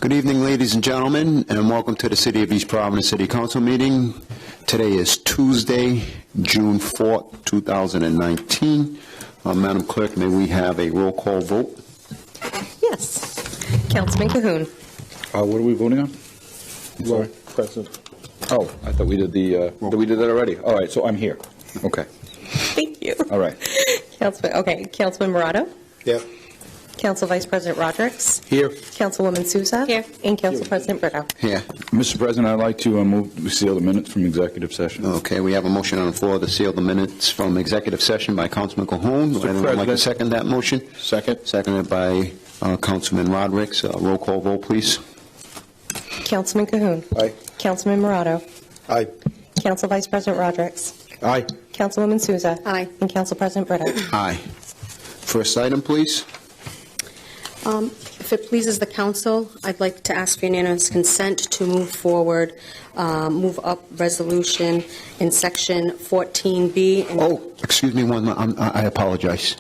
Good evening, ladies and gentlemen, and welcome to the City of East Providence City Council meeting. Today is Tuesday, June 4th, 2019. Madam Clerk, may we have a roll call vote? Yes. Councilman Cahoon. What are we voting on? Sorry, President. Oh, I thought we did we did that already. All right, so I'm here. Okay. Thank you. All right. Councilman Murata. Yeah. Council Vice President Rodrick. Here. Councilwoman Souza. Here. And Council President Brito. Here. Mr. President, I'd like to move to seal the minutes from executive session. Okay, we have a motion on the floor to seal the minutes from executive session by Councilman Cahoon. Would anyone like to second that motion? Second. Seconded by Councilman Rodrick. Roll call vote, please. Councilman Cahoon. Aye. Councilman Murata. Aye. Council Vice President Rodrick. Aye. Councilwoman Souza. Aye. And Council President Brito. Aye. First item, please. If it pleases the council, I'd like to ask for unanimous consent to move forward, move up resolution in section 14B. Oh, excuse me I apologize.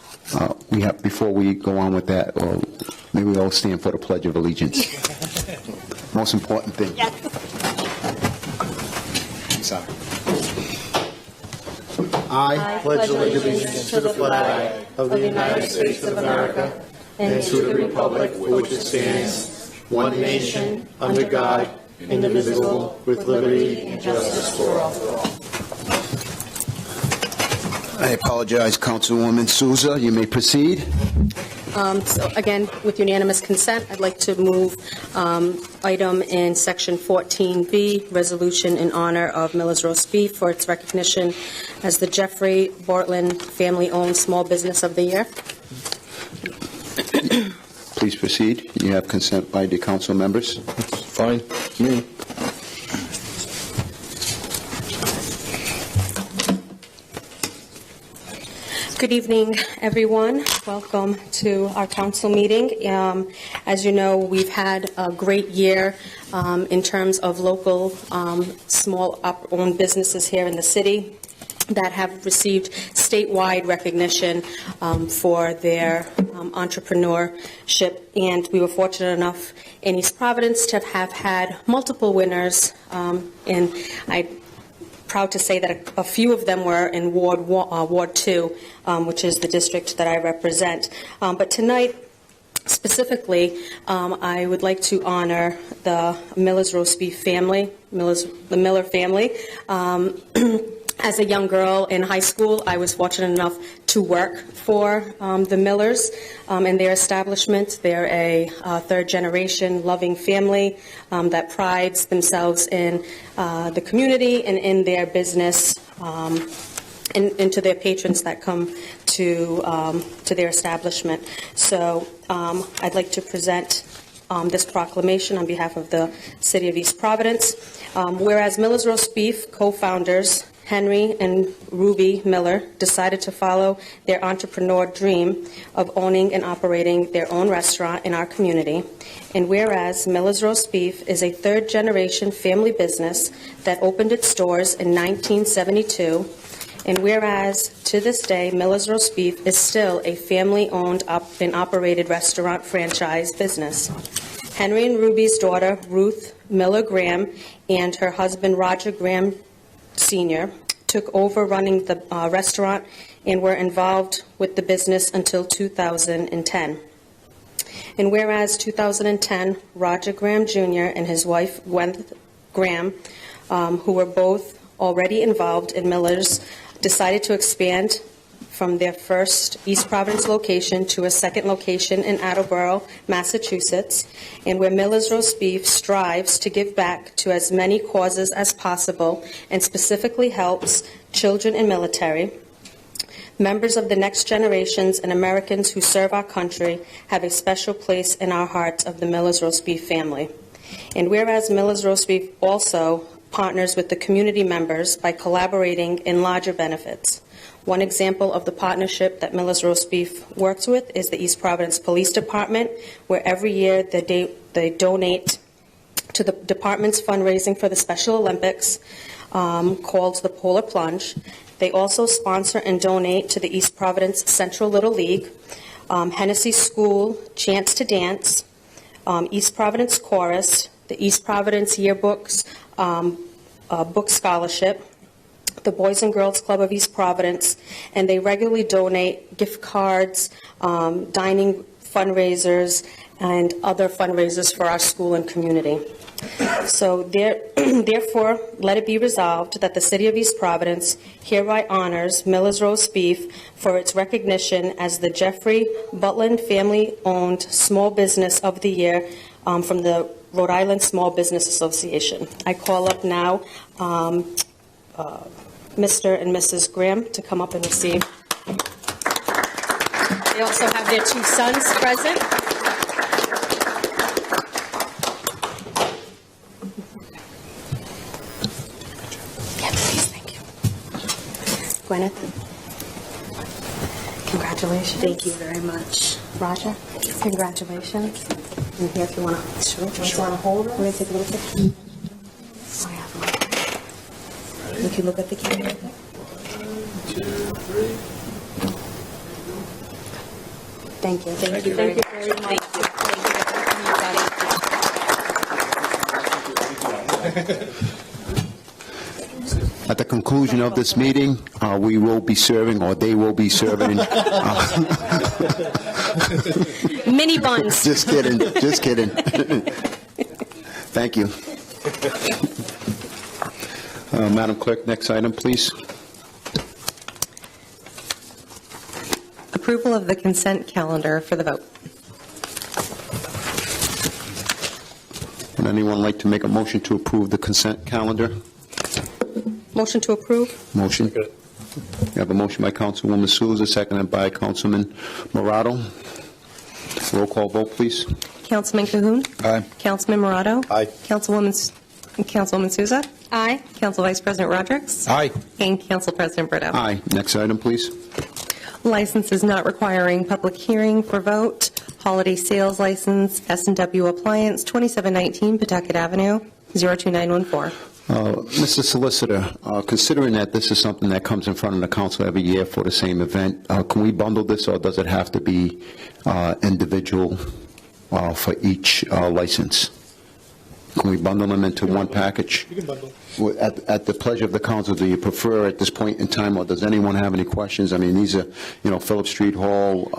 We have, before we go on with that, or maybe we all stand for the Pledge of Allegiance. Most important thing. Yes. Sorry. I pledge allegiance to the flag of the United States of America and to the republic for which it stands, one nation, under God, indivisible, with liberty and justice for all. I apologize, Councilwoman Souza. You may proceed. So again, with unanimous consent, I'd like to move item in section 14B, resolution in honor of Miller's Roast Beef for its recognition as the Jeffrey Bortland Family-Owned Small Business of the Year. Please proceed. You have consent by the council members. Fine. Me. Good evening, everyone. Welcome to our council meeting. As you know, we've had a great year in terms of local small owned businesses here in the city that have received statewide recognition for their entrepreneurship. And we were fortunate enough in East Providence to have had multiple winners. And I'm proud to say that a few of them were in Ward 2, which is the district that I represent. But tonight, specifically, I would like to honor the Miller's Roast Beef family, the Miller family. As a young girl in high school, I was fortunate enough to work for the Millers and their establishment. They're a third-generation loving family that prides themselves in the community and in their business and to their patrons that come to their establishment. So I'd like to present this proclamation on behalf of the City of East Providence. Whereas Miller's Roast Beef co-founders Henry and Ruby Miller decided to follow their entrepreneur dream of owning and operating their own restaurant in our community. And whereas Miller's Roast Beef is a third-generation family business that opened its doors in 1972, and whereas to this day Miller's Roast Beef is still a family-owned and operated restaurant franchise business. Henry and Ruby's daughter, Ruth Miller Graham, and her husband, Roger Graham Sr., took over running the restaurant and were involved with the business until 2010. And whereas 2010, Roger Graham Jr. and his wife, Gwyneth Graham, who were both already involved in Miller's, decided to expand from their first East Providence location to a second location in Attleboro, Massachusetts, and where Miller's Roast Beef strives to give back to as many causes as possible and specifically helps children and military. Members of the next generations and Americans who serve our country have a special place in our hearts of the Miller's Roast Beef family. And whereas Miller's Roast Beef also partners with the community members by collaborating in larger benefits. One example of the partnership that Miller's Roast Beef works with is the East Providence Police Department, where every year they donate to the department's fundraising for the Special Olympics, called the Polar Plunge. They also sponsor and donate to the East Providence Central Little League, Hennessy School Chance to Dance, East Providence Chorus, the East Providence Yearbooks Book Scholarship, the Boys and Girls Club of East Providence, and they regularly donate gift cards, dining fundraisers, and other fundraisers for our school and community. So therefore, let it be resolved that the City of East Providence hereby honors Miller's Roast Beef for its recognition as the Jeffrey Butland Family-Owned Small Business of the Year from the Rhode Island Small Business Association. I call up now Mr. and Mrs. Graham to come up and receive. They also have their two sons present. Yeah, please, thank you. Gwyneth, congratulations. Thank you very much. Roger, congratulations. And here, if you want to, sure. You want to hold it? We're going to take a little picture. Oh, yeah. You can look at the camera. 1, 2, 3. Thank you. Thank you very much. Thank you very much. At the conclusion of this meeting, we will be serving, or they will be serving. Mini buns. Just kidding, just kidding. Thank you. Madam Clerk, next item, please. Approval of the consent calendar for the vote. Would anyone like to make a motion to approve the consent calendar? Motion to approve? Motion. We have a motion by Councilwoman Souza, seconded by Councilman Morato. Roll call vote, please. Councilman Cahoon. Aye. Councilman Morato. Aye. Councilwoman Souza. Aye. Council Vice President Rodrick. Aye. And Council President Brito. Aye. Next item, please. Licenses not requiring public hearing for vote. Holiday sales license, S&W Appliance, 2719 Pawtucket Avenue, 02914. Mr. Solicitor, considering that this is something that comes in front of the council every year for the same event, can we bundle this, or does it have to be individual for each license? Can we bundle them into one package? You can bundle. At the pleasure of the council, do you prefer at this point in time, or does anyone have any questions? I mean, these are, Phillips Street Hall,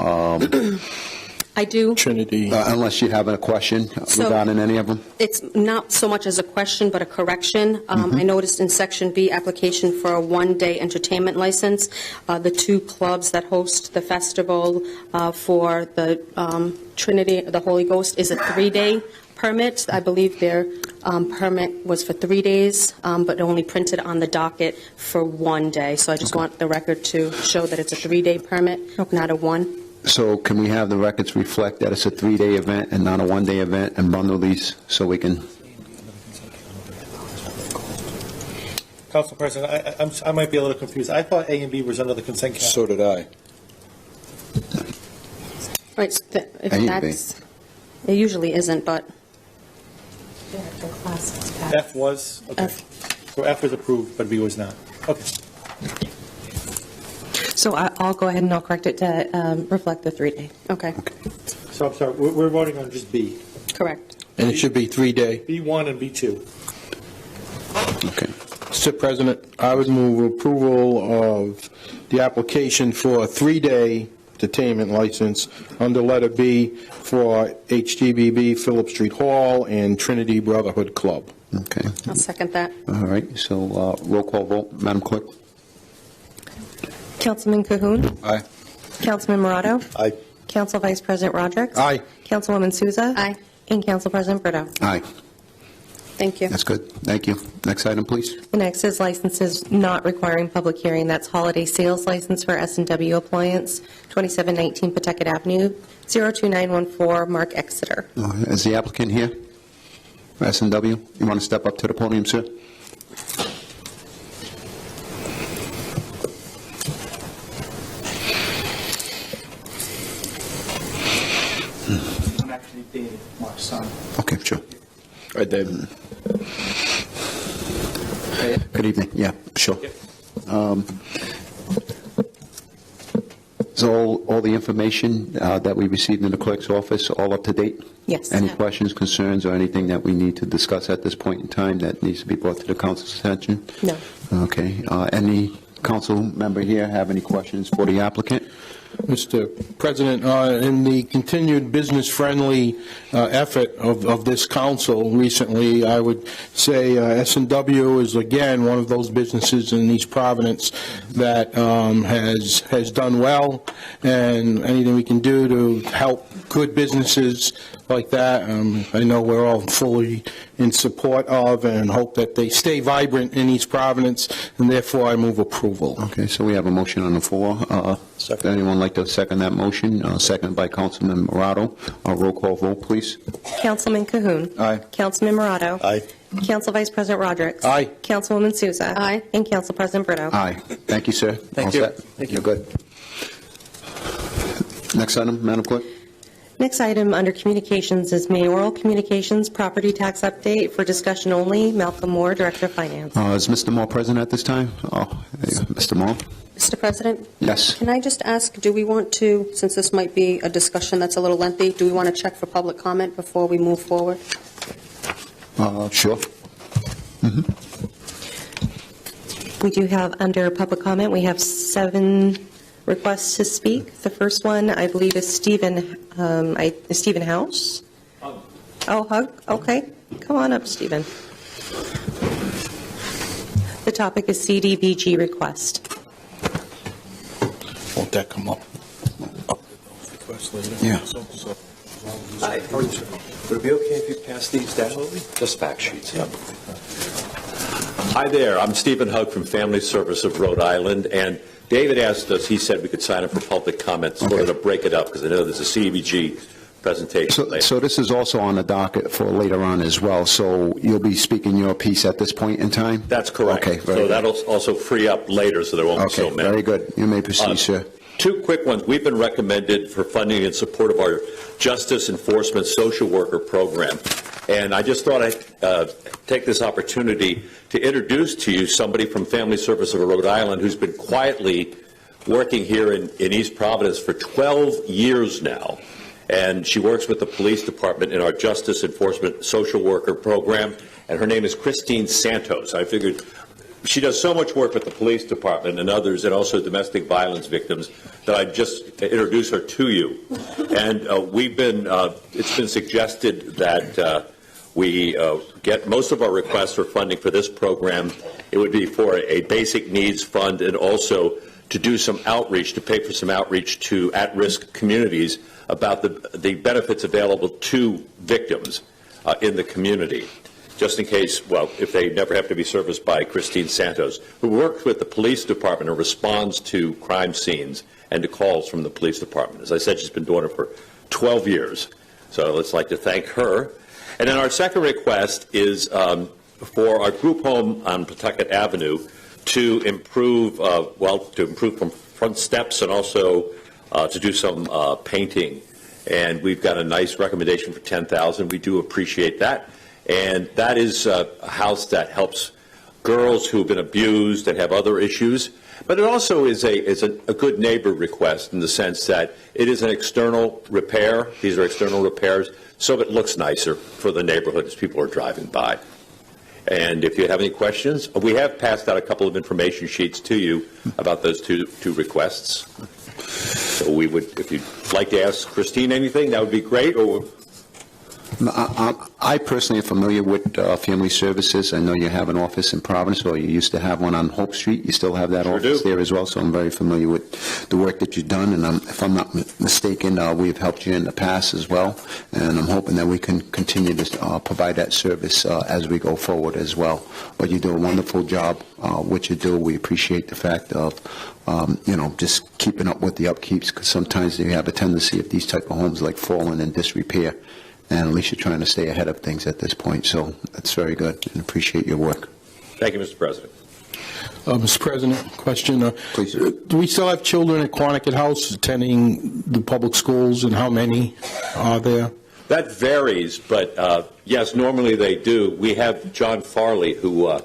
I do. Trinity. unless you have a question regarding any of them? It's not so much as a question, but a correction. I noticed in Section B, application for a one-day entertainment license, the two clubs that host the festival for the Trinity, the Holy Ghost, is a 3-day permit. I believe their permit was for 3 days, but only printed on the docket for 1 day. So I just want the record to show that it's a 3-day permit, not a 1. So can we have the records reflect that it's a 3-day event and not a 1-day event, and bundle these so we can? Council President, I might be a little confused. I thought A and B was under the consent calendar. So did I. Right, so if A and B. that's, it usually isn't, but F was? Okay. So F was approved, but B was not. Okay. So I'll go ahead and I'll correct it to reflect the 3-day. okay, So I'm sorry, we're voting on just B. correct. And it should be 3-day. B1 and B2. Okay. Mr. President, I would move approval of the application for a 3-day entertainment license under letter B for HTBB Phillips Street Hall and Trinity Brotherhood Club. Okay. I'll second that. All right. So roll call vote, Madam Clerk. Councilman Cahoon. Aye. Councilman Morato. Aye. Council Vice President Rodrick. Aye. Councilwoman Souza. Aye. And Council President Brito. Aye. Thank you. That's good. Thank you. Next item, please. The next is licenses not requiring public hearing. That's holiday sales license for S&W Appliance, 2719 Pawtucket Avenue, 02914, Mark Exeter. Is the applicant here? S&W? You want to step up to the podium, sir? I'm actually David, Mark's son. Okay, sure. All right, David. Good evening. Yeah, sure. Is all the information that we received in the clerk's office all up to date? Yes. Any questions, concerns, or anything that we need to discuss at this point in time that needs to be brought to the council's attention? No. Okay. Any council member here have any questions for the applicant? Mr. President, in the continued business-friendly effort of this council recently, I would say S&W is, again, one of those businesses in East Providence that has done well, and anything we can do to help good businesses like that, I know we're all fully in support of and hope that they stay vibrant in East Providence, and therefore I move approval. Okay, so we have a motion on the floor. Second. Anyone like to second that motion? Second by Councilman Morado. Roll call vote, please. Councilman Cahoon. Aye. Councilman Morado. Aye. Council Vice President Rodrick. Aye. Councilwoman Souza. Aye. And Council President Brito. Aye. Thank you, sir. Thank All you. set? Thank You're good. Next item, Madam Clerk. Next item under communications is mayoral communications property tax update for discussion only. Malcolm Moore, Director of Finance. Is Mr. Moore present at this time? Mr. Moore? Mr. President, Yes. can I just ask, do we want to, since this might be a discussion that's a little lengthy, do we want to check for public comment before we move forward? Sure. We do have, under public comment, we have 7 requests to speak. The first one, I believe, is Stephen House. Oh, Hug, okay. Come on up, Stephen. The topic is CDBG request. Won't that come up? Yeah. Hi, how are you, sir? Would it be okay if you pass these down? Just fact sheets, yeah. Hi there, I'm Stephen Hugg from Family Service of Rhode Island, and David asked us, he said we could sign up for public comments, sort of to break it up, because I know there's a CDBG presentation later. So this is also on the docket for later on as well, so you'll be speaking your piece at this point in time? That's correct. Okay, very So good. that'll also free up later, so there won't be so Okay, many. very good. You may proceed, sir. 2 quick ones. We've been recommended for funding in support of our Justice Enforcement Social Worker Program. And I just thought I'd take this opportunity to introduce to you somebody from Family Service of Rhode Island who's been quietly working here in East Providence for 12 years now. And she works with the police department in our Justice Enforcement Social Worker Program. And her name is Christine Santos. I figured she does so much work with the police department and others, and also domestic violence victims, that I'd just introduce her to you. And it's been suggested that we get most of our requests for funding for this program. It would be for a basic needs fund, and also to do some outreach, to pay for some outreach to at-risk communities about the benefits available to victims in the community. Just in case, well, if they never have to be serviced by Christine Santos, who works with the police department and responds to crime scenes and to calls from the police department. As I said, she's been doing it for 12 years. So let's like to thank her. And then our second request is for our group home on Pawtucket Avenue to improve, from front steps, and also to do some painting. And we've got a nice recommendation for $10,000. We do appreciate that. And that is a house that helps girls who have been abused and have other issues. But it also is a good neighbor request in the sense that it is an external repair. These are external repairs, so it looks nicer for the neighborhood as people are driving by. And if you have any questions, we have passed out a couple of information sheets to you about those two requests. So we would, if you'd like to ask Christine anything, that would be great. Or I personally am familiar with Family Services. I know you have an office in Providence, or you used to have one on Hope Street. You still have that Sure office do. there as well, so I'm very familiar with the work that you've done. And if I'm not mistaken, we've helped you in the past as well, and I'm hoping that we can continue to provide that service as we go forward as well. But you do a wonderful job. What you do, we appreciate the fact of just keeping up with the upkeeps, because sometimes you have a tendency of these type of homes like falling in disrepair. And at least you're trying to stay ahead of things at this point. So that's very good, and appreciate your work. thank you, Mr. President. Mr. President, question. Please. Do we still have children at Quanticut House attending the public schools, and how many are there? That varies, but yes, normally they do. We have John Farley, who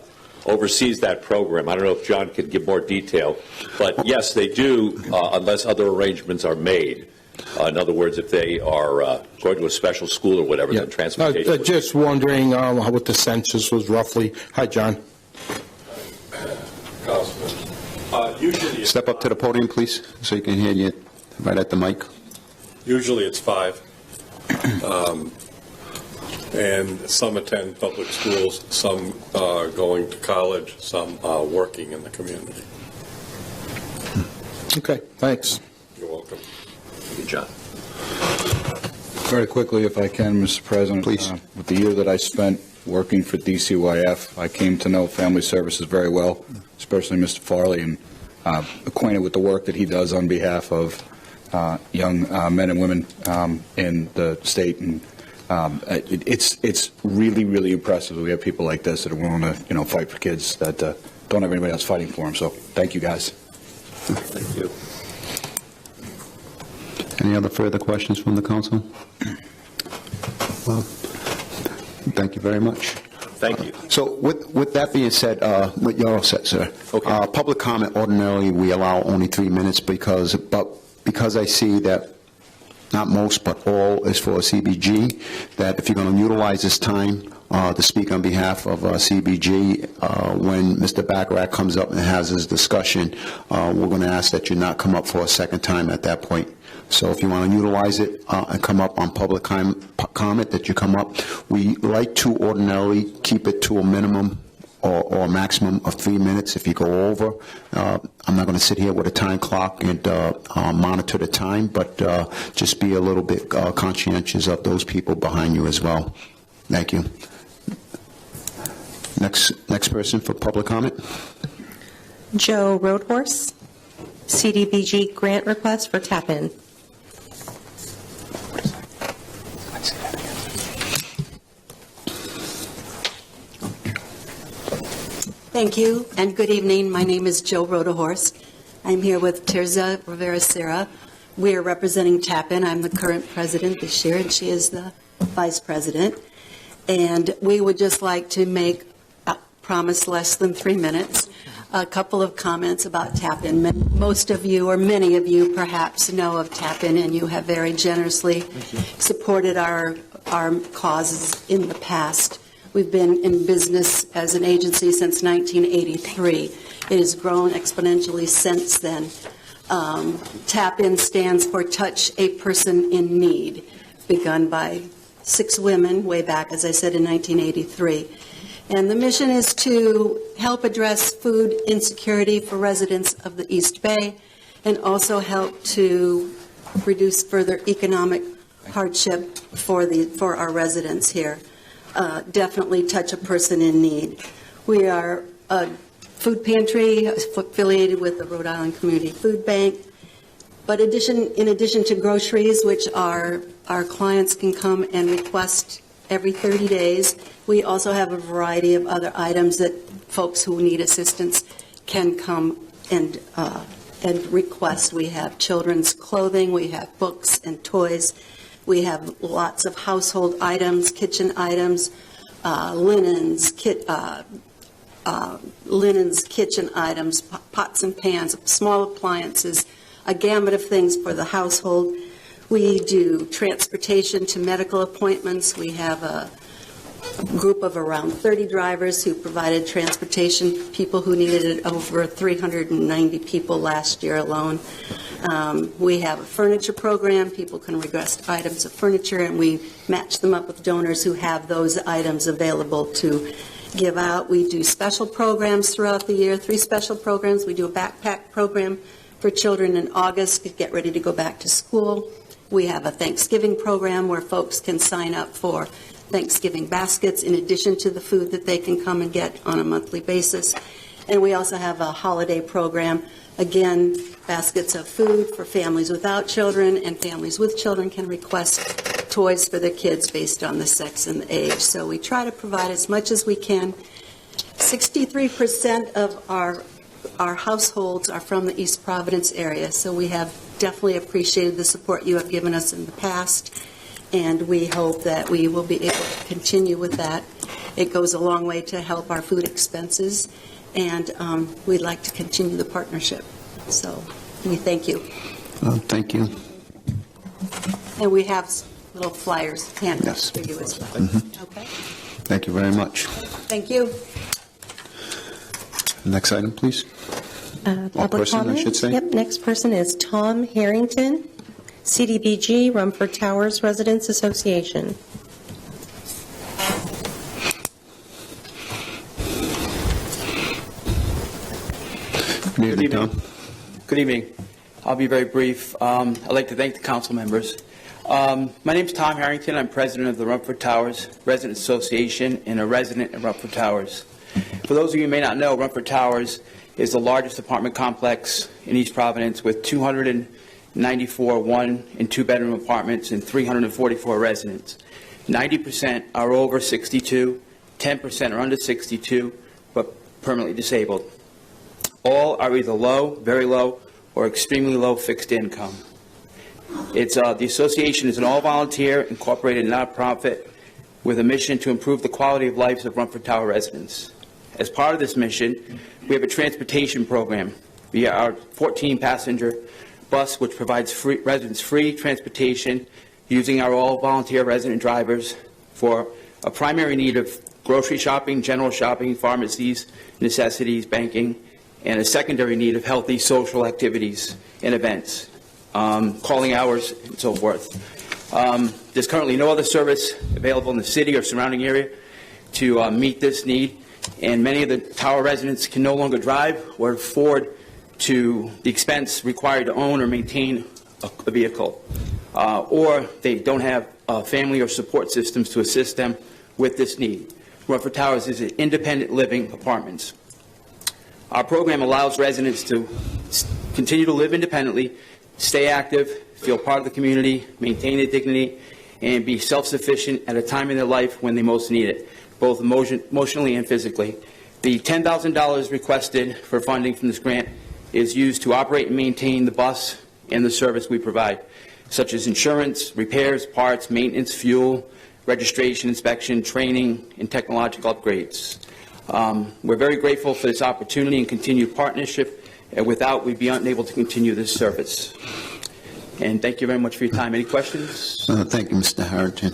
oversees that program. I don't know if John could give more detail, but yes, they do, unless other arrangements are made. In other words, if they are going to a special school or whatever, Yeah. then transportation. Just wondering what the census was roughly. Hi, John. Usually, Step up to the podium, please, so you can hear you right at the mic. usually it's 5. And some attend public schools, some are going to college, some are working in the community. Okay, thanks. You're welcome. Thank you, John. Very quickly, if I can, Mr. President. Please. With the year that I spent working for DCYF, I came to know Family Services very well, especially Mr. Farley, and acquainted with the work that he does on behalf of young men and women in the state. And it's really, really impressive that we have people like this that are willing to, fight for kids that don't have anybody else fighting for them. So thank you, guys. Thank you. Any other further questions from the council? Well, thank you very much. Thank you. So with that being said, you're all set, sir. Okay. Public comment, ordinarily, we allow only 3 minutes because I see that not most, but all is for CBG, that if you're going to utilize this time to speak on behalf of CBG, when Mr. Baccarat comes up and has his discussion, we're going to ask that you not come up for a second time at that point. So if you want to utilize it and come up on public comment, that you come up. We like to ordinarily keep it to a minimum or a maximum of 3 minutes. If you go over, I'm not going to sit here with a time clock and monitor the time, but just be a little bit conscientious of those people behind you as well. Thank you. Next person for public comment. Joe Roadhorse, CDBG grant request for tap-in. Thank you, and good evening. My name is Joe Rodahorst. I'm here with Terza Rivera-Serra. We are representing Tappan. I'm the current president this year, and she is the vice president. And we would just like to make, promise less than 3 minutes, a couple of comments about Tappan. Most of you, or many of you, perhaps know of Tappan, and you have very generously supported our causes in the past. We've been in business as an agency since 1983. It has grown exponentially since then. TAP-IN stands for Touch a Person in Need, begun by 6 women way back, as I said, in 1983. And the mission is to help address food insecurity for residents of the East Bay and also help to reduce further economic hardship for our residents here. Definitely touch a person in need. We are a food pantry affiliated with the Rhode Island Community Food Bank. But in addition to groceries, which our clients can come and request every 30 days, we also have a variety of other items that folks who need assistance can come and request. We have children's clothing, we have books and toys. We have lots of household items, kitchen items, linens, kitchen items, pots and pans, small appliances, a gamut of things for the household. We do transportation to medical appointments. We have a group of around 30 drivers who provided transportation, people who needed it, over 390 people last year alone. We have a furniture program. People can request items of furniture, and we match them up with donors who have those items available to give out. We do special programs throughout the year, 3 special programs. We do a backpack program for children in August to get ready to go back to school. We have a Thanksgiving program where folks can sign up for Thanksgiving baskets in addition to the food that they can come and get on a monthly basis. And we also have a holiday program. Again, baskets of food for families without children, and families with children can request toys for their kids based on the sex and the age. So we try to provide as much as we can. 63% of our households are from the East Providence area, so we have definitely appreciated the support you have given us in the past, and we hope that we will be able to continue with that. It goes a long way to help our food expenses, and we'd like to continue the partnership. So we thank you. Thank you. And we have little flyers handed Yes. for you as well. Okay. Thank you very much. Thank you. Next item, please. Public person, I comment? should say. Yep, next person is Tom Harrington, CDBG, Rumford Towers Residents Association. Good evening, Tom. Good evening. I'll be very brief. I'd like to thank the council members. My name is Tom Harrington. I'm president of the Rumford Towers Resident Association and a resident at Rumford Towers. For those of you who may not know, Rumford Towers is the largest apartment complex in East Providence with 294 one- and two-bedroom apartments and 344 residents. 90% are over 62, 10% are under 62, but permanently disabled. All are either low, very low, or extremely low fixed income. The association is an all-volunteer, incorporated nonprofit with a mission to improve the quality of lives of Rumford Tower residents. As part of this mission, we have a transportation program via our 14-passenger bus, which provides residents free transportation using our all-volunteer resident drivers for a primary need of grocery shopping, general shopping, pharmacies, necessities, banking, and a secondary need of healthy social activities and events, calling hours, and so forth. There's currently no other service available in the city or surrounding area to meet this need, and many of the tower residents can no longer drive or afford to the expense required to own or maintain a vehicle, or they don't have family or support systems to assist them with this need. Rumford Towers is independent living apartments. Our program allows residents to continue to live independently, stay active, feel part of the community, maintain their dignity, and be self-sufficient at a time in their life when they most need it, both emotionally and physically. The $10,000 requested for funding from this grant is used to operate and maintain the bus and the service we provide, such as insurance, repairs, parts, maintenance, fuel, registration, inspection, training, and technological upgrades. We're very grateful for this opportunity and continued partnership. Without, we'd be unable to continue this service. And thank you very much for your time. Any questions? Thank you, Mr. Harrington.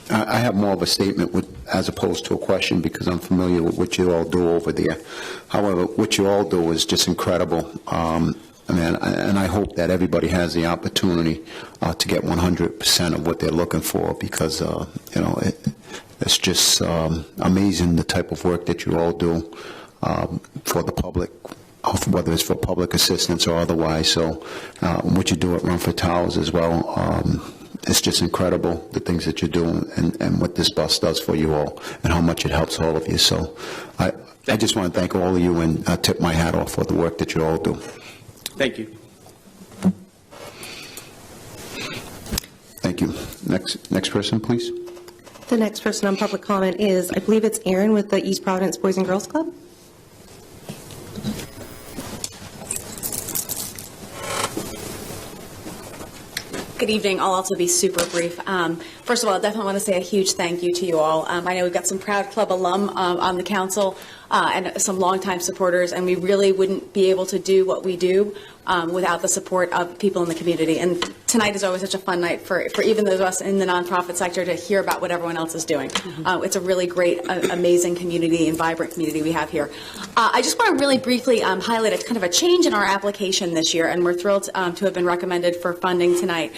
I have more of a statement as opposed to a question because I'm familiar with what you all do over there. However, what you all do is just incredible. And I hope that everybody has the opportunity to get 100% of what they're looking for because, it's just amazing the type of work that you all do for the public, whether it's for public assistance or otherwise. So what you do at Rumford Towers as well, it's just incredible, the things that you're doing and what this bus does for you all and how much it helps all of you. So I just want to thank all of you and tip my hat off for the work that you all do. Thank you. Thank you. Next person, please. The next person on public comment is, I believe it's Aaron with the East Providence Boys and Girls Club. Good evening. I'll also be super brief. First of all, I definitely want to say a huge thank you to you all. I know we've got some proud club alum on the council and some longtime supporters, and we really wouldn't be able to do what we do without the support of people in the community. And tonight is always such a fun night for even those of us in the nonprofit sector to hear about what everyone else is doing. It's a really great, amazing community and vibrant community we have here. I just want to really briefly highlight a kind of a change in our application this year, and we're thrilled to have been recommended for funding tonight.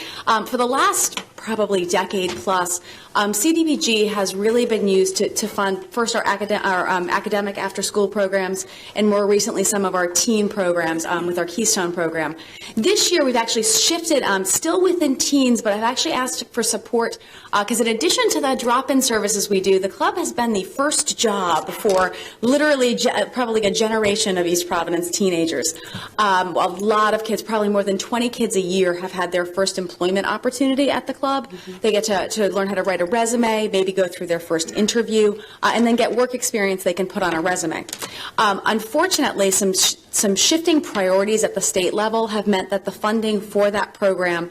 For the last probably decade plus, CDBG has really been used to fund first our academic after-school programs and more recently some of our teen programs with our Keystone program. This year we've actually shifted, still within teens, but I've actually asked for support because in addition to the drop-in services we do, the club has been the first job for literally probably a generation of East Providence teenagers. A lot of kids, probably more than 20 kids a year, have had their first employment opportunity at the club. They get to learn how to write a resume, maybe go through their first interview, and then get work experience they can put on a resume. Unfortunately, some some shifting priorities at the state level have meant that the funding for that program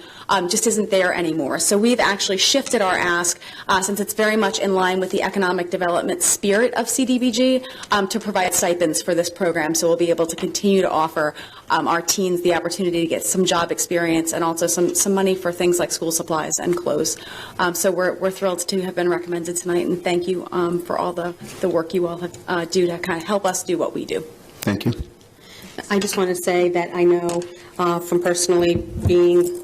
just isn't there anymore. So we've actually shifted our ask, since it's very much in line with the economic development spirit of CDBG, to provide stipends for this program. So we'll be able to continue to offer our teens the opportunity to get some job experience and also some money for things like school supplies and clothes. So we're thrilled to have been recommended tonight, and thank you for all the work you all have do to kind of help us do what we do. Thank you. I just want to say that I know from personally being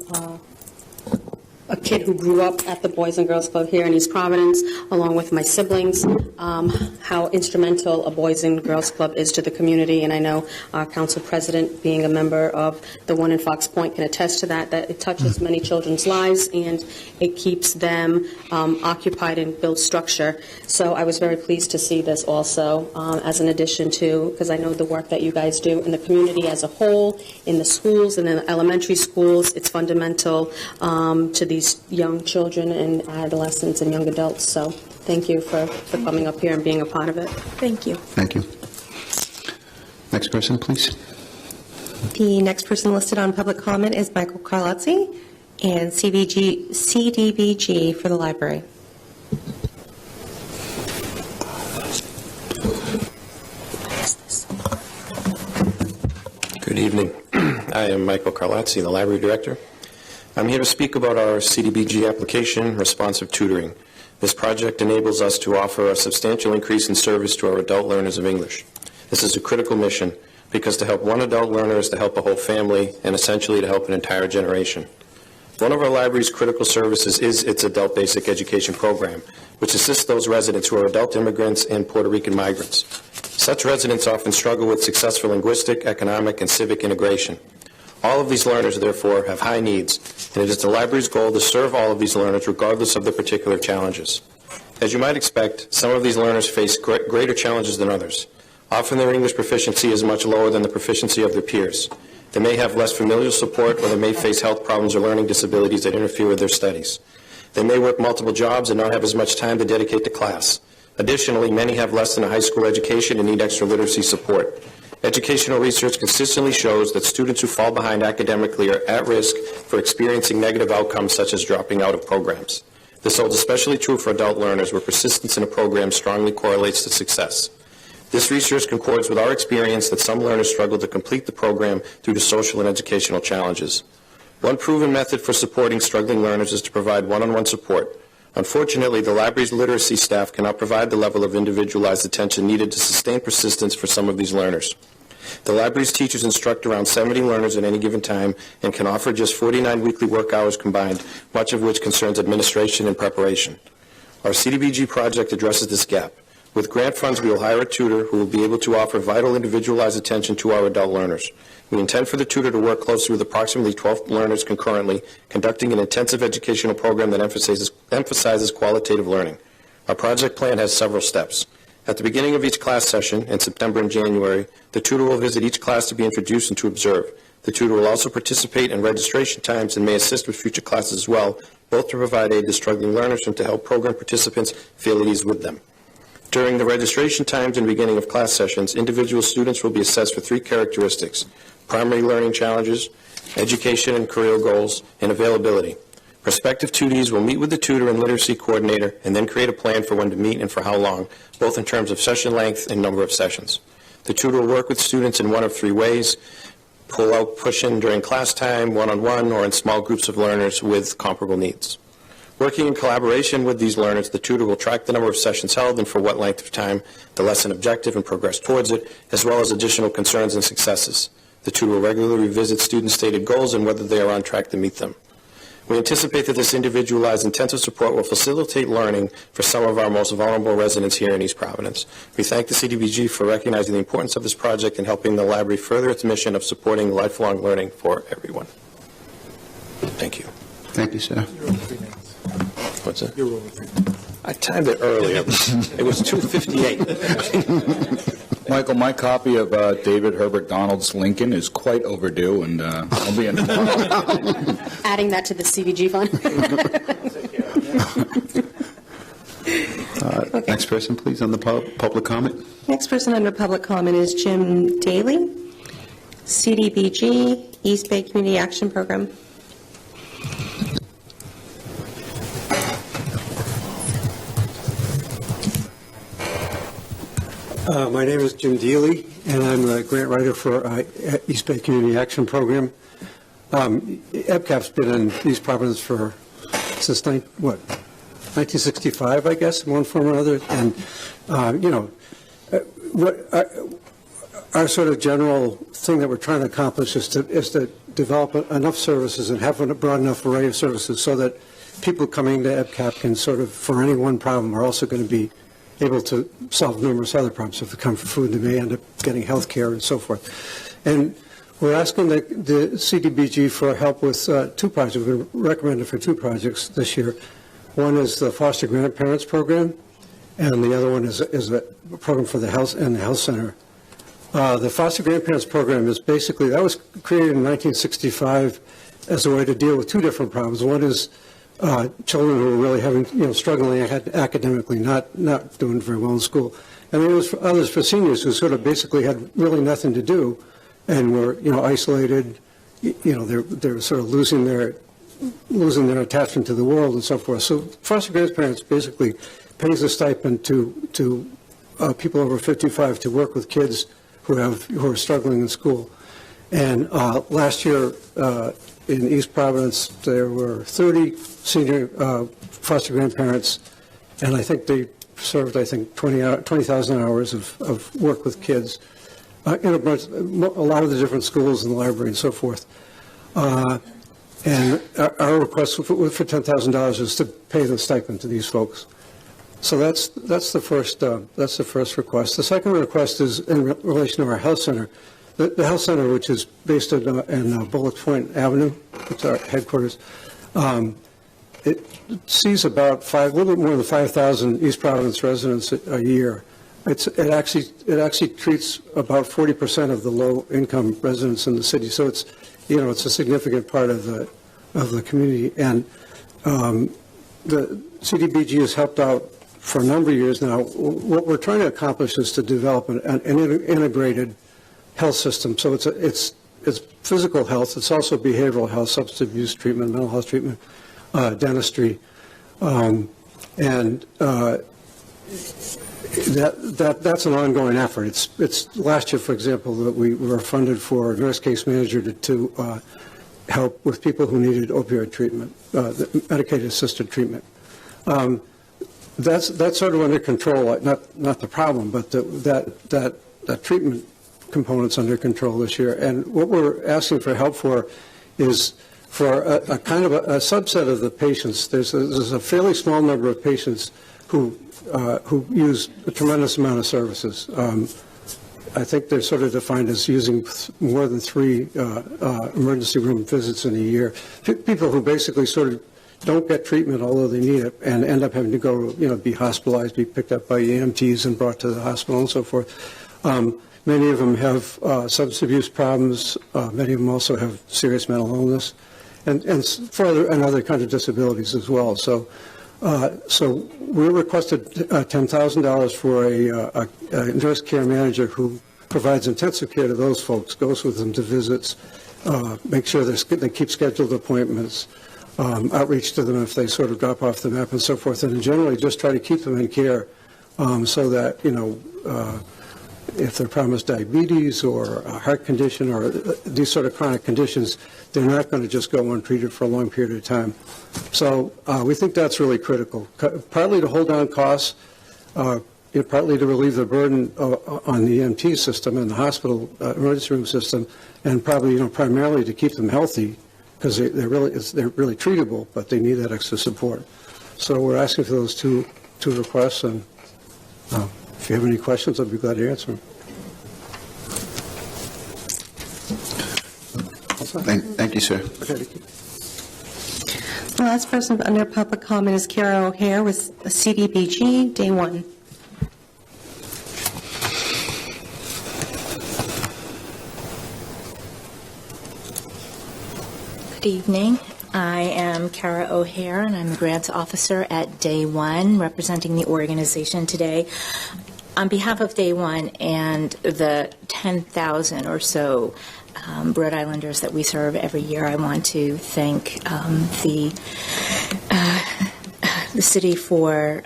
a kid who grew up at the Boys and Girls Club here in East Providence, along with my siblings, how instrumental a Boys and Girls Club is to the community. And I know our council president, being a member of the one in Fox Point, can attest to that it touches many children's lives and it keeps them occupied and builds structure. So I was very pleased to see this also as an addition to, because I know the work that you guys do in the community as a whole, in the schools and in the elementary schools. It's fundamental to these young children and adolescents and young adults. So thank you for coming up here and being a part of it. Thank you. Thank you. Next person, please. The next person listed on public comment is Michael Carlozzi, and CDBG for the library. Good evening. I am Michael Carlozzi, the library director. I'm here to speak about our CDBG application, Responsive Tutoring. This project enables us to offer a substantial increase in service to our adult learners of English. This is a critical mission because to help one adult learner is to help a whole family and essentially to help an entire generation. One of our library's critical services is its adult basic education program, which assists those residents who are adult immigrants and Puerto Rican migrants. Such residents often struggle with successful linguistic, economic, and civic integration. All of these learners, therefore, have high needs, and it is the library's goal to serve all of these learners regardless of their particular challenges. As you might expect, some of these learners face greater challenges than others. Often their English proficiency is much lower than the proficiency of their peers. They may have less familial support, or they may face health problems or learning disabilities that interfere with their studies. They may work multiple jobs and not have as much time to dedicate to class. Additionally, many have less than a high school education and need extra literacy support. Educational research consistently shows that students who fall behind academically are at risk for experiencing negative outcomes such as dropping out of programs. This holds especially true for adult learners, where persistence in a program strongly correlates to success. This research concords with our experience that some learners struggle to complete the program due to social and educational challenges. One proven method for supporting struggling learners is to provide one-on-one support. Unfortunately, the library's literacy staff cannot provide the level of individualized attention needed to sustain persistence for some of these learners. The library's teachers instruct around 70 learners at any given time and can offer just 49 weekly work hours combined, much of which concerns administration and preparation. Our CDBG project addresses this gap. With grant funds, we will hire a tutor who will be able to offer vital individualized attention to our adult learners. We intend for the tutor to work closely with approximately 12 learners concurrently, conducting an intensive educational program that emphasizes qualitative learning. Our project plan has several steps. At the beginning of each class session, in September and January, the tutor will visit each class to be introduced and to observe. The tutor will also participate in registration times and may assist with future classes as well, both to provide aid to struggling learners and to help program participants feel at ease with them. During the registration times and beginning of class sessions, individual students will be assessed for 3 characteristics: primary learning challenges, education and career goals, and availability. Prospective tutees will meet with the tutor and literacy coordinator and then create a plan for when to meet and for how long, both in terms of session length and number of sessions. The tutor will work with students in one of 3 ways: pull out, push in during class time, one-on-one, or in small groups of learners with comparable needs. Working in collaboration with these learners, the tutor will track the number of sessions held and for what length of time, the lesson objective and progress towards it, as well as additional concerns and successes. The tutor will regularly revisit students' stated goals and whether they are on track to meet them. We anticipate that this individualized intensive support will facilitate learning for some of our most vulnerable residents here in East Providence. We thank the CDBG for recognizing the importance of this project and helping the library further its mission of supporting lifelong learning for everyone. Thank you. Thank you, sir. What's that? You're over 3. I timed it earlier. It was 2:58. Michael, my copy of David Herbert Donald's Lincoln is quite overdue, and I'll be in tomorrow. Adding that to the CBG fund. Okay. Next person, please, on the public comment. Next person under public comment is Jim Daly. CDBG, East Bay Community Action Program. My name is Jim Deely, and I'm the grant writer for East Bay Community Action Program. EBCAP's been in East Providence since 1965, I guess, in one form or another. And, our sort of general thing that we're trying to accomplish is to develop enough services and have a broad enough array of services so that people coming to EBCAP can sort of, for any one problem, are also going to be able to solve numerous other problems. If they come for food, they may end up getting health care and so forth. And we're asking the CDBG for help with two projects. We've been recommended for two projects this year. One is the Foster Grandparents Program, and the other one is a program for the health and the health center. The Foster Grandparents Program is basically, that was created in 1965 as a way to deal with two different problems. One is children who are really struggling academically, not doing very well in school. And then there was others for seniors who sort of basically had really nothing to do and were, isolated. They're sort of losing their attachment to the world and so forth. So foster grandparents basically pays a stipend to people over 55 to work with kids who are struggling in school. And last year in East Providence, there were 30 senior foster grandparents, and I think they served 20,000 hours of work with kids in a lot of the different schools and the library and so forth. And our request for $10,000 is to pay the stipend to these folks. So that's the first request. The second request is in relation to our health center. The health center, which is based in Bullock Point Avenue, it's our headquarters. It sees about a little bit more than 5,000 East Providence residents a year. It actually treats about 40% of the low-income residents in the city. So it's a significant part of the community. And the CDBG has helped out for a number of years now. What we're trying to accomplish is to develop an integrated health system. So it's physical health. It's also behavioral health, substance abuse treatment, mental health treatment, dentistry, and that's an ongoing effort. It's last year, for example, that we were funded for a nurse case manager to help with people who needed opioid treatment, medicated-assisted treatment. That's sort of under control. Not the problem, but that treatment component's under control this year. And what we're asking for help for is for a kind of a subset of the patients. There's a fairly small number of patients who use a tremendous amount of services. I think they're sort of defined as using more than 3 emergency room visits in a year. People who basically sort of don't get treatment although they need it and end up having to go, be hospitalized, be picked up by EMTs and brought to the hospital and so forth. Many of them have substance abuse problems. Many of them also have serious mental illness and other kinds of disabilities as well. So we requested $10,000 for a nurse care manager who provides intensive care to those folks, goes with them to visits, make sure they keep scheduled appointments, outreach to them if they sort of drop off the map and so forth, and generally just try to keep them in care so that, if their problem is diabetes or a heart condition or these sort of chronic conditions, they're not going to just go untreated for a long period of time. So we think that's really critical, partly to hold down costs, partly to relieve the burden on the EMT system and the hospital emergency room system, and probably, primarily to keep them healthy because they're really treatable, but they need that extra support. So we're asking for those two requests, and if you have any questions, I'd be glad to answer them. Thank you, sir. Okay. The last person under public comment is Kara O'Hare with CDBG, Day 1. Good evening. I am Kara O'Hare, and I'm the grants officer at Day 1, representing the organization today. On behalf of Day 1 and the 10,000 or so Rhode Islanders that we serve every year. I want to thank the city for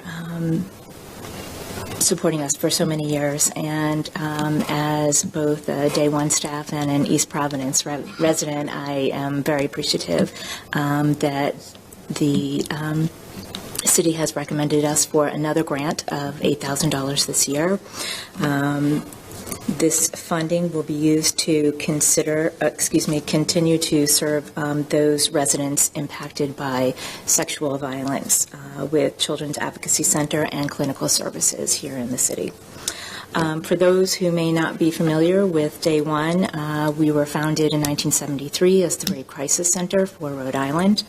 supporting us for so many years, and as both a Day One staff and an East Providence resident, I am very appreciative that the city has recommended us for another grant of $8,000 this year. This funding will be used to continue to serve those residents impacted by sexual violence with Children's Advocacy Center and clinical services here in the city. For those who may not be familiar with Day One, we were founded in 1973 as the Rape Crisis Center for Rhode Island.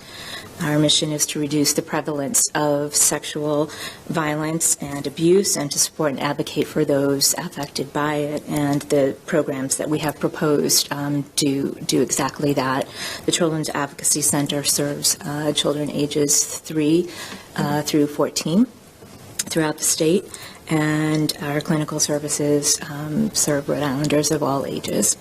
Our mission is to reduce the prevalence of sexual violence and abuse and to support and advocate for those affected by it. And the programs that we have proposed do exactly that. The Children's Advocacy Center serves children ages 3 through 14 throughout the state, and our clinical services serve Rhode Islanders of all ages.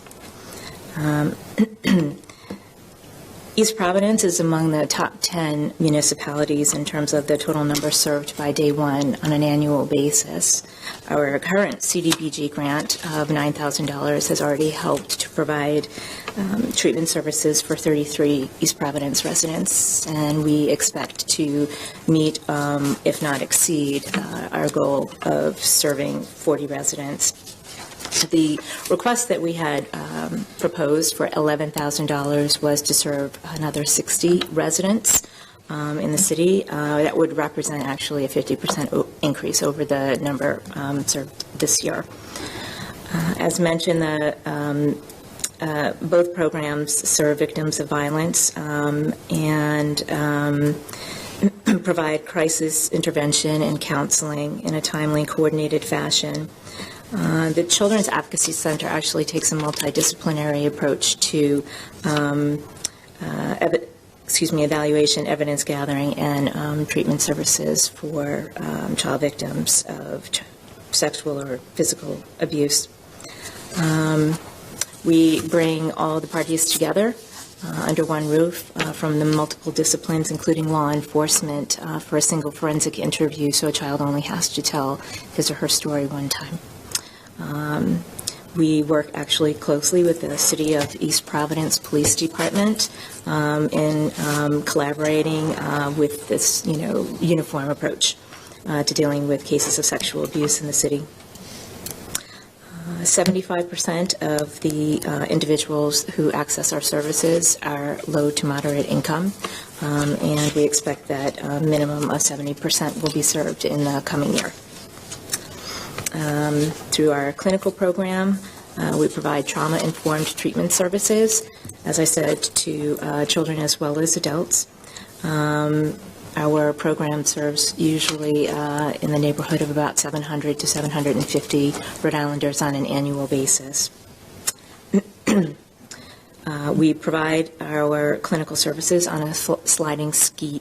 East Providence is among the top 10 municipalities in terms of the total number served by Day One on an annual basis. Our current CDBG grant of $9,000 has already helped to provide treatment services for 33 East Providence residents, and we expect to meet, if not exceed, our goal of serving 40 residents. The request that we had proposed for $11,000 was to serve another 60 residents in the city. That would represent actually a 50% increase over the number served this year. As mentioned, both programs serve victims of violence and provide crisis intervention and counseling in a timely, coordinated fashion. The Children's Advocacy Center actually takes a multidisciplinary approach to evaluation, evidence gathering, and treatment services for child victims of sexual or physical abuse. We bring all the parties together under one roof from the multiple disciplines, including law enforcement, for a single forensic interview, so a child only has to tell his or her story one time. We work actually closely with the City of East Providence Police Department in collaborating with this, uniform approach to dealing with cases of sexual abuse in the city. 75% of the individuals who access our services are low to moderate income, and we expect that a minimum of 70% will be served in the coming year. Through our clinical program, we provide trauma-informed treatment services, as I said, to children as well as adults. Our program serves usually in the neighborhood of about 700 to 750 Rhode Islanders on an annual basis. We provide our clinical services on a sliding fee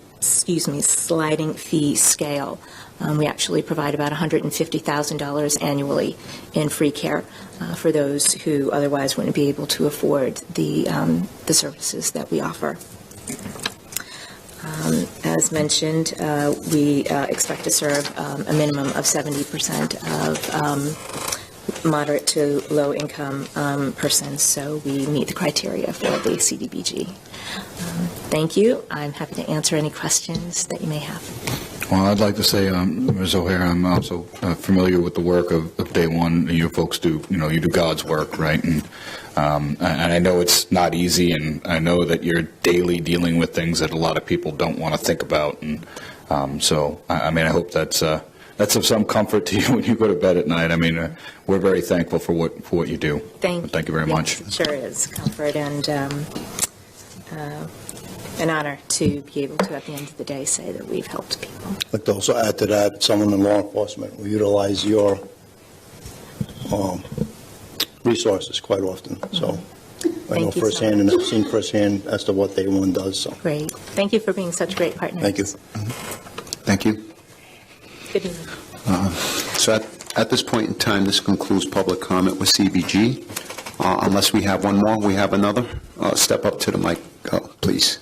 scale. We actually provide about $150,000 annually in free care for those who otherwise wouldn't be able to afford the services that we offer. As mentioned, we expect to serve a minimum of 70% of moderate to low income persons, so we meet the criteria for the CDBG. Thank you. I'm happy to answer any questions that you may have. Well, I'd like to say, Ms. O'Hare, I'm also familiar with the work of Day One. You folks do, you do God's work, right? And I know it's not easy, and I know that you're daily dealing with things that a lot of people don't want to think about. And so, I hope that's of some comfort to you when you go to bed at night. We're very thankful for what you do. Thank you very much. It sure is comfort and an honor to be able to, at the end of the day, say that we've helped people. I'd like to also add to that, someone in law enforcement will utilize your resources quite often. So I know firsthand, and I've seen firsthand as to what Day One does. So great. Thank you for being such great partners. Thank you. Thank you. Good evening. Set. At this point in time, this concludes public comment with CBG. Unless we have one more, we have another. Step up to the mic, please.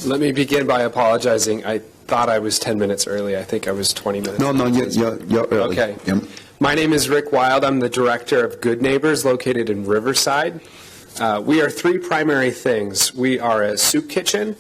Let me begin by apologizing. I thought I was 10 minutes early. I think I was 20 minutes. No, you're early. Okay. Yep. My name is Rick Wild. I'm the director of Good Neighbors located in Riverside. We are three primary things. We are a soup kitchen,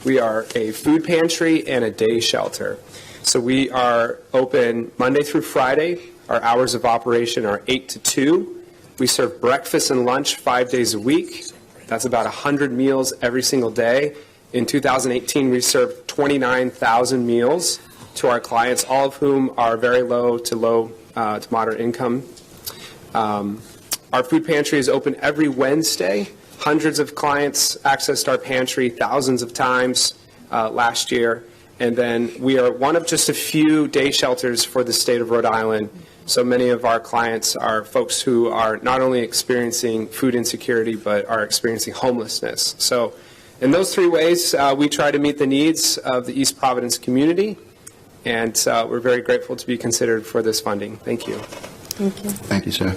we are a food pantry, and a day shelter. So we are open Monday through Friday. Our hours of operation are 8 to 2. We serve breakfast and lunch 5 days a week. That's about 100 meals every single day. In 2018, we served 29,000 meals to our clients, all of whom are very low to moderate income. Our food pantry is open every Wednesday. Hundreds of clients accessed our pantry thousands of times last year. And then we are one of just a few day shelters for the state of Rhode Island. So many of our clients are folks who are not only experiencing food insecurity, but are experiencing homelessness. So in those three ways, we try to meet the needs of the East Providence community. And we're very grateful to be considered for this funding. Thank you. Thank you. Thank you, sir.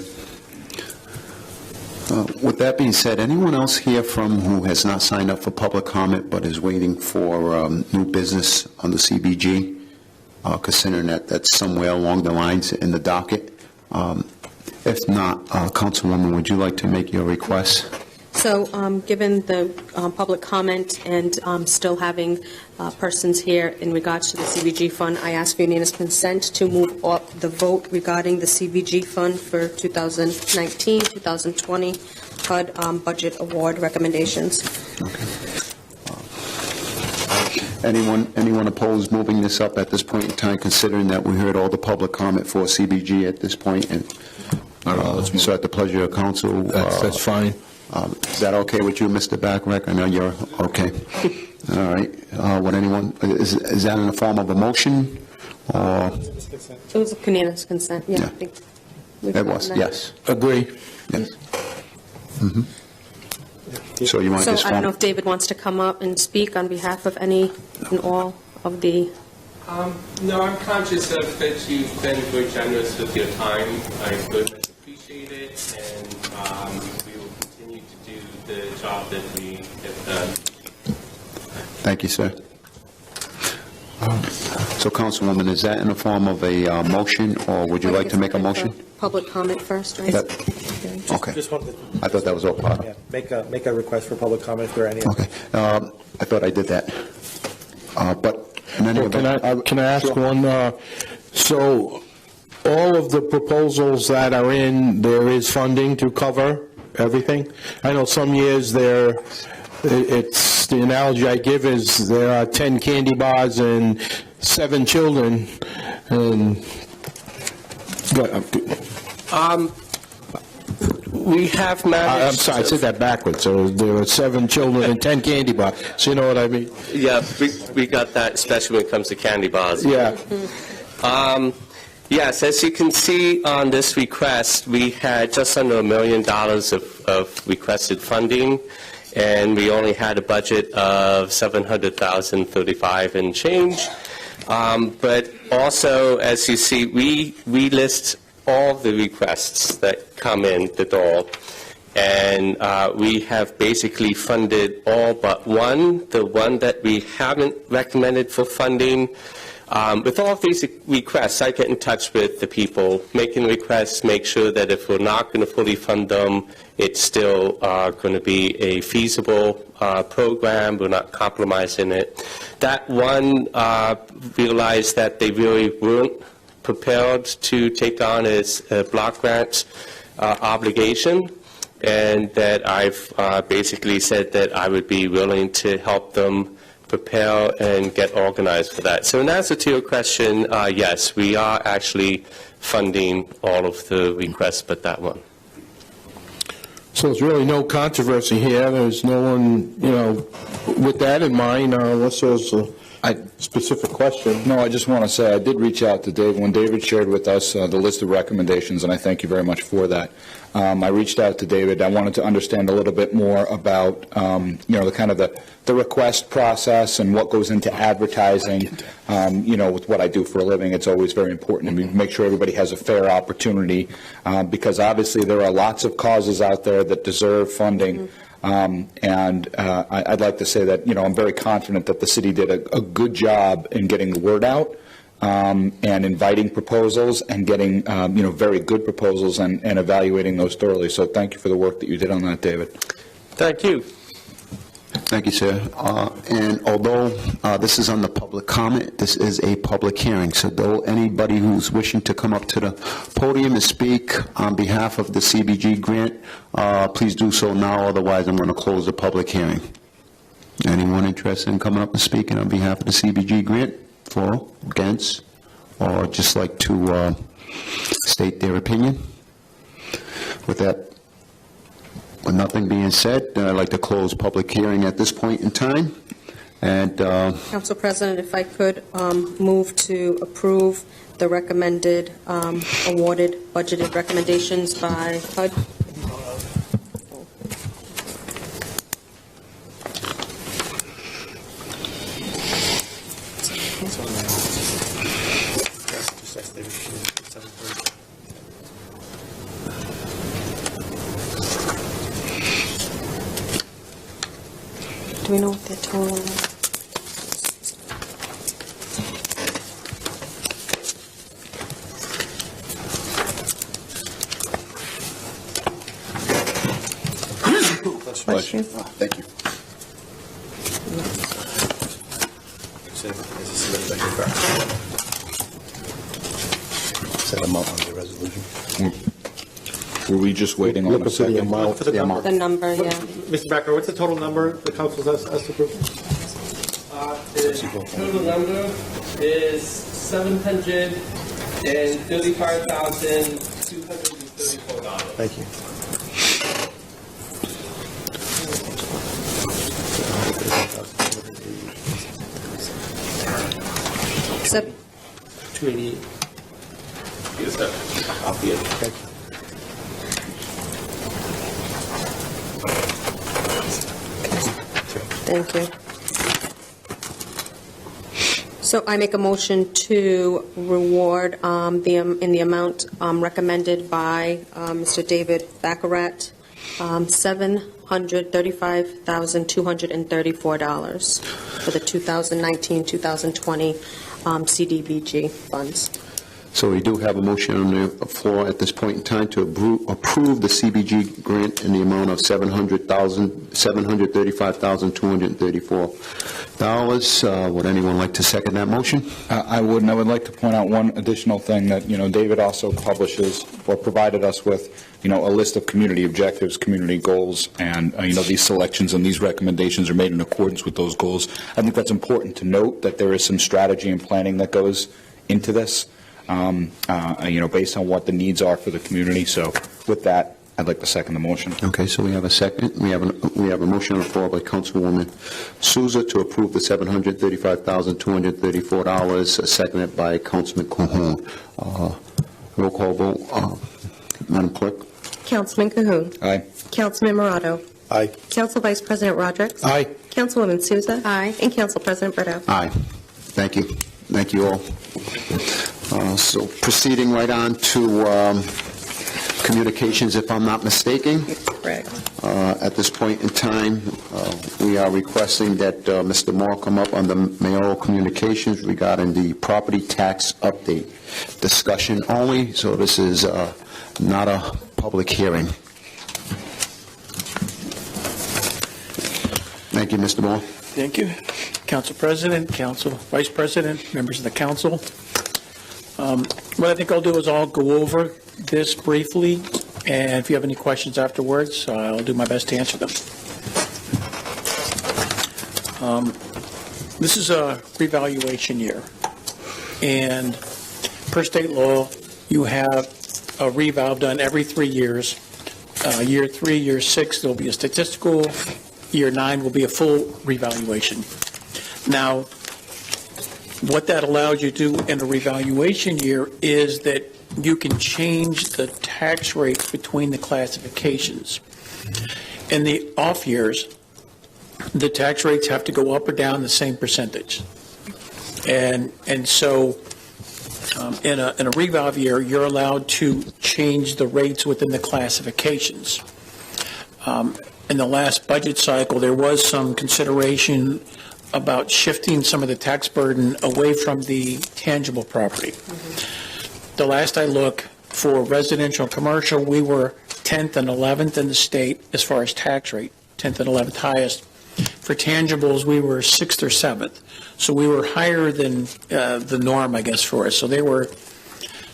With that being said, anyone else here from who has not signed up for public comment but is waiting for new business on the CBG, considering that that's somewhere along the lines in the docket? If not, Councilwoman, would you like to make your request? So given the public comment and still having persons here in regards to the CBG fund, I ask for unanimous consent to move up the vote regarding the CBG fund for 2019-2020 HUD budget award recommendations. Okay. Anyone opposed moving this up at this point in time, considering that we heard all the public comment for CBG at this point? And so at the pleasure of council. That's fine. Is that okay with you, Mr. Backrack? I know you're okay. All right. Would anyone, is that in the form of a motion? It was a unanimous consent, yeah. I think It was, yes. Agree. Yes. Mm-hmm. So you want So this I don't know form? if David wants to come up and speak on behalf of any and all of the... No, I'm conscious of that you've been very generous with your time. I very much appreciate it, and we will continue to do the job that we have done. Thank you, sir. So, Councilwoman, is that in the form of a motion, or would you like to make a motion? Public comment first, right? Okay. Just wanted I thought that was all part of it. make a request for public comment if there are any. Okay. I thought I did that. But in any event... Can I ask one? So all of the proposals that are in, there is funding to cover everything? I know some years it's the analogy I give is there are 10 candy bars and 7 children, and We have managed... I'm sorry, I said that backwards. So there are 7 children and 10 candy bars. So you know what I mean? Yeah, we got that, especially when it comes to candy bars. Yeah. Yes, as you can see on this request, we had just under $1 million of requested funding, and we only had a budget of $700,035 and change. But also, as you see, we list all the requests that come in the door, and we have basically funded all but one, the one that we haven't recommended for funding. With all of these requests, I get in touch with the people making requests, make sure that if we're not going to fully fund them, it's still going to be a feasible program. We're not compromising it. That one realized that they really weren't prepared to take on as a block grant obligation, and that I've basically said that I would be willing to help them prepare and get organized for that. So in answer to your question, yes, we are actually funding all of the requests but that one. So there's really no controversy here. There's no one, with that in mind, what's those? specific question. No, I just want to say I did reach out to Dave. When David shared with us the list of recommendations, and I thank you very much for that, I reached out to David. I wanted to understand a little bit more about, the kind of the request process and what goes into advertising. With what I do for a living, it's always very important to make sure everybody has a fair opportunity, because obviously there are lots of causes out there that deserve funding. I'd like to say that, I'm very confident that the city did a good job in getting the word out and inviting proposals and getting, very good proposals and evaluating those thoroughly. So thank you for the work that you did on that, David. Thank you. Thank you, sir. And although this is on the public comment, this is a public hearing. So though anybody who's wishing to come up to the podium and speak on behalf of the CBG grant, please do so now. Otherwise, I'm going to close the public hearing. Anyone interested in coming up and speaking on behalf of the CBG grant? For, against, or just like to state their opinion? With nothing being said, I'd like to close public hearing at this point in time. And Council President, if I could move to approve the recommended awarded budgeted recommendations by HUD. Do we know what the total is? Bless you. Thank you. Set them up on the resolution. Were we just waiting on a second? The number, yeah. Mr. Becker, what's the total number the council's asked to approve? The total number is $735,234. Thank you. Except 288. Yes, sir. I'll be it. Thank you. Thank you. So I make a motion to reward in the amount recommended by Mr. David Baccarat, $735,234 for the 2019-2020 CDBG funds. So we do have a motion on the floor at this point in time to approve the CBG grant in the amount of $735,234. Would anyone like to second that motion? I would, and I would like to point out one additional thing that, David also publishes or provided us with, a list of community objectives, community goals, and, these selections and these recommendations are made in accordance with those goals. I think that's important to note, that there is some strategy and planning that goes into this, based on what the needs are for the community. So with that, I'd like to second the motion. Okay, so we have a second. We have a motion on the floor by Councilwoman Souza to approve the $735,234, seconded by Councilman Cahoon. Roll call vote. Madam Clerk. Councilman Cahoon. Aye. Councilman Morato. Aye. Council Vice President Rodrick. Aye. Councilwoman Souza. Aye. And Council President Brito. Aye. Thank you. Thank you all. So proceeding right on to communications, if I'm not mistaken. Correct. At this point in time, we are requesting that Mr. Moore come up on the mayoral communications regarding the property tax update. Discussion only, so this is not a public hearing. Thank you, Mr. Moore. Thank you. Council President, Council Vice President, members of the council. What I think I'll do is I'll go over this briefly, and if you have any questions afterwards, I'll do my best to answer them. This is a revaluation year, and per state law, you have a reval done every 3 years. Year 3, year 6, there'll be a statistical. Year 9 will be a full revaluation. Now, What that allows you to do in a revaluation year is that you can change the tax rates between the classifications. In the off years, the tax rates have to go up or down the same percentage. And so in a reval year, you're allowed to change the rates within the classifications. In the last budget cycle, there was some consideration about shifting some of the tax burden away from the tangible property. The last I looked, for residential and commercial, we were 10th and 11th in the state as far as tax rate, 10th and 11th highest. For tangibles, we were 6th or 7th. So we were higher than the norm, I guess, for us. So there were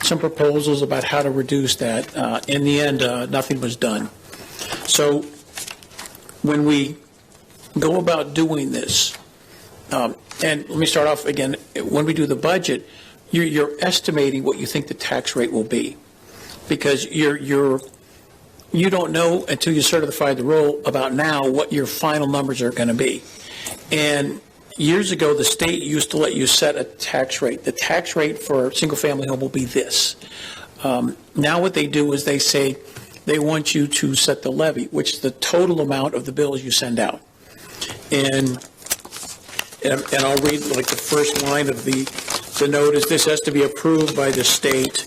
some proposals about how to reduce that. In the end, nothing was done. So when we go about doing this, and let me start off again, when we do the budget, you're estimating what you think the tax rate will be, because you don't know until you certify the roll about now what your final numbers are going to be. And years ago, the state used to let you set a tax rate. The tax rate for a single-family home will be this. Now what they do is they say they want you to set the levy, which is the total amount of the bills you send out. And I'll read like the first line of the notice. This has to be approved by the state,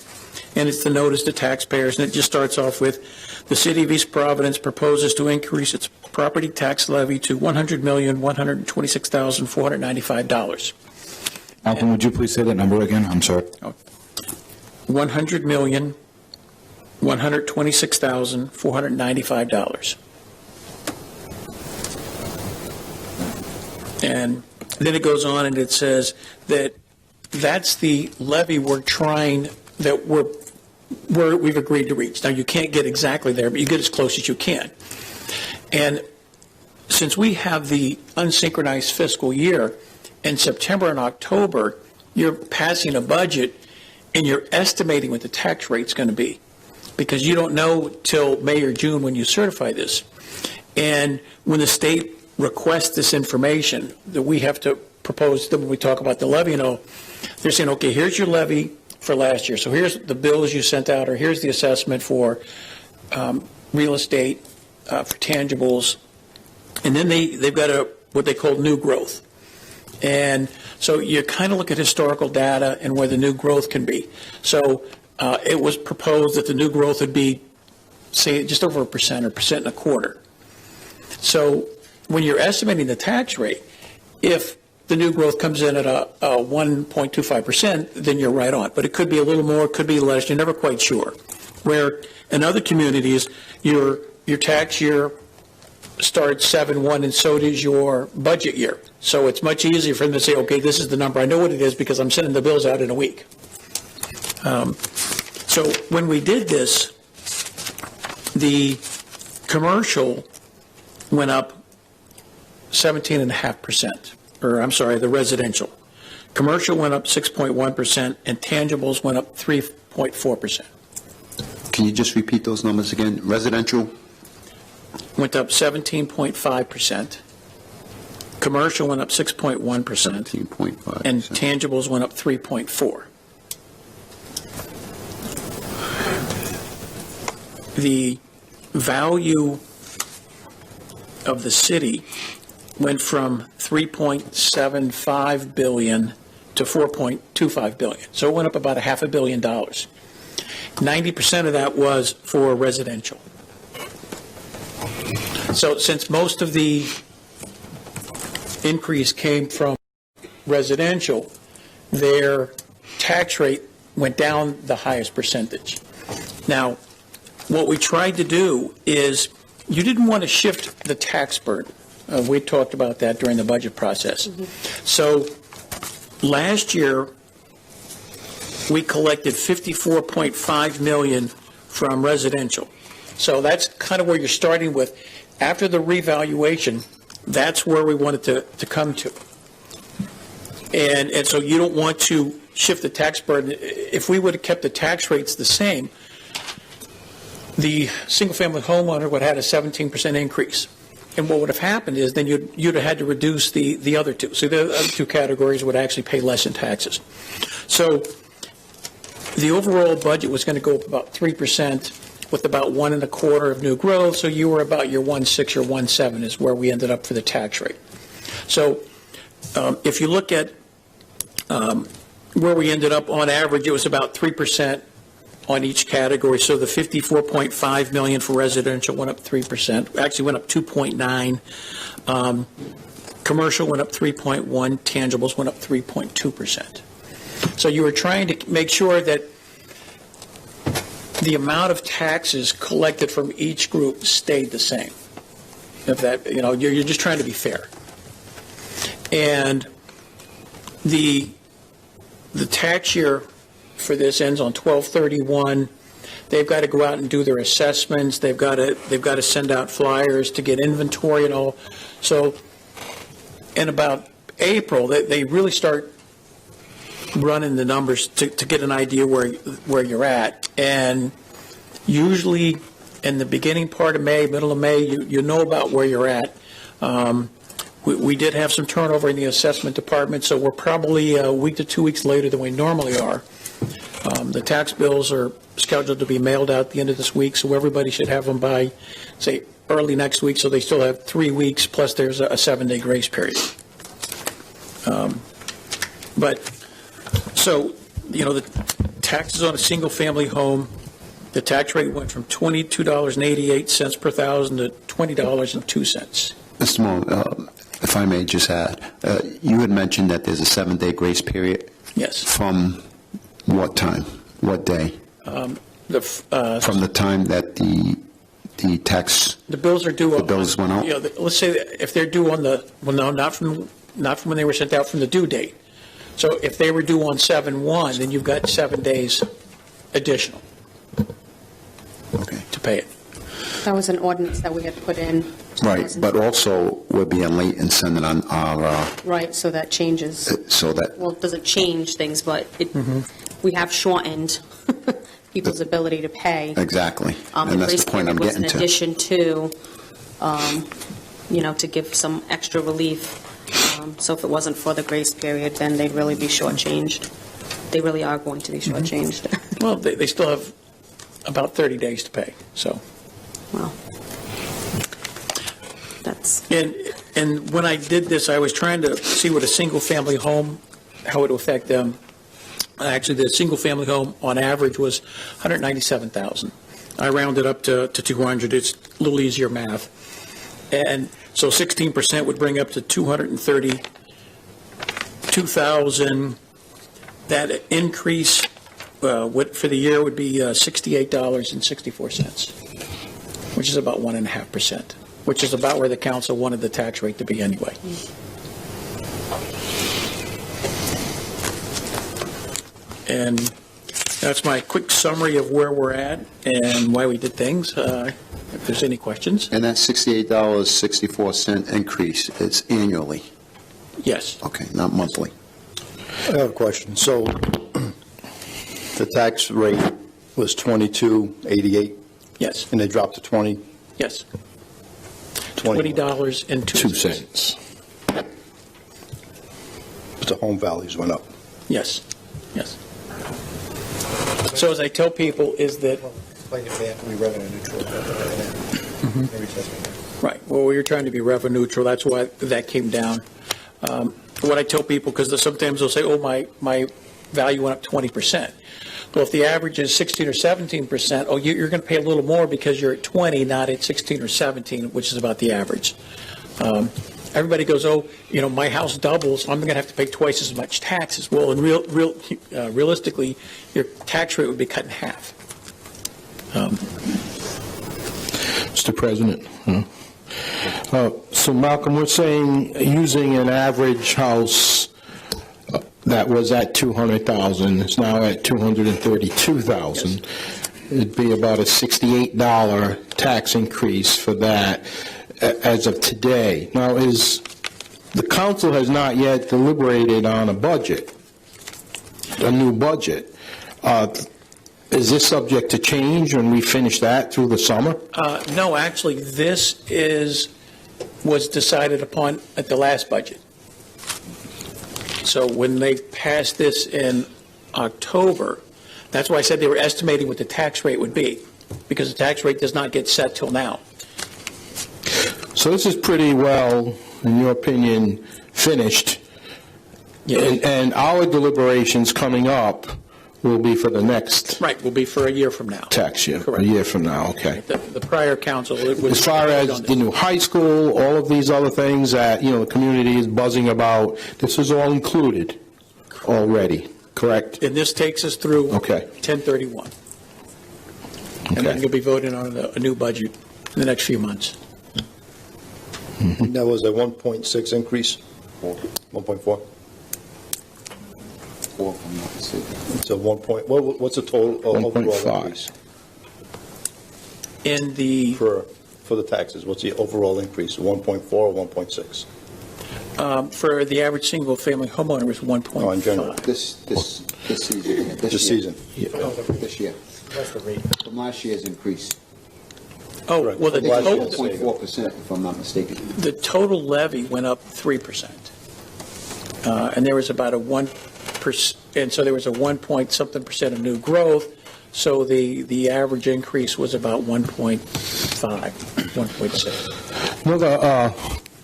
and it's the notice to taxpayers, and it just starts off with, the City of East Providence proposes to increase its property tax levy to $100,126,495. Alvin, would you please say that number again? I'm sorry. $100,126,495. And then it goes on and it says that that's the levy we've agreed to reach. Now, you can't get exactly there, but you get as close as you can. And since we have the unsynchronized fiscal year, in September and October, you're passing a budget and you're estimating what the tax rate's going to be, because you don't know till May or June when you certify this. And when the state request this information that we have to propose to them when we talk about the levy, they're saying, okay, here's your levy for last year. So here's the bills you sent out, or here's the assessment for real estate, for tangibles. And then they've got what they call new growth. And so you kind of look at historical data and where the new growth can be. So it was proposed that the new growth would be, say, just over 1% or 1.25%. So when you're estimating the tax rate, if the new growth comes in at a 1.25%, then you're right on. But it could be a little more, it could be less. You're never quite sure. Where in other communities, your tax year starts 7/1, and so does your budget year. So it's much easier for them to say, okay, this is the number. I know what it is because I'm sending the bills out in a week. So when we did this, the commercial went up 17.5%. Or I'm sorry, the residential. Commercial went up 6.1%, and tangibles went up 3.4%. Can you just repeat those numbers again? Residential? Went up 17.5%. Commercial went up 6.1%. 17.5%. And tangibles went up 3.4%. The value of the city went from $3.75 billion to $4.25 billion. So it went up about $500 million. 90% of that was for residential. So since most of the increase came from residential, their tax rate went down the highest percentage. Now, what we tried to do is, you didn't want to shift the tax burden. We talked about that during the budget process. So last year, we collected $54.5 million from residential. So that's kind of where you're starting with. After the revaluation, that's where we wanted to come to. And so you don't want to shift the tax burden. If we would have kept the tax rates the same, the single-family homeowner would have had a 17% increase. And what would have happened is then you'd have had to reduce the other two. So the other two categories would actually pay less in taxes. So the overall budget was going to go up about 3% with about 1.25% of new growth. So you were about your 1.6 or 1.7 is where we ended up for the tax rate. So if you look at where we ended up on average, it was about 3% on each category. So the $54.5 million for residential went up 3%, actually went up 2.9%. Commercial went up 3.1%, tangibles went up 3.2%. So you were trying to make sure that the amount of taxes collected from each group stayed the same. If that, you're just trying to be fair. And the tax year for this ends on 12/31. They've got to go out and do their assessments. They've got to send out flyers to get inventory and all. So in about April, they really start running the numbers to get an idea where you're at. And usually in the beginning part of May, middle of May, you know about where you're at. We did have some turnover in the assessment department, so we're probably a week to 2 weeks later than we normally are. The tax bills are scheduled to be mailed out at the end of this week, so everybody should have them by, say, early next week, so they still have 3 weeks, plus there's a 7-day grace period. The taxes on a single-family home, the tax rate went from $22.88 per thousand to $20.02. Mr. Moore, if I may just add, you had mentioned that there's a 7-day grace period. Yes. From what time? What day? From the time that the tax... The bills are due... The bills went out? Let's say that if they're due on the... Well, no, not from when they were sent out, from the due date. So if they were due on 7/1, then you've got 7 days additional to pay it. That was an ordinance that we had put in. Right, but also we're being late in sending on our... Right, so that changes. So that... Well, it doesn't change things, but we have shortened people's ability to pay. Exactly, and that's the point I'm getting to. In addition to, to give some extra relief. So if it wasn't for the grace period, then they'd really be shortchanged. They really are going to be shortchanged. Well, they still have about 30 days to pay, so... Well, that's... And when I did this, I was trying to see what a single-family home, how it would affect them. Actually, the single-family home, on average, was $197,000. I rounded up to 200. It's a little easier math. And so 16% would bring up to $232,000. That increase for the year would be $68.64. Which is about 1.5%, which is about where the council wanted the tax rate to be anyway. And that's my quick summary of where we're at and why we did things, if there's any questions. And that $68.64 increase, it's annually? Yes. Okay, not monthly. I have a question. So the tax rate was $22.88? Yes. And they dropped to 20? Yes. $20.02. But the home values went up? Yes. Yes. So as I tell people is that... Explain if they have to be revenue neutral. Right. Well, we were trying to be revenue neutral. That's why that came down. What I tell people, because sometimes they'll say, oh, my value went up 20%. Well, if the average is 16 or 17%, oh, you're going to pay a little more because you're at 20, not at 16 or 17, which is about the average. Everybody goes, oh, my house doubles, I'm going to have to pay twice as much taxes. Well, in realistically, your tax rate would be cut in half. Mr. President. So, Malcolm, we're saying using an average house that was at $200,000, it's now at $232,000. It'd be about a $68 tax increase for that as of today. Now, the council has not yet deliberated on a budget, a new budget. Is this subject to change when we finish that through the summer? No, actually, this is was decided upon at the last budget. So when they passed this in October, that's why I said they were estimating what the tax rate would be, because the tax rate does not get set till now. So this is pretty well, in your opinion, finished. Yeah. And our deliberations coming up will be for the next Right, will be for a year from now. tax year. Correct. A year from now, okay. The prior council was... As far as the new high school, all of these other things that, the community is buzzing about, this is all included already, correct? And this takes us through Okay. 1031. And then you'll be voting on a new budget in the next few months. That was a 1.6 increase? 1.4? It's a 1 point, what's the total overall 1.5. increase? In the... For the taxes, what's the overall increase, 1.4 or 1.6? For the average single-family homeowner, it was 1.5. Oh, in general. This season. This season? This year. That's the rate. From last year's increase. Oh, well, the total... 4.4%, if I'm not mistaken. The total levy went up 3%. And there was about a 1%, and so there was a 1-point-something% of new growth, so the average increase was about 1.5, 1.6. Another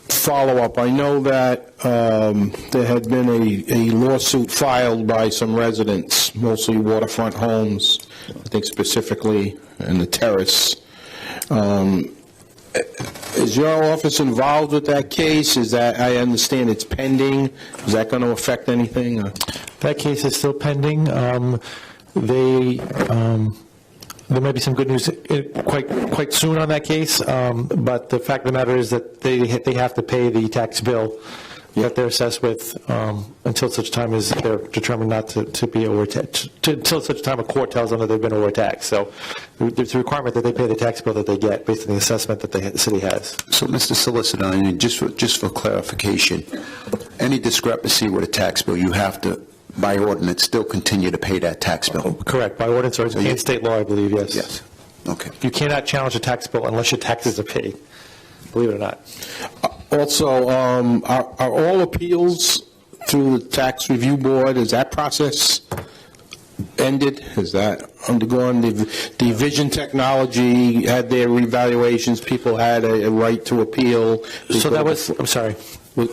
follow-up, I know that there had been a lawsuit filed by some residents, mostly waterfront homes, I think specifically in the Terrace. Is your office involved with that case? Is that, I understand it's pending. Is that going to affect anything? That case is still pending. There might be some good news quite soon on that case, but the fact of the matter is that they have to pay the tax bill that they're assessed with until such time as they're determined not to be overtaxed, until such time a court tells them that they've been overtaxed. So there's a requirement that they pay the tax bill that they get based on the assessment that the city has. So, Mr. Solicitor, I mean, just for clarification, any discrepancy with a tax bill, you have to, by ordinance, still continue to pay that tax bill? Correct. By ordinance or in state law, I believe, yes. Yes. Okay. You cannot challenge a tax bill unless your taxes are paid, believe it or not. Also, are all appeals through the tax review board, is that process ended? Has that undergone? The Vision Technology had their revaluations, people had a right to appeal. So that was, I'm sorry.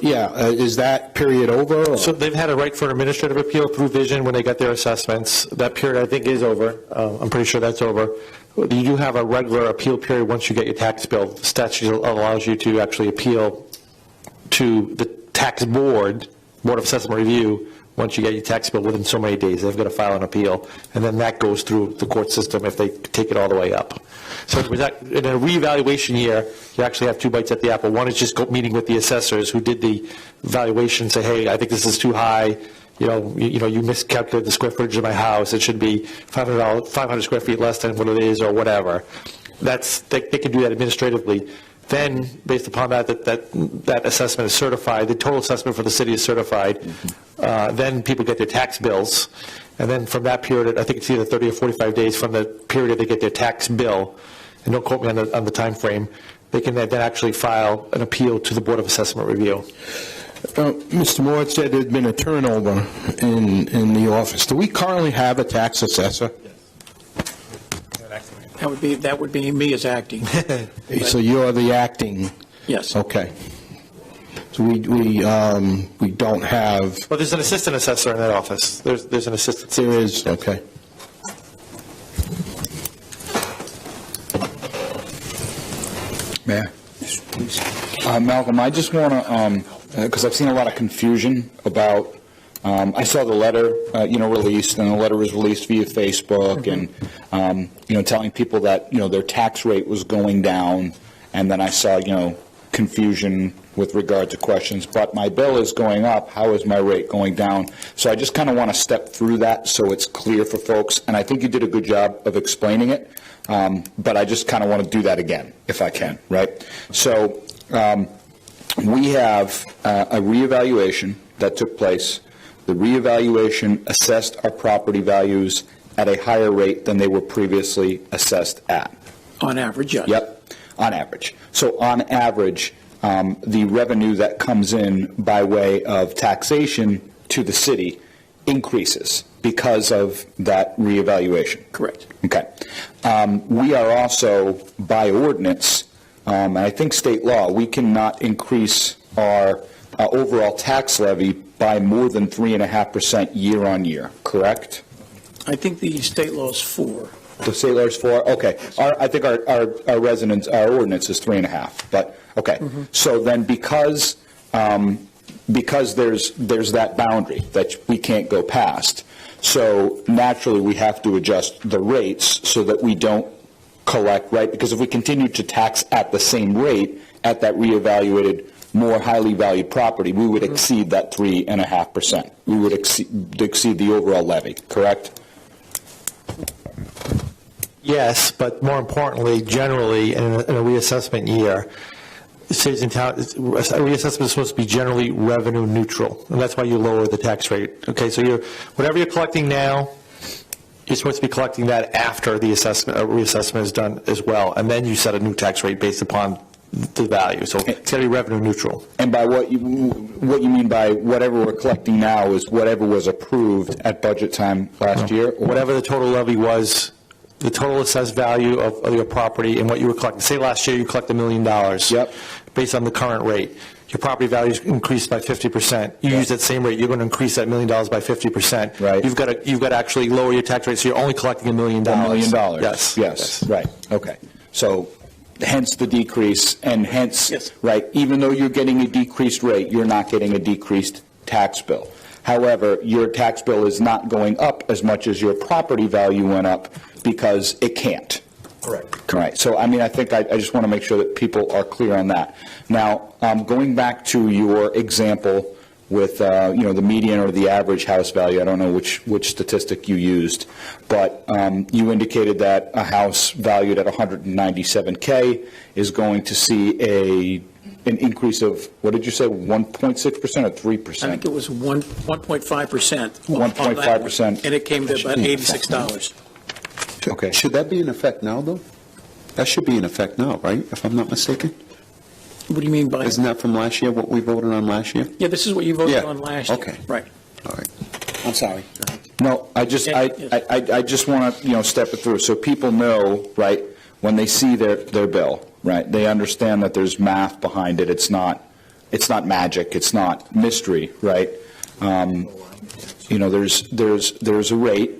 Yeah, is that period over? Or? So they've had a right for an administrative appeal through Vision when they got their assessments. That period, I think, is over. I'm pretty sure that's over. You do have a regular appeal period once you get your tax bill. The statute allows you to actually appeal to the tax board of assessment review, once you get your tax bill within so many days. They've got to file an appeal, and then that goes through the court system if they take it all the way up. So in a reevaluation year, you actually have two bites at the apple. One is just meeting with the assessors who did the evaluation, say, hey, I think this is too high. You miscalculated the square footage of my house. It should be 500 square feet less than what it is, or whatever. They can do that administratively. Then, based upon that assessment is certified, the total assessment for the city is certified. Then people get their tax bills, and then from that period, I think it's either 30 or 45 days from the period they get their tax bill. And don't quote me on the time frame. They can then actually file an appeal to the Board of Assessment Review. Mr. Moore said there's been a turnover in the office. Do we currently have a tax assessor? That would be me as acting. So you're the acting? Yes. Okay. So we don't have... Well, there's an assistant assessor in that office. There's an assistant. There is, okay. Mayor? Malcolm, I just want to, because I've seen a lot of confusion about, I saw the letter, released, and the letter was released via Facebook, and, telling people that, their tax rate was going down, and then I saw, confusion with regard to questions, but my bill is going up, how is my rate going down? So I just kind of want to step through that so it's clear for folks, and I think you did a good job of explaining it, but I just kind of want to do that again, if I can, right? So we have a reevaluation that took place. The reevaluation assessed our property values at a higher rate than they were previously assessed at. On average, yes. Yep, on average. So on average, the revenue that comes in by way of taxation to the city increases because of that reevaluation. Correct. Okay. We are also, by ordinance, and I think state law, we cannot increase our overall tax levy by more than 3.5% year on year, correct? I think the state law is 4. The state law is 4? Okay. I think our ordinance is 3.5, but, okay. So then because there's that boundary that we can't go past, so naturally we have to adjust the rates so that we don't collect, right? Because if we continue to tax at the same rate at that reevaluated, more highly valued property, we would exceed that 3.5%. We would exceed the overall levy, correct? Yes, but more importantly, generally, in a reassessment year, cities and towns, a reassessment is supposed to be generally revenue neutral, and that's why you lower the tax rate. Okay, so whatever you're collecting now, you're supposed to be collecting that after the reassessment is done as well, and then you set a new tax rate based upon the value. So it's got to be revenue neutral. And by what you mean by whatever we're collecting now is whatever was approved at budget time last year? Or whatever the total levy was, the total assessed value of your property and what you were collecting. Say last year you collect $1 million. Yep. Based on the current rate. Your property value is increased by 50%. You use that same rate, you're going to increase that $1 million by 50%. Right. You've got to actually lower your tax rate, so you're only collecting $1 million. $1 million. Yes. Right. Okay. So hence the decrease, and hence, right, even though you're getting a decreased rate, you're not getting a decreased tax bill. However, your tax bill is not going up as much as your property value went up because it can't. Correct. Right. So, I mean, I think I just want to make sure that people are clear on that. Now, going back to your example with, the median or the average house value, I don't know which statistic you used, but you indicated that a house valued at $197K is going to see an increase of, what did you say, 1.6% or 3%? I think it was 1.5%. 1.5%. And it came to about $86. Okay. Should that be in effect now, though? That should be in effect now, right, if I'm not mistaken? What do you mean by? Isn't that from last year, what we voted on last year? Yeah, this is what you voted on last year. Okay. Right. All right. I'm sorry. No, I just want to, step it through so people know, right, when they see their bill, right, they understand that there's math behind it. It's not magic. It's not mystery, right? There's a rate,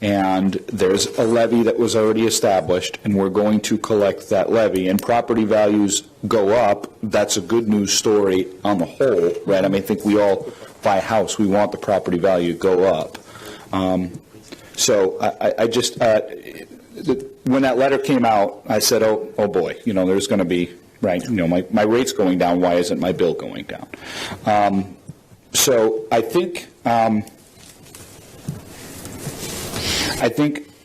and there's a levy that was already established, and we're going to collect that levy, and property values go up. That's a good news story on the whole, right? I mean, I think we all buy a house, we want the property value to go up. So I just, when that letter came out, I said, oh boy, there's going to be, right, my rate's going down, why isn't my bill going down? So I think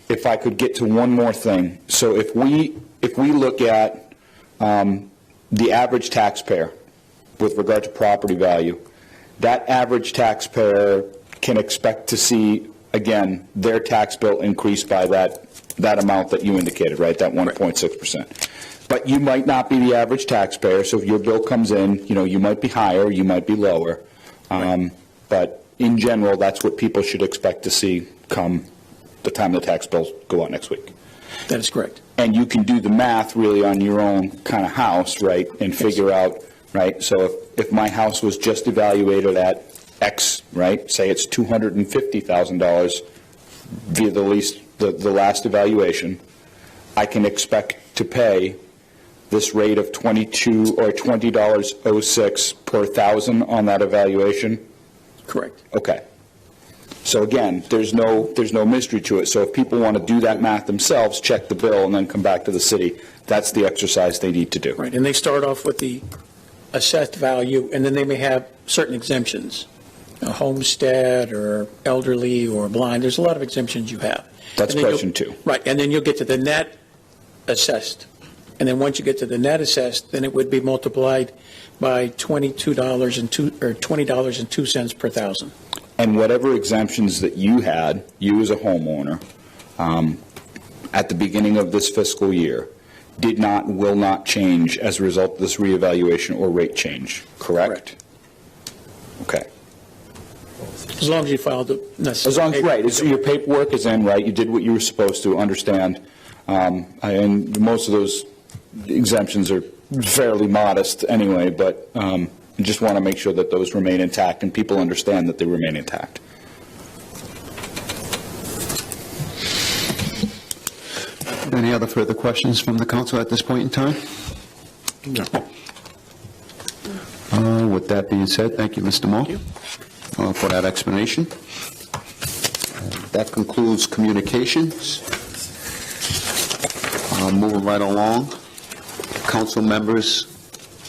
if I could get to one more thing, so if we look at the average taxpayer with regard to property value, that average taxpayer can expect to see, again, their tax bill increase by that amount that you indicated, right, that 1.6%. But you might not be the average taxpayer, so if your bill comes in, you might be higher, you might be lower. But in general, that's what people should expect to see come the time the tax bills go out next week. That is correct. And you can do the math really on your own kind of house, right, and figure out, right, so if my house was just evaluated at X, right, say it's $250,000 via the last evaluation, I can expect to pay this rate of $20.06 per thousand on that evaluation? Correct. Okay. So again, there's no mystery to it. So if people want to do that math themselves, check the bill, and then come back to the city, that's the exercise they need to do. Right, and they start off with the assessed value, and then they may have certain exemptions, a homestead or elderly or blind. There's a lot of exemptions you have. That's question 2. Right, and then you'll get to the net assessed. And then once you get to the net assessed, then it would be multiplied by $20.02 per thousand. And whatever exemptions that you had, you as a homeowner, at the beginning of this fiscal year, will not change as a result of this reevaluation or rate change, correct? Okay. As long as you filed the necessary. As long as, paperwork. right, your paperwork is in, right, you did what you were supposed to, understand. And most of those exemptions are fairly modest anyway, but I just want to make sure that those remain intact and people understand that they remain intact. Any other further questions from the council at this point in time? No. With that being said, thank you, Mr. Moore, for that explanation. That concludes communications. Moving right along, council members'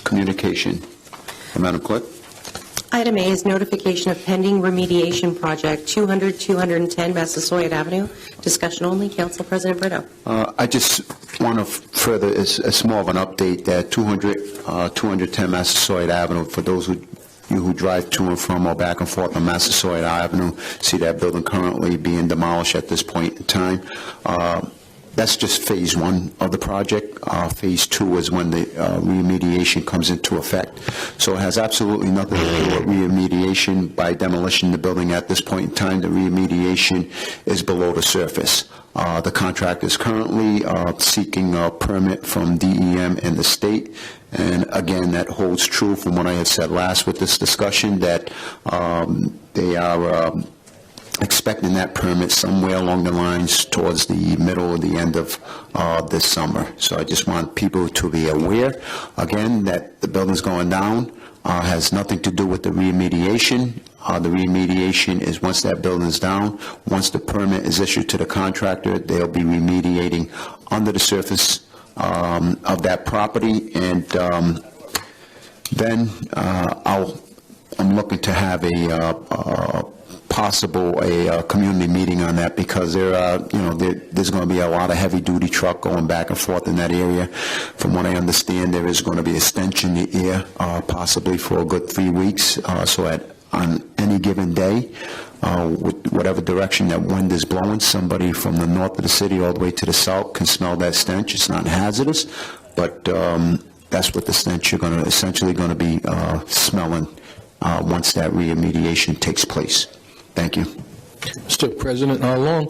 communication. Madam Clerk. Item A is notification of pending remediation project, 210 Massasoit Avenue. Discussion only. Council President Brito. I just want to further, it's more of an update that 210 Massasoit Avenue, for those who drive to and from or back and forth on Massasoit Avenue, see that building currently being demolished at this point in time. That's just phase one of the project. Phase two is when the remediation comes into effect. So it has absolutely nothing to do with remediation by demolition of the building at this point in time. The remediation is below the surface. The contractor is currently seeking a permit from DEM and the state. And again, that holds true from what I had said last with this discussion, that they are expecting that permit somewhere along the lines towards the middle or the end of this summer. So I just want people to be aware, again, that the building's going down, has nothing to do with the remediation. The remediation is once that building's down, once the permit is issued to the contractor, they'll be remediating under the surface of that property, and then I'm looking to have a community meeting on that, because there's going to be a lot of heavy-duty truck going back and forth in that area. From what I understand, there is going to be a stench in the air, possibly for a good 3 weeks. So on any given day, whatever direction that wind is blowing, somebody from the north of the city all the way to the south can smell that stench. It's not hazardous, but that's what the stench you're essentially going to be smelling once that remediation takes place. Thank you. Mr. President, along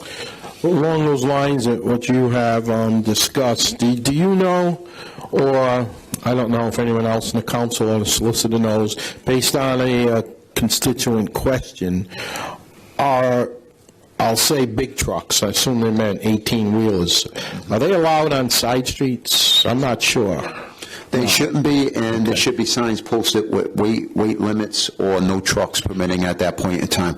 those lines of what you have discussed, do you know, or I don't know if anyone else in the council or the solicitor knows, based on a constituent question, I'll say big trucks, I assume they meant 18-wheelers, are they allowed on side streets? I'm not sure. They shouldn't be, and there should be signs posted with weight limits or no trucks permitting at that point in time.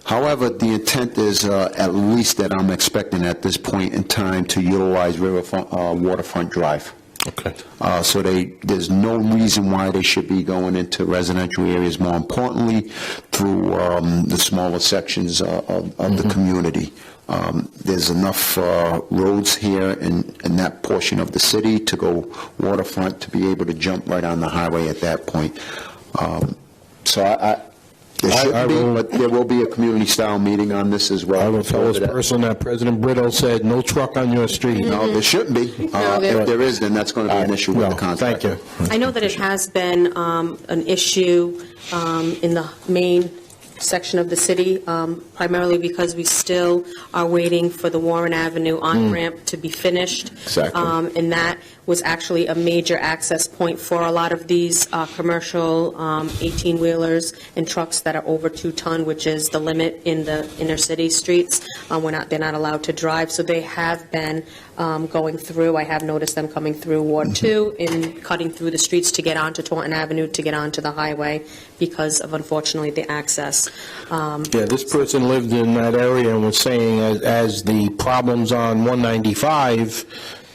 However, the intent is, at least that I'm expecting at this point in time, to utilize Waterfront Drive. Okay. So there's no reason why they should be going into residential areas. More importantly, through the smaller sections of the community. There's enough roads here in that portion of the city to go waterfront to be able to jump right on the highway at that point. So there shouldn't be, but there will be a community-style meeting on this as well. I will tell this person that President Brito said, no truck on your street. No, there shouldn't be. If there is, then that's going to be an issue with the contractor. Thank you. I know that it has been an issue in the main section of the city, primarily because we still are waiting for the Warren Avenue on-ramp to be finished. Exactly. And that was actually a major access point for a lot of these commercial 18-wheelers and trucks that are over 2 ton, which is the limit in the inner city streets. They're not allowed to drive, so they have been going through. I have noticed them coming through Ward 2 and cutting through the streets to get onto Taunton Avenue, to get onto the highway, because of, unfortunately, the access. Yeah, this person lived in that area and was saying as the problems on 195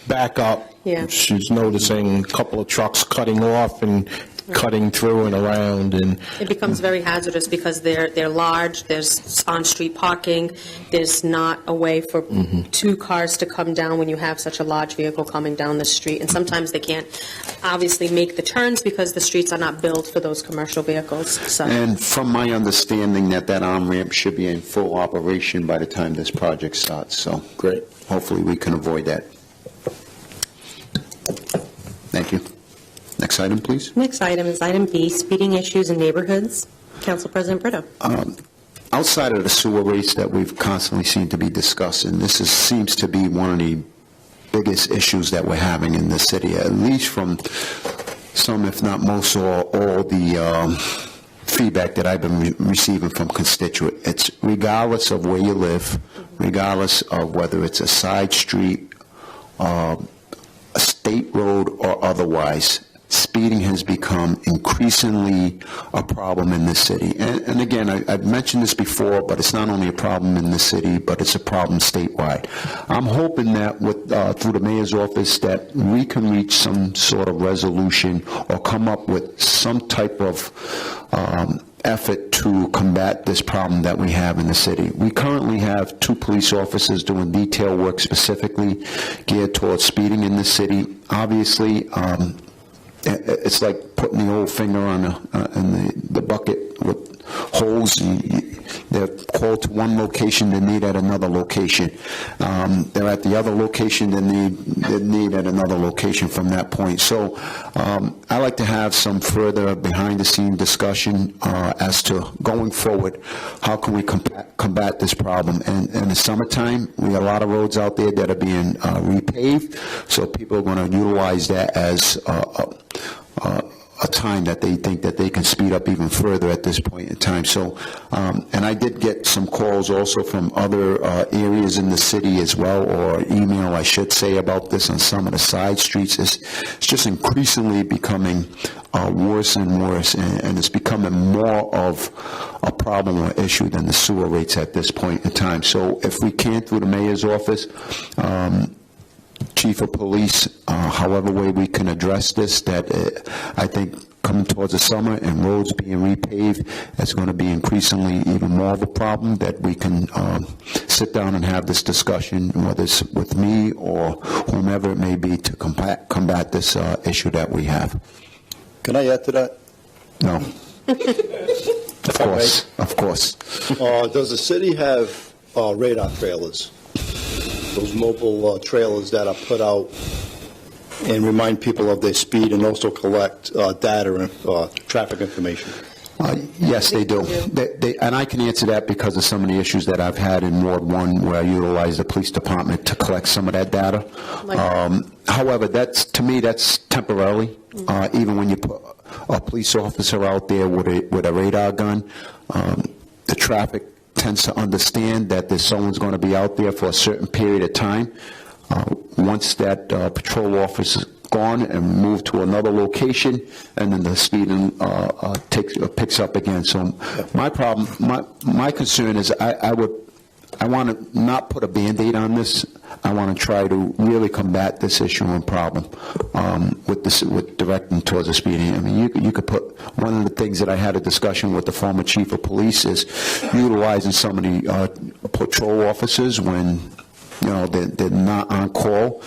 back up, she's noticing a couple of trucks cutting off and cutting through and around, and it becomes very hazardous because they're large, there's on-street parking, there's not a way for 2 cars to come down when you have such a large vehicle coming down the street, and sometimes they can't obviously make the turns because the streets are not built for those commercial vehicles. So. And from my understanding, that on-ramp should be in full operation by the time this project starts, so great. Hopefully we can avoid that. Thank you. Next item, please. Next item is item B, speeding issues in neighborhoods. Council President Brito. Outside of the sewer rates that we've constantly seen to be discussing, seems to be one of the biggest issues that we're having in the city, at least from some, if not most, or all the feedback that I've been receiving from constituents. It's regardless of where you live, regardless of whether it's a side street, a state road, or otherwise, speeding has become increasingly a problem in this city. And again, I've mentioned this before, but it's not only a problem in the city, but it's a problem statewide. I'm hoping that through the mayor's office that we can reach some sort of resolution or come up with some type of effort to combat this problem that we have in the city. We currently have 2 police officers doing detail work specifically geared towards speeding in the city. Obviously, it's like putting the old finger on the bucket with holes. They're called to one location, they need at another location. They're at the other location, they need at another location from that point. So I like to have some further behind-the-scene discussion as to going forward, how can we combat this problem? And in the summertime, we got a lot of roads out there that are being repaved, so people are going to utilize that as a time that they think that they can speed up even further at this point in time. So, and I did get some calls also from other areas in the city as well, or email, I should say, about this on some of the side streets. It's just increasingly becoming worse and worse, and it's becoming more of a problem or issue than the sewer rates at this point in time. So if we can, through the mayor's office, chief of police, however way we can address this, that I think coming towards the summer and roads being repaved, it's going to be increasingly even more of a problem, that we can sit down and have this discussion, whether it's with me or whomever it may be, to combat this issue that we have. Can I add to that? No. Of course. Does the city have radar trailers? Those mobile trailers that are put out and remind people of their speed and also collect data and traffic information? Yes, they do. And I can answer that because of some of the issues that I've had in Ward 1, where I utilize the police department to collect some of that data. However, to me, that's temporarily. Even when you put a police officer out there with a radar gun, the traffic tends to understand that someone's going to be out there for a certain period of time. Once that patrol officer is gone and moved to another location, and then the speeding picks up again. So my problem, my concern is I want to not put a Band-Aid on this. I want to try to really combat this issue and problem with directing towards the speeding. I mean, you could put, one of the things that I had a discussion with the former chief of police is utilizing some of the patrol officers when they're not on call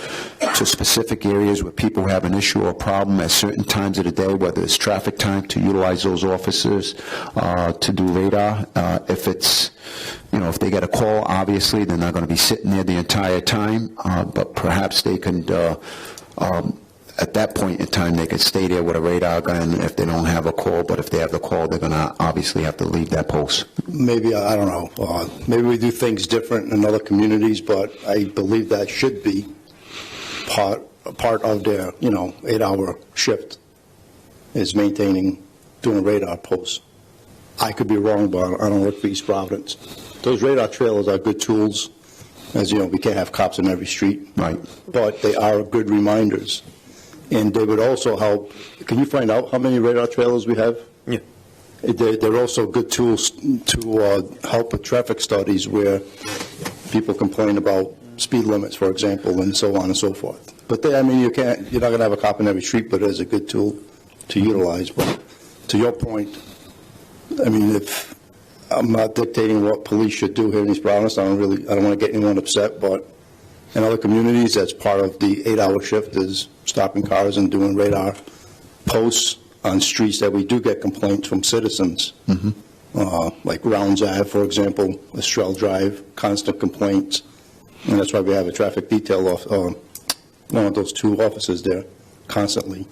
to specific areas where people have an issue or a problem at certain times of the day, whether it's traffic time, to utilize those officers to do radar. If it's, if they get a call, obviously they're not going to be sitting there the entire time, but perhaps they can, at that point in time, they could stay there with a radar gun if they don't have a call, but if they have the call, they're going to obviously have to leave that post. Maybe, I don't know, maybe we do things different in other communities, but I believe that should be part of their, 8-hour shift is doing radar posts. I could be wrong, but I don't work for East Providence. Those radar trailers are good tools. As you know, we can't have cops in every street. Right. But they are good reminders. And they would also help. Can you find out how many radar trailers we have? Yeah. They're also good tools to help with traffic studies where people complain about speed limits, for example, and so on and so forth. But you're not going to have a cop in every street, but it is a good tool to utilize. But to your point, if I'm not dictating what police should do here in East Providence, I don't want to get anyone upset, but in other communities, that's part of the 8-hour shift is stopping cars and doing radar posts on streets that we do get complaints from citizens. Like Rounds Ave, for example, Estrell Drive, constant complaints. And that's why we have a traffic detail one of those two offices there constantly.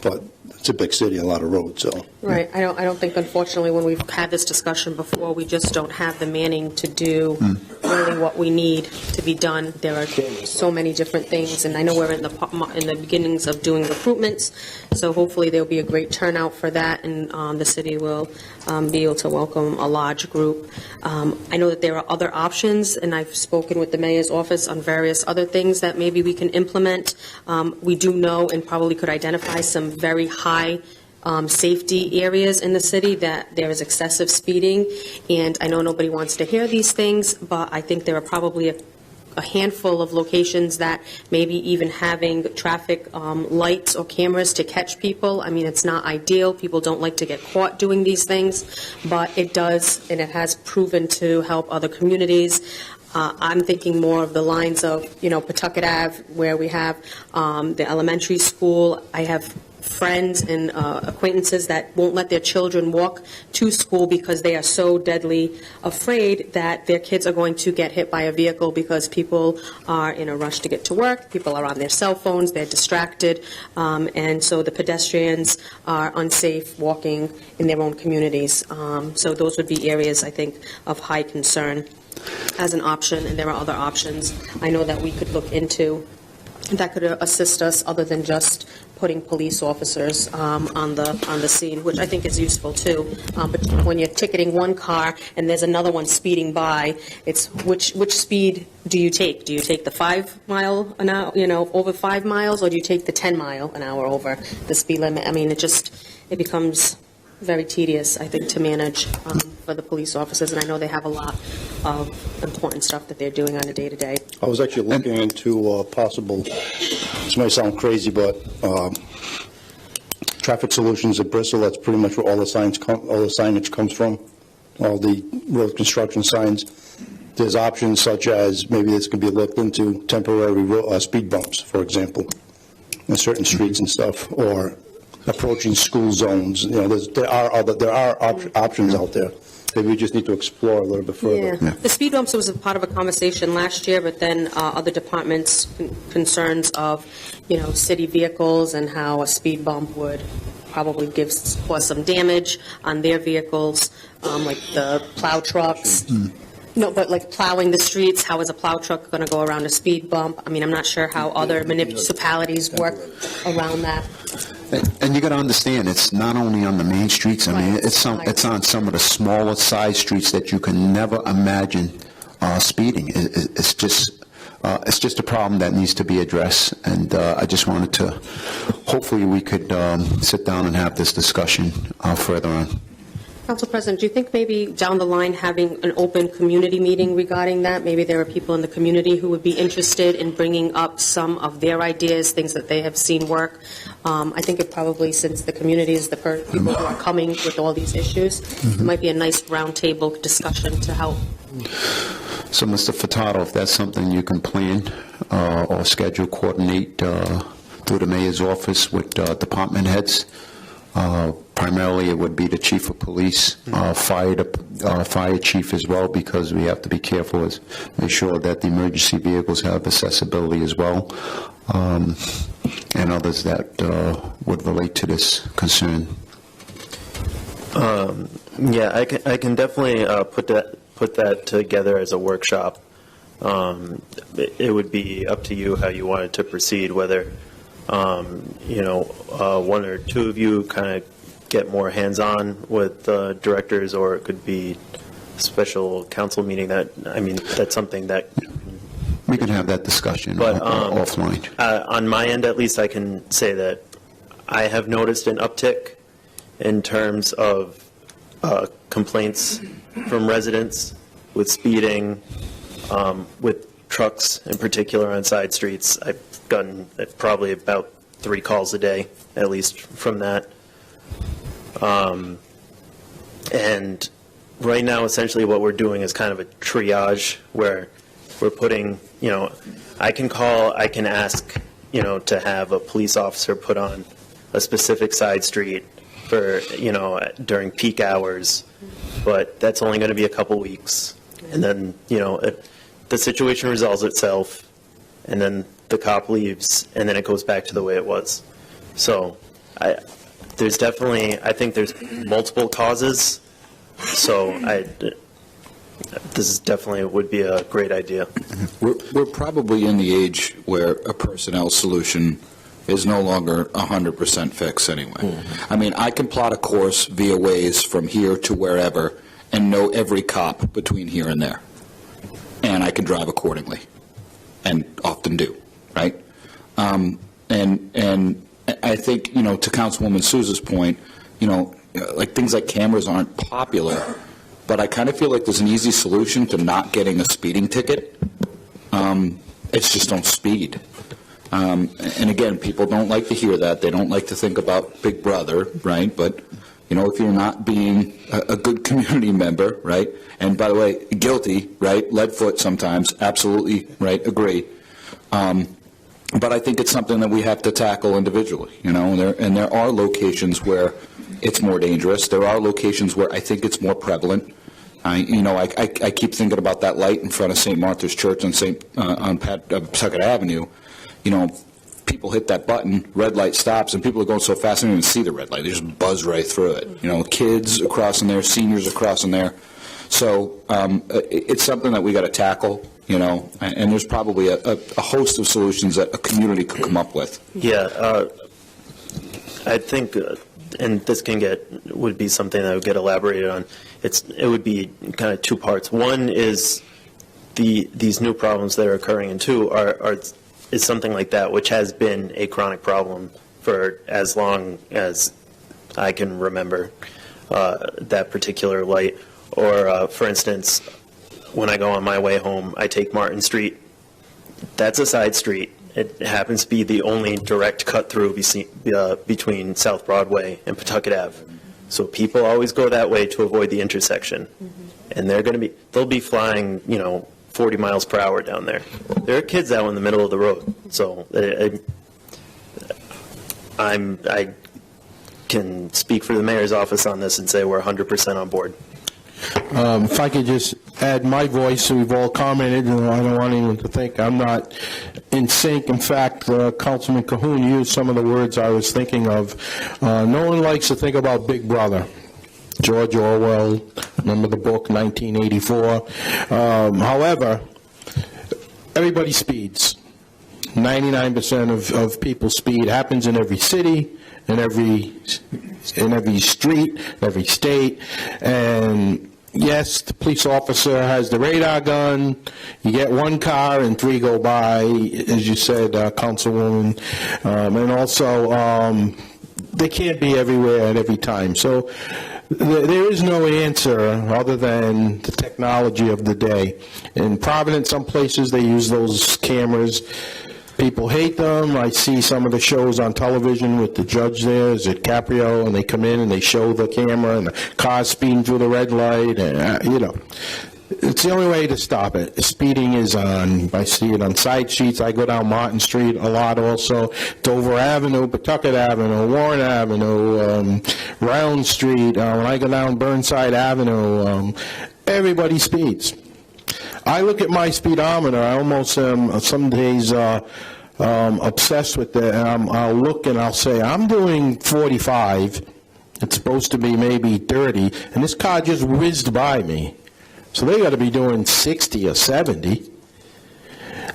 But it's a big city, a lot of roads, so. Right. I don't think, unfortunately, when we've had this discussion before, we just don't have the manning to do really what we need to be done. There are so many different things, and I know we're in the beginnings of doing recruitments, so hopefully there'll be a great turnout for that, and the city will be able to welcome a large group. I know that there are other options, and I've spoken with the mayor's office on various other things that maybe we can implement. We do know and probably could identify some very high safety areas in the city that there is excessive speeding, and I know nobody wants to hear these things, but I think there are probably a handful of locations that maybe even having traffic lights or cameras to catch people. I mean, it's not ideal. People don't like to get caught doing these things, but it does, and it has proven to help other communities. I'm thinking more of the lines of, Pawtucket Ave, where we have the elementary school. I have friends and acquaintances that won't let their children walk to school because they are so deadly afraid that their kids are going to get hit by a vehicle because people are in a rush to get to work, people are on their cell phones, they're distracted, and so the pedestrians are unsafe walking in their own communities. So those would be areas, I think, of high concern as an option, and there are other options I know that we could look into that could assist us other than just putting police officers on the scene, which I think is useful too. But when you're ticketing one car and there's another one speeding by, it's which speed do you take? Do you take the 5 mile an hour, over 5 miles, or do you take the 10 mile an hour over the speed limit? I mean, it becomes very tedious, I think, to manage for the police officers, and I know they have a lot of important stuff that they're doing on a day-to-day. I was actually looking into possible, this might sound crazy, but traffic solutions at Bristol. That's pretty much where all the signage comes from, all the road construction signs. There's options such as maybe this could be looked into temporary speed bumps, for example, in certain streets and stuff, or approaching school zones. There are options out there. Maybe we just need to explore a little bit further. Yeah. The speed bumps was a part of a conversation last year, but then other departments' concerns of, city vehicles and how a speed bump would probably cause some damage on their vehicles, like the plow trucks. No, but like plowing the streets, how is a plow truck going to go around a speed bump? I mean, I'm not sure how other municipalities work around that. And you got to understand, it's not only on the main streets. I mean, it's on some of the smaller side streets that you can never imagine speeding. It's just a problem that needs to be addressed. And I just wanted to, hopefully, we could sit down and have this discussion further on. Council President, do you think maybe down the line having an open community meeting regarding that? Maybe there are people in the community who would be interested in bringing up some of their ideas, things that they have seen work. I think it probably, since the community is the people who are coming with all these issues, it might be a nice roundtable discussion to help. So, Mr. Furtado, if that's something you can plan or schedule, coordinate through the mayor's office with department heads. Primarily, it would be the chief of police, fire chief as well, because we have to be careful to make sure that the emergency vehicles have accessibility as well, and others that would relate to this concern. Yeah, I can definitely put that together as a workshop. It would be up to you how you wanted to proceed, whether one or two of you kind of get more hands-on with directors, or it could be a special council meeting. That's something that we can have that discussion offline. On my end, at least, I can say that I have noticed an uptick in terms of complaints from residents with speeding, with trucks in particular on side streets. I've gotten probably about 3 calls a day, at least, from that. And right now, essentially what we're doing is kind of a triage where we're putting, I can ask, to have a police officer put on a specific side street for, during peak hours, but that's only going to be a couple weeks. And then, the situation resolves itself, and then the cop leaves, and then it goes back to the way it was. So there's definitely, I think there's multiple causes, so this is definitely would be a great idea. We're probably in the age where a personnel solution is no longer 100% fixed anyway. I mean, I can plot a course via Waze from here to wherever and know every cop between here and there. And I can drive accordingly, and often do, right? And I think, to Councilwoman Souza's point, like things like cameras aren't popular, but I kind of feel like there's an easy solution to not getting a speeding ticket. It's just don't speed. And again, people don't like to hear that. They don't like to think about Big Brother, right? But, if you're not being a good community member, right? And by the way, guilty, right? Lead foot sometimes, absolutely, right? Agree. But I think it's something that we have to tackle individually, and there are locations where it's more dangerous. There are locations where I think it's more prevalent. I keep thinking about that light in front of St. Martha's Church on Pawtucket Avenue. People hit that button, red light stops, and people are going so fast they don't even see the red light. They just buzz right through it. Kids are crossing there, seniors are crossing there. So it's something that we got to tackle, and there's probably a host of solutions that a community could come up with. Yeah, I think, and this would be something that would get elaborated on. It would be kind of two parts. One is these new problems that are occurring, and two is something like that, which has been a chronic problem for as long as I can remember, that particular light. Or, for instance, when I go on my way home, I take Martin Street. That's a side street. It happens to be the only direct cut-through between South Broadway and Pawtucket Ave. So people always go that way to avoid the intersection. And they'll be flying, 40 miles per hour down there. There are kids out in the middle of the road. So I can speak for the mayor's office on this and say we're 100% on board. If I could just add my voice, we've all commented, and I don't want anyone to think I'm not in sync. In fact, Councilman Cahoon used some of the words I was thinking of. No one likes to think about Big Brother. George Orwell, remember the book, 1984. However, everybody speeds. 99% of people speed. Happens in every city, in every street, every state. And yes, the police officer has the radar gun. You get one car and three go by, as you said, Councilwoman. And also, they can't be everywhere at every time. So there is no answer other than the technology of the day. In Providence, some places they use those cameras. People hate them. I see some of the shows on television with the judge there, is it Caprio, and they come in and they show the camera and the car's speeding through the red light, and it's the only way to stop it. Speeding is on. I see it on side streets. I go down Martin Street a lot also. Dover Avenue, Pawtucket Avenue, Warren Avenue, Round Street. When I go down Burnside Avenue, everybody speeds. I look at my speedometer. I almost am some days obsessed with it. And I'll look and I'll say, I'm doing 45. It's supposed to be maybe 30. And this car just whizzed by me. So they got to be doing 60 or 70.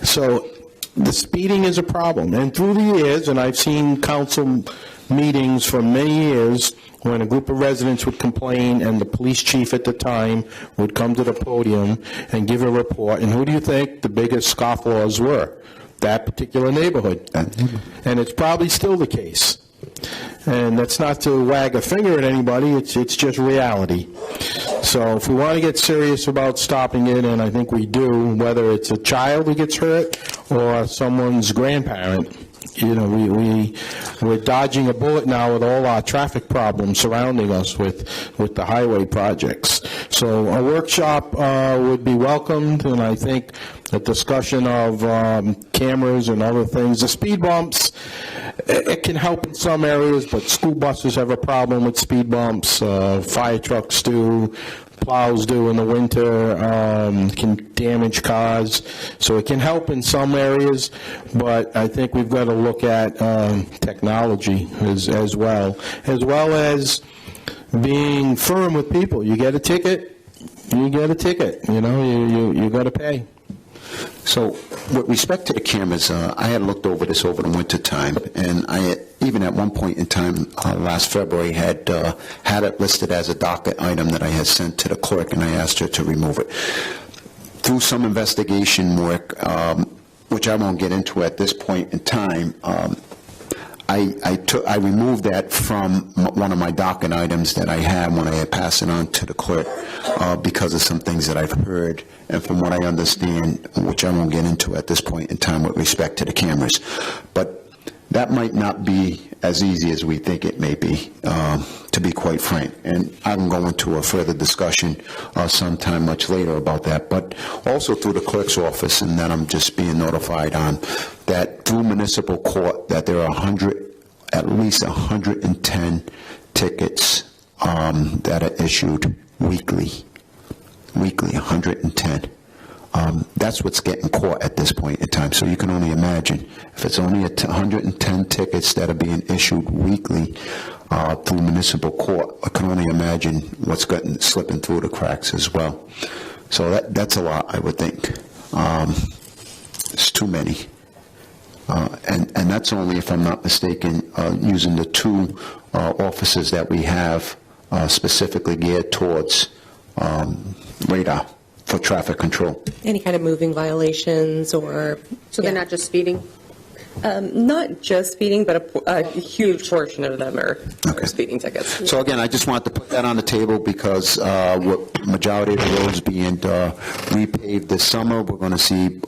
So the speeding is a problem. And through the years, and I've seen council meetings for many years, when a group of residents would complain and the police chief at the time would come to the podium and give a report, and who do you think the biggest scofflaws were? That particular neighborhood. And it's probably still the case. And that's not to wag a finger at anybody, it's just reality. So if we want to get serious about stopping it, and I think we do, whether it's a child who gets hurt or someone's grandparent, we're dodging a bullet now with all our traffic problems surrounding us with the highway projects. So a workshop would be welcomed, and I think a discussion of cameras and other things. The speed bumps, it can help in some areas, but school buses have a problem with speed bumps. Fire trucks do. plows do in the winter, can damage cars. So it can help in some areas, but I think we've got to look at technology as well as being firm with people. You get a ticket, you know, you got to pay. So, with respect to the cameras, I had looked over this over the winter time, and I had, even at one point in time last February, had it listed as a docket item that I had sent to the clerk, and I asked her to remove it. Through some investigation work, which I won't get into at this point in time, I removed that from one of my docket items that I had when I had passed it on to the clerk because of some things that I've heard and from what I understand, which I won't get into at this point in time with respect to the cameras. But that might not be as easy as we think it may be, to be quite frank. And I can go into a further discussion sometime much later about that. But also through the clerk's office, and then I'm just being notified on that through municipal court that there are at least 110 tickets that are issued weekly. 110. That's what's getting caught at this point in time. So you can only imagine if it's only 110 tickets that are being issued weekly through municipal court. I can only imagine what's slipping through the cracks as well. So that's a lot, I would think. It's too many. And that's only, if I'm not mistaken, using the two offices that we have specifically geared towards radar for traffic control. Any kind of moving violations or... So they're not just speeding? Not just speeding, but a huge portion of them are speeding tickets. So again, I just wanted to put that on the table because with majority of the roads being repaved this summer, we're going to see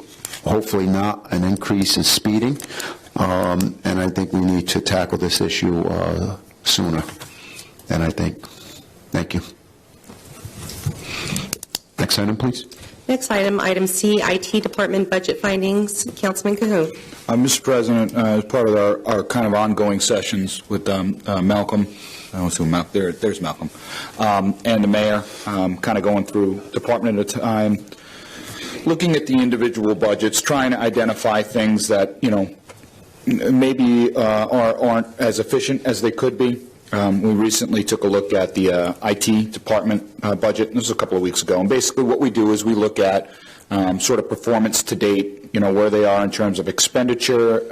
hopefully not an increase in speeding, and I think we need to tackle this issue sooner. And I think, thank you. Next item, please. Next item, item C, IT Department budget findings. Councilman Cahoon. Mr. President, as part of our kind of ongoing sessions with Malcolm, I don't see there's Malcolm, and the mayor, kind of going through department at a time, looking at the individual budgets, trying to identify things that, you know, maybe aren't as efficient as they could be. We recently took a look at the IT department budget. This was a couple of weeks ago. And basically what we do is we look at sort of performance to date, you know, where they are in terms of expenditure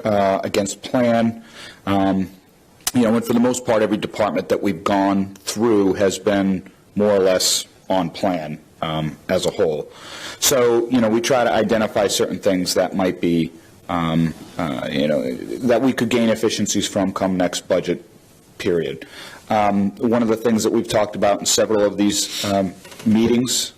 against plan. You know, and for the most part, every department that we've gone through has been more or less on plan as a whole. So, you know, we try to identify certain things that might be, you know, that we could gain efficiencies from come next budget period. One of the things that we've talked about in several of these meetings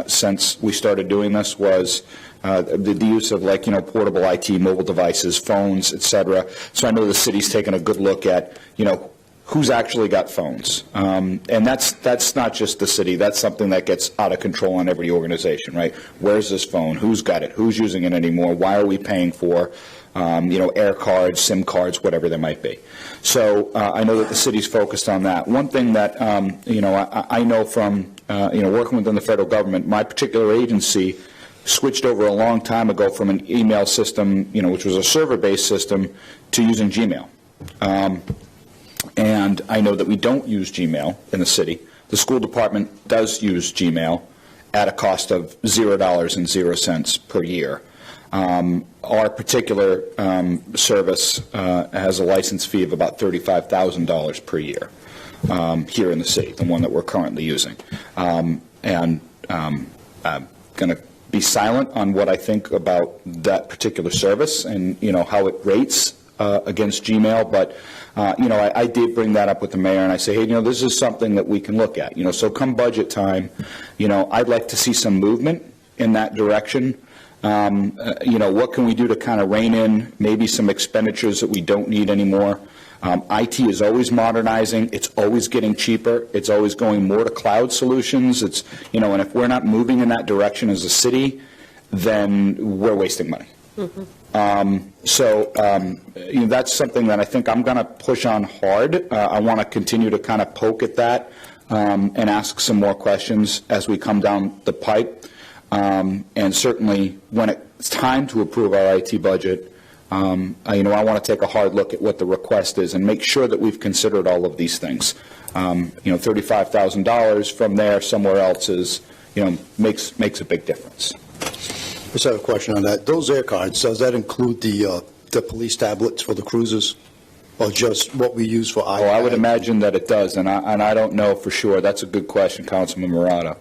since we started doing this was the use of, like, you know, portable IT, mobile devices, phones, et cetera. So I know the city's taken a good look at, you know, who's actually got phones. And that's not just the city. That's something that gets out of control in every organization, right? Where's this phone? Who's got it? Who's using it anymore? Why are we paying for, you know, air cards, SIM cards, whatever there might be? So I know that the city's focused on that. One thing that, you know, I know from, you know, working within the federal government, my particular agency switched over a long time ago from an email system, you know, which was a server-based system, to using Gmail. And I know that we don't use Gmail in the city. The school department does use Gmail at a cost of $0.00 per year. Our particular service has a license fee of about $35,000 per year here in the city, the one that we're currently using. And I'm going to be silent on what I think about that particular service and, you know, how it rates against Gmail, but you know, I did bring that up with the mayor, and I say, hey, you know, this is something that we can look at. You know, so come budget time, you know, I'd like to see some movement in that direction. You know, what can we do to kind of rein in maybe some expenditures that we don't need anymore? IT is always modernizing. It's always getting cheaper. It's always going more to cloud solutions. It's, you know, and if we're not moving in that direction as a city, then we're wasting money. Mm-hmm. You know, that's something that I think I'm going to push on hard. I want to continue to kind of poke at that and ask some more questions as we come down the pipe. And certainly, when it's time to approve our IT budget, I want to take a hard look at what the request is and make sure that we've considered all of these things. $35,000 from there somewhere else is, makes a big difference. Just have a question on that. Those air cards, does that include the police tablets for the cruisers, or just what we use for iPad? Oh, I would imagine that it does, and I don't know for sure. That's a good question, Councilman Morado.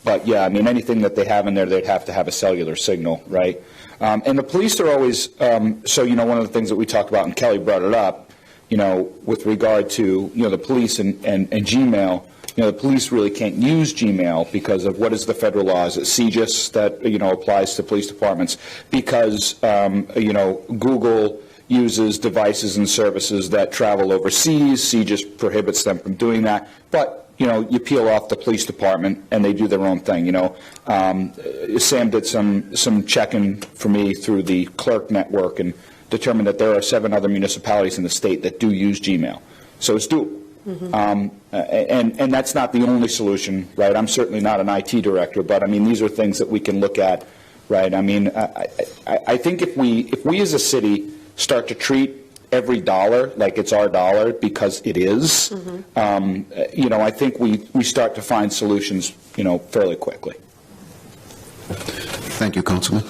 But yeah, I mean, anything that they have in there, they'd have to have a cellular signal, right? And the police are always, one of the things that we talked about, and Kelly brought it up, with regard to, the police and Gmail, the police really can't use Gmail because of what is the federal law? Is it CJIS that, applies to police departments? Because, Google uses devices and services that travel overseas. CJIS prohibits them from doing that. But, you peel off the police department and they do their own thing, Sam did some checking for me through the clerk network and determined that there are 7 other municipalities in the state that do use Gmail. So it's doable. And that's not the only solution, right? I'm certainly not an IT director, but I mean, these are things that we can look at, right? I mean, I think if we as a city start to treat every dollar like it's our dollar, because it is, I think we start to find solutions, fairly quickly. Thank you, Councilman.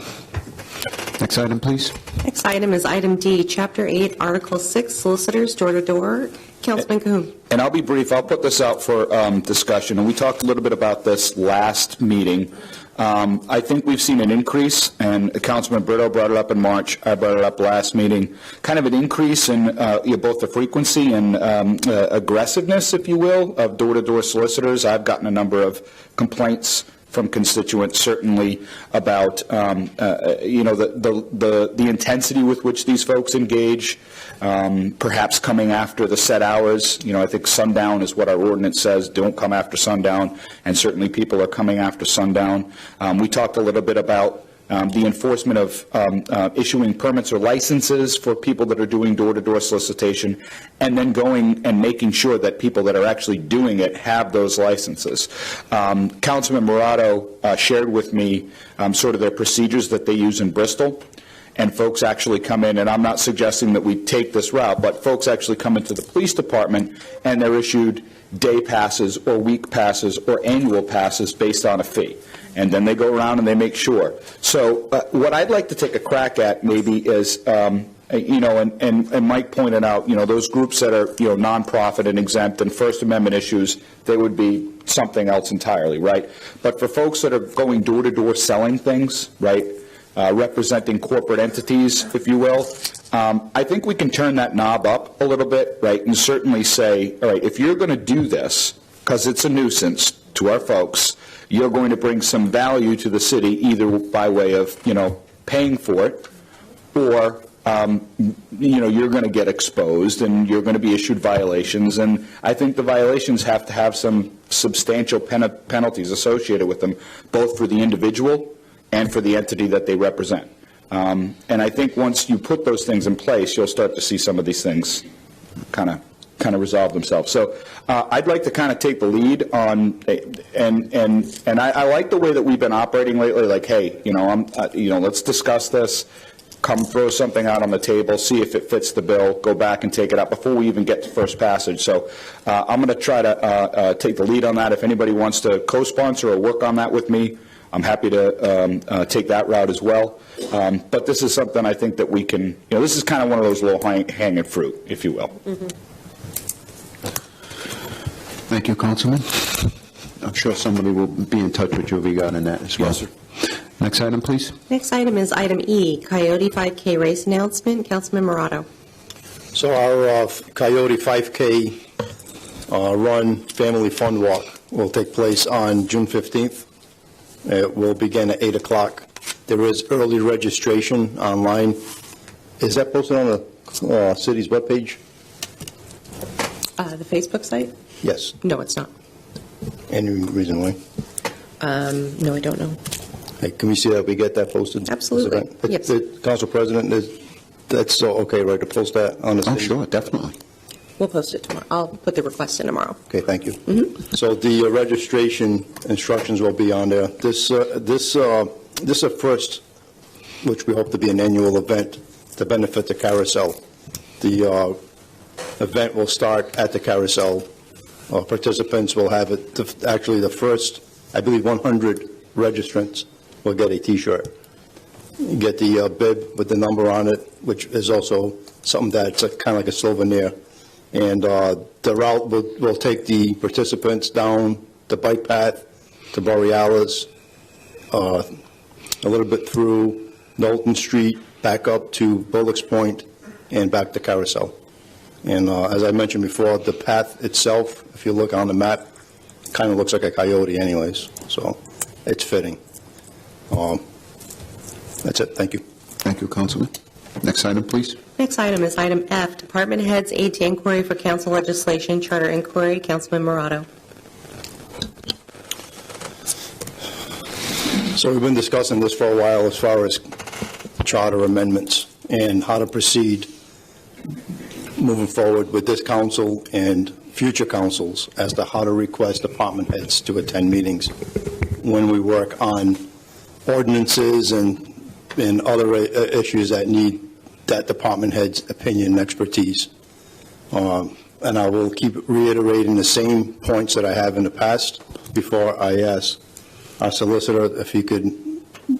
Next item, please. Next item is item D, Chapter 8, Article 6, Solicitors, door-to-door. Councilman Cahoon. And I'll be brief. I'll put this out for discussion. And we talked a little bit about this last meeting. I think we've seen an increase, and Councilman Brito brought it up in March. I brought it up last meeting. Kind of an increase in both the frequency and aggressiveness, if you will, of door-to-door solicitors. I've gotten a number of complaints from constituents, certainly about the intensity with which these folks engage, perhaps coming after the set hours. I think sundown is what our ordinance says. Don't come after sundown, and certainly people are coming after sundown. We talked a little bit about the enforcement of issuing permits or licenses for people that are doing door-to-door solicitation, and then going and making sure that people that are actually doing it have those licenses. Councilman Morado shared with me sort of their procedures that they use in Bristol, and folks actually come in, and I'm not suggesting that we take this route, but folks actually come into the police department and they're issued day passes or week passes or annual passes based on a fee. And then they go around and they make sure. So what I'd like to take a crack at maybe is, and Mike pointed out, those groups that are, nonprofit and exempt and First Amendment issues, they would be something else entirely, right? But for folks that are going door-to-door selling things, right, representing corporate entities, if you will, I think we can turn that knob up a little bit, right, and certainly say, all right, if you're going to do this, because it's a nuisance to our folks, you're going to bring some value to the city, either by way of, paying for it, or, you're going to get exposed and you're going to be issued violations. And I think the violations have to have some substantial penalties associated with them, both for the individual and for the entity that they represent. And I think once you put those things in place, you'll start to see some of these things kind of resolve themselves. So I'd like to kind of take the lead on, and I like the way that we've been operating lately. Like, hey, let's discuss this. Come throw something out on the table, see if it fits the bill, go back and take it up before we even get to first passage. So I'm going to try to take the lead on that. If anybody wants to co-sponsor or work on that with me, I'm happy to take that route as well. But this is something I think that we can, this is kind of one of those low-hanging fruit, if you will. Thank you, Councilman. I'm sure somebody will be in touch with you regarding that as well. Yes, sir. Next item, please. Next item is item E, Coyote 5K race announcement. Councilman Morado. So our Coyote 5K Run Family Fun Walk will take place on June 15th. It will begin at 8 o'clock. There is early registration online. Is that posted on the city's webpage? The Facebook site? Yes. No, it's not. Any reason why? No, I don't know. Hey, can we see that we get that posted? Absolutely. Yes. The Council President, that's so okay, right, to post that on the city? Oh, sure, definitely. We'll post it tomorrow. I'll put the request in tomorrow. Okay, thank you. So the registration instructions will be on there. This is a first, which we hope to be an annual event to benefit the carousel. The event will start at the carousel. Participants will have it, actually the first, I believe 100 registrants will get a T-shirt. You get the bib with the number on it, which is also something that's kind of like a souvenir. And the route will take the participants down the bike path to Borealis, a little bit through Knowlton Street, back up to Bullocks Point, and back to Carousel. And as I mentioned before, the path itself, if you look on the map, kind of looks like a coyote anyways, so it's fitting. That's it. Thank you. Thank you, Councilman. Next item, please. Next item is item F, Department Heads Aid to Inquiry for Council Legislation, Charter Inquiry. Councilman Morato. So we've been discussing this for a while as far as charter amendments and how to proceed moving forward with this council and future councils as to how to request department heads to attend meetings when we work on ordinances and other issues that need that department head's opinion and expertise. And I will keep reiterating the same points that I have in the past before I ask our solicitor if he could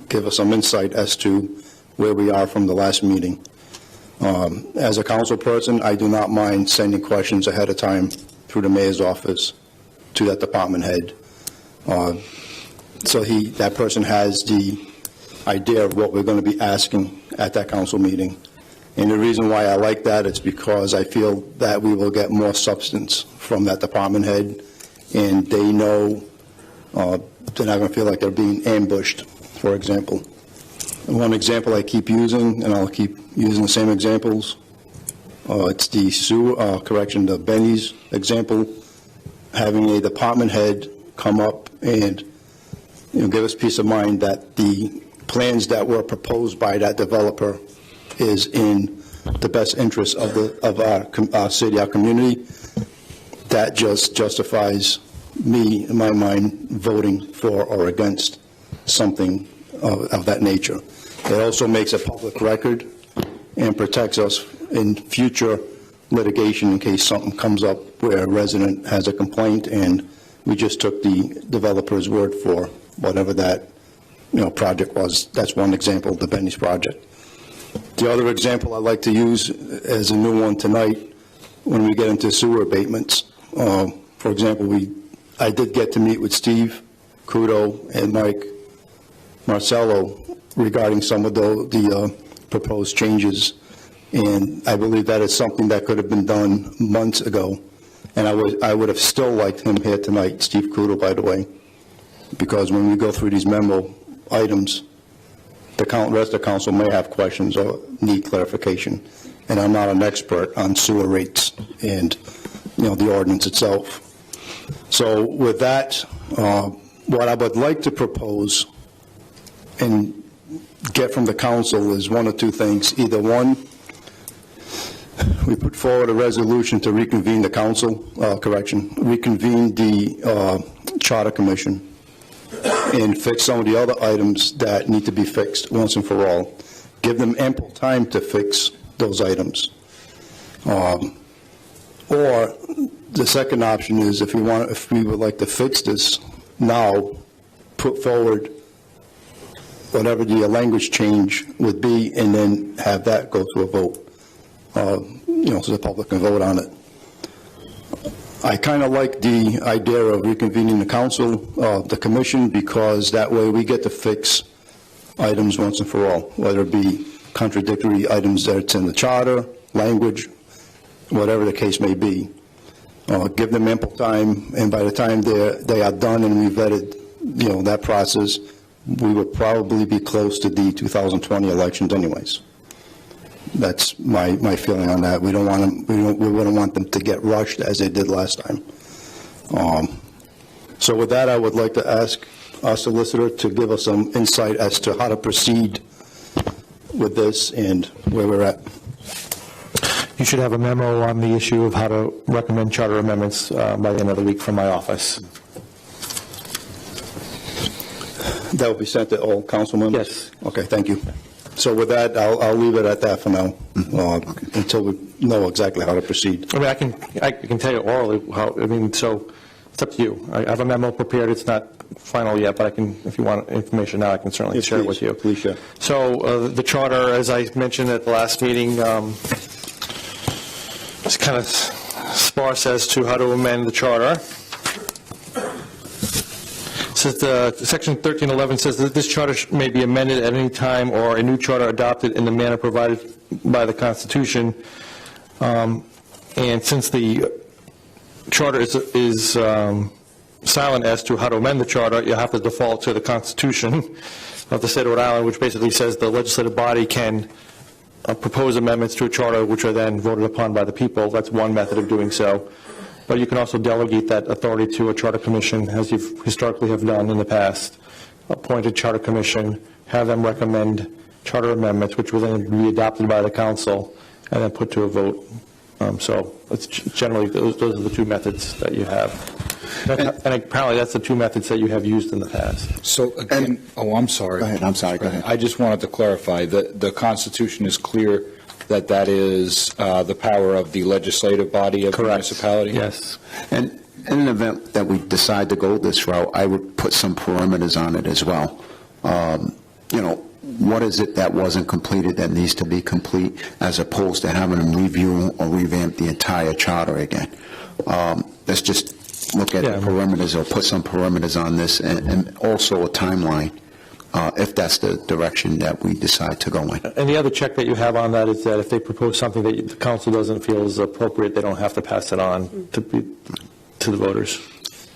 give us some insight as to where we are from the last meeting. As a council person, I do not mind sending questions ahead of time through the mayor's office to that department head. So that person has the idea of what we're going to be asking at that council meeting. And the reason why I like that is because I feel that we will get more substance from that department head, and they know they're not going to feel like they're being ambushed, for example. One example I keep using, and I'll keep using the same examples, it's the Benny's example, having a department head come up and give us peace of mind that the plans that were proposed by that developer is in the best interest of our city, our community. That just justifies me, in my mind, voting for or against something of that nature. It also makes a public record and protects us in future litigation in case something comes up where a resident has a complaint and we just took the developer's word for whatever that project was. That's one example, the Benny's project. The other example I like to use as a new one tonight, when we get into sewer abatements. For example, I did get to meet with Steve Kudo and Mike Marcello regarding some of the proposed changes, and I believe that is something that could have been done months ago. And I would have still liked him here tonight, Steve Kudo, by the way, because when we go through these memo items, the rest of the council may have questions or need clarification. And I'm not an expert on sewer rates and, the ordinance itself. So with that, what I would like to propose and get from the council is one or two things. Either one, we put forward a resolution to reconvene the council, reconvene the Charter Commission, and fix some of the other items that need to be fixed once and for all. Give them ample time to fix those items. Or the second option is if we would like to fix this now, put forward whatever the language change would be and then have that go to a vote, so the public can vote on it. I kind of like the idea of reconvening the council, the commission, because that way we get to fix items once and for all, whether it be contradictory items that's in the charter, language, whatever the case may be. Give them ample time, and by the time they are done and we've vetted, that process, we will probably be close to the 2020 elections anyways. That's my feeling on that. We don't want them. We wouldn't want them to get rushed as they did last time. So with that, I would like to ask our solicitor to give us some insight as to how to proceed with this and where we're at. You should have a memo on the issue of how to recommend charter amendments by the end of the week from my office. That will be sent to all council members? Yes. Okay, thank you. So with that, I'll leave it at that for now, until we know exactly how to proceed. I mean, I can tell you orally how, I mean, so it's up to you. I have a memo prepared. It's not final yet, but I can, if you want information now, I can certainly share it with you. Please share. So the charter, as I mentioned at the last meeting, it's kind of sparse as to how to amend the charter. Says Section 1311 says that this charter may be amended at any time or a new charter adopted in the manner provided by the Constitution. And since the charter is silent as to how to amend the charter, you have to default to the Constitution of the state of Rhode Island, which basically says the legislative body can propose amendments to a charter which are then voted upon by the people. That's one method of doing so. But you can also delegate that authority to a charter commission, as you historically have done in the past. Appoint a charter commission, have them recommend charter amendments, which will then be adopted by the council, and then put to a vote. So it's generally, those are the two methods that you have. And apparently that's the two methods that you have used in the past. So again, I'm sorry. Go ahead, I'm sorry, go ahead. I just wanted to clarify that the Constitution is clear that that is the power of the legislative body of the municipality? Yes. And in an event that we decide to go this route, I would put some parameters on it as well. You know, what is it that wasn't completed that needs to be complete, as opposed to having them review or revamp the entire charter again? Let's just look at the parameters, or put some parameters on this, and also a timeline, if that's the direction that we decide to go in. And the other check that you have on that is that if they propose something that the council doesn't feel is appropriate, they don't have to pass it on to the voters.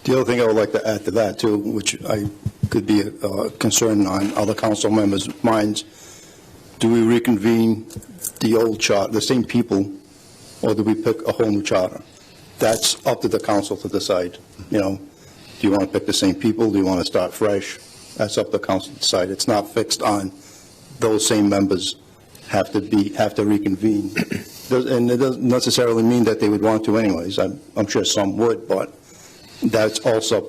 The other thing I would like to add to that, too, which I could be a concern on other council members' minds, do we reconvene the old charter, the same people, or do we pick a whole new charter? That's up to the council to decide. You know, do you want to pick the same people? Do you want to start fresh? That's up to the council to decide. It's not fixed on those same members have to reconvene. And it doesn't necessarily mean that they would want to anyways. I'm sure some would, but that's also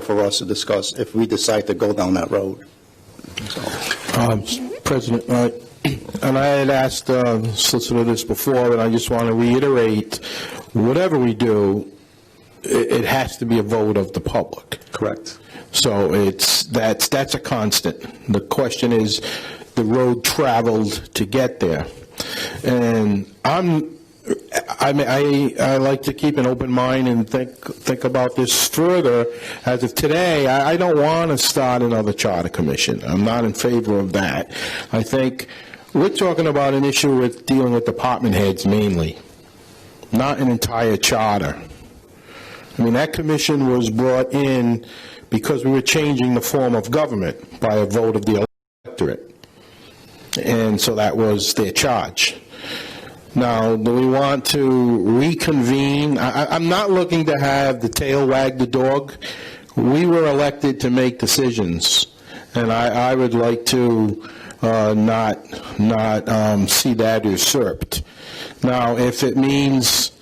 for us to discuss if we decide to go down that road. President, and I had asked Solicitor this before, and I just want to reiterate, whatever we do, it has to be a vote of the public. Correct. So that's a constant. The question is the road traveled to get there. And I like to keep an open mind and think about this further. As of today, I don't want to start another charter commission. I'm not in favor of that. I think we're talking about an issue with dealing with department heads mainly, not an entire charter. I mean, that commission was brought in because we were changing the form of government by a vote of the electorate. And so that was their charge. Now, do we want to reconvene? I'm not looking to have the tail wag the dog. We were elected to make decisions, and I would like to not see that usurped. Now, if it means,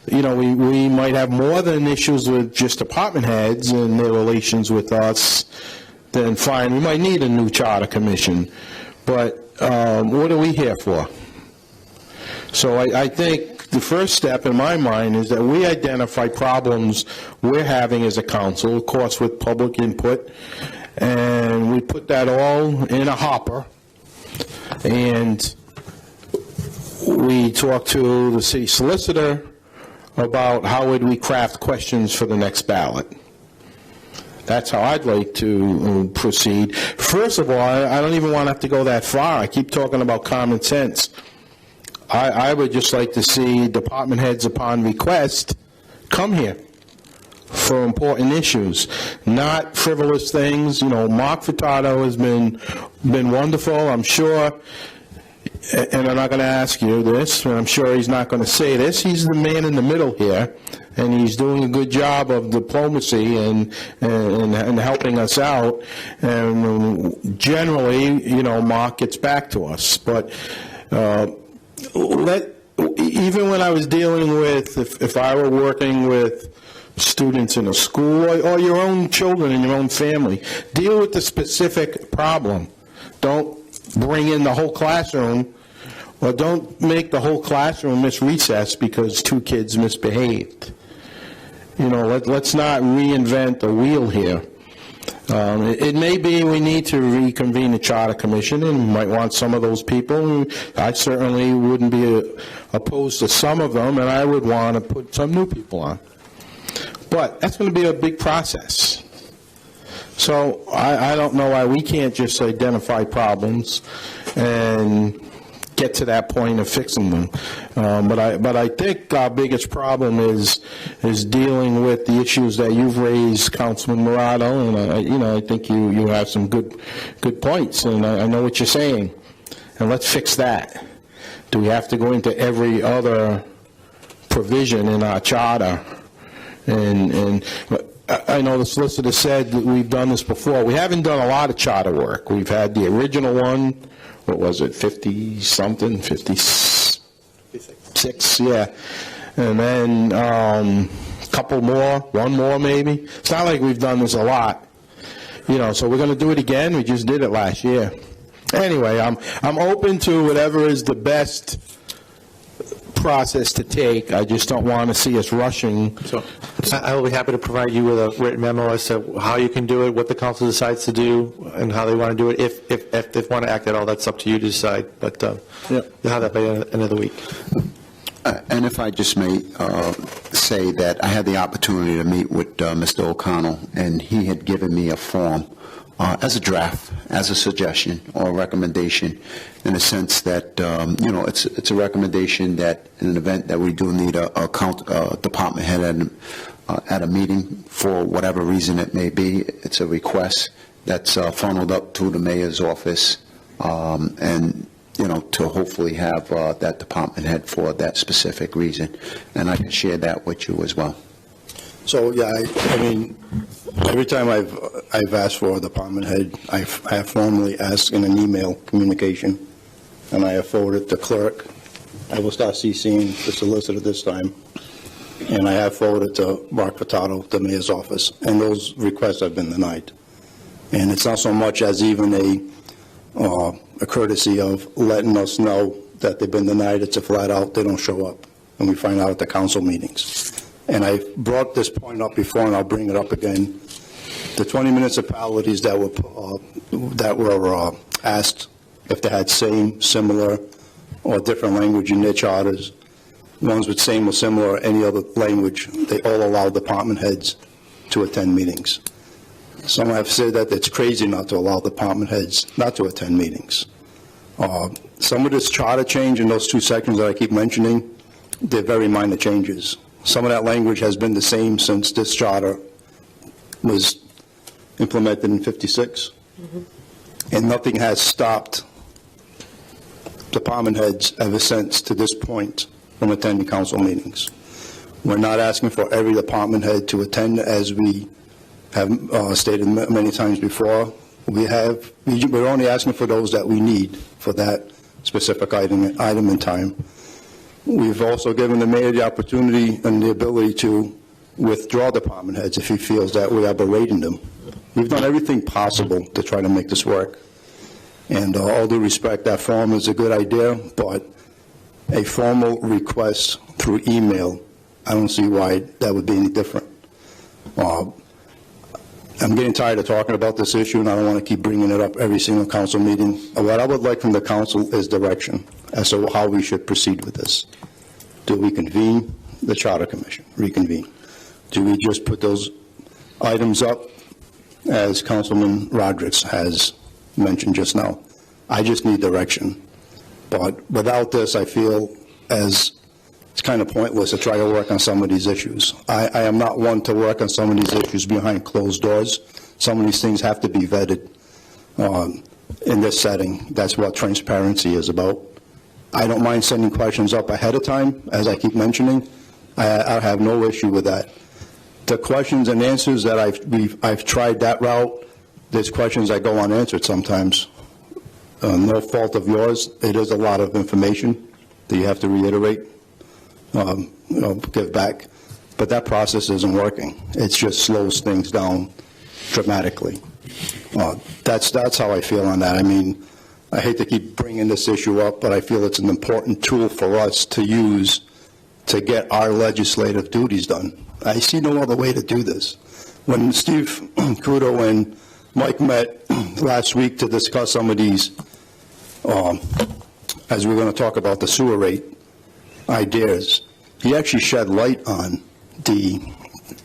you know, we might have more than issues with just department heads and their relations with us, then fine, we might need a new charter commission. But what are we here for? So I think the first step in my mind is that we identify problems we're having as a council, of course with public input, and we put that all in a hopper, and we talk to the city solicitor about how would we craft questions for the next ballot. That's how I'd like to proceed. First of all, I don't even want to have to go that far. I keep talking about common sense. I would just like to see department heads upon request come here for important issues, not frivolous things. You know, Mark Furtado has been wonderful, I'm sure, and I'm not going to ask you this, and I'm sure he's not going to say this. He's the man in the middle here, and he's doing a good job of diplomacy and helping us out. And generally, you know, Mark gets back to us. But even when I was dealing with, if I were working with students in a school or your own children in your own family, deal with the specific problem. Don't bring in the whole classroom, or don't make the whole classroom miss recess because 2 kids misbehaved. Let's not reinvent the wheel here. It may be we need to reconvene the Charter Commission, and we might want some of those people. I certainly wouldn't be opposed to some of them, and I would want to put some new people on. But that's going to be a big process. So I don't know why we can't just identify problems and get to that point of fixing them. But I think our biggest problem is dealing with the issues that you've raised, Councilman Morado, and I think you have some good points, and I know what you're saying. And let's fix that. Do we have to go into every other provision in our charter? And I know the solicitor said that we've done this before. We haven't done a lot of charter work. We've had the original one. What was it, 50-something, 56, yeah. And then a couple more, one more maybe. It's not like we've done this a lot. So we're going to do it again. We just did it last year. Anyway, I'm open to whatever is the best process to take. I just don't want to see us rushing. So I will be happy to provide you with a written memo as to how you can do it, what the council decides to do, and how they want to do it. If they want to act at all, that's up to you to decide. But you'll have that by the end of the week. And if I just may say that I had the opportunity to meet with Mr. O'Connell, and he had given me a form as a draft, as a suggestion or a recommendation, in the sense that, it's a recommendation that in an event that we do need a department head at a meeting, for whatever reason it may be, it's a request that's funneled up to the mayor's office, and to hopefully have that department head for that specific reason. And I can share that with you as well. So, yeah, I mean, every time I've asked for a department head, I have formally asked in an email communication, and I have forwarded the clerk. I will start CCing the solicitor this time, and I have forwarded to Mark Furtado, the mayor's office, and those requests have been denied. And it's not so much as even a courtesy of letting us know that they've been denied. It's a flat out, they don't show up, and we find out at the council meetings. And I brought this point up before, and I'll bring it up again. The 20 municipalities that were asked if they had same, similar, or different language in their charters, ones with same or similar or any other language, they all allow department heads to attend meetings. Some have said that it's crazy not to allow department heads not to attend meetings. Some of this charter change in those 2 sections that I keep mentioning, they're very minor changes. Some of that language has been the same since this charter was implemented in '56. And nothing has stopped department heads ever since to this point from attending council meetings. We're not asking for every department head to attend, as we have stated many times before. We're only asking for those that we need for that specific item in time. We've also given the mayor the opportunity and the ability to withdraw department heads if he feels that we are berating them. We've done everything possible to try to make this work. And all due respect, that form is a good idea, but a formal request through email, I don't see why that would be any different. I'm getting tired of talking about this issue, and I don't want to keep bringing it up every single council meeting. What I would like from the council is direction as to how we should proceed with this. Do we convene the Charter Commission, reconvene? Do we just put those items up, as Councilman Rodriguez has mentioned just now? I just need direction. But without this, I feel as it's kind of pointless to try to work on some of these issues. I am not one to work on some of these issues behind closed doors. Some of these things have to be vetted in this setting. That's what transparency is about. I don't mind sending questions up ahead of time, as I keep mentioning. I have no issue with that. The questions and answers that I've tried that route, there's questions that go unanswered sometimes. No fault of yours. It is a lot of information. that you have to reiterate, give back. But that process isn't working. It just slows things down dramatically. That's how I feel on that. I mean, I hate to keep bringing this issue up, but I feel it's an important tool for us to use to get our legislative duties done. I see no other way to do this. When Steve Crudo and Mike met last week to discuss some of these, as we're going to talk about the sewer rate ideas, he actually shed light on the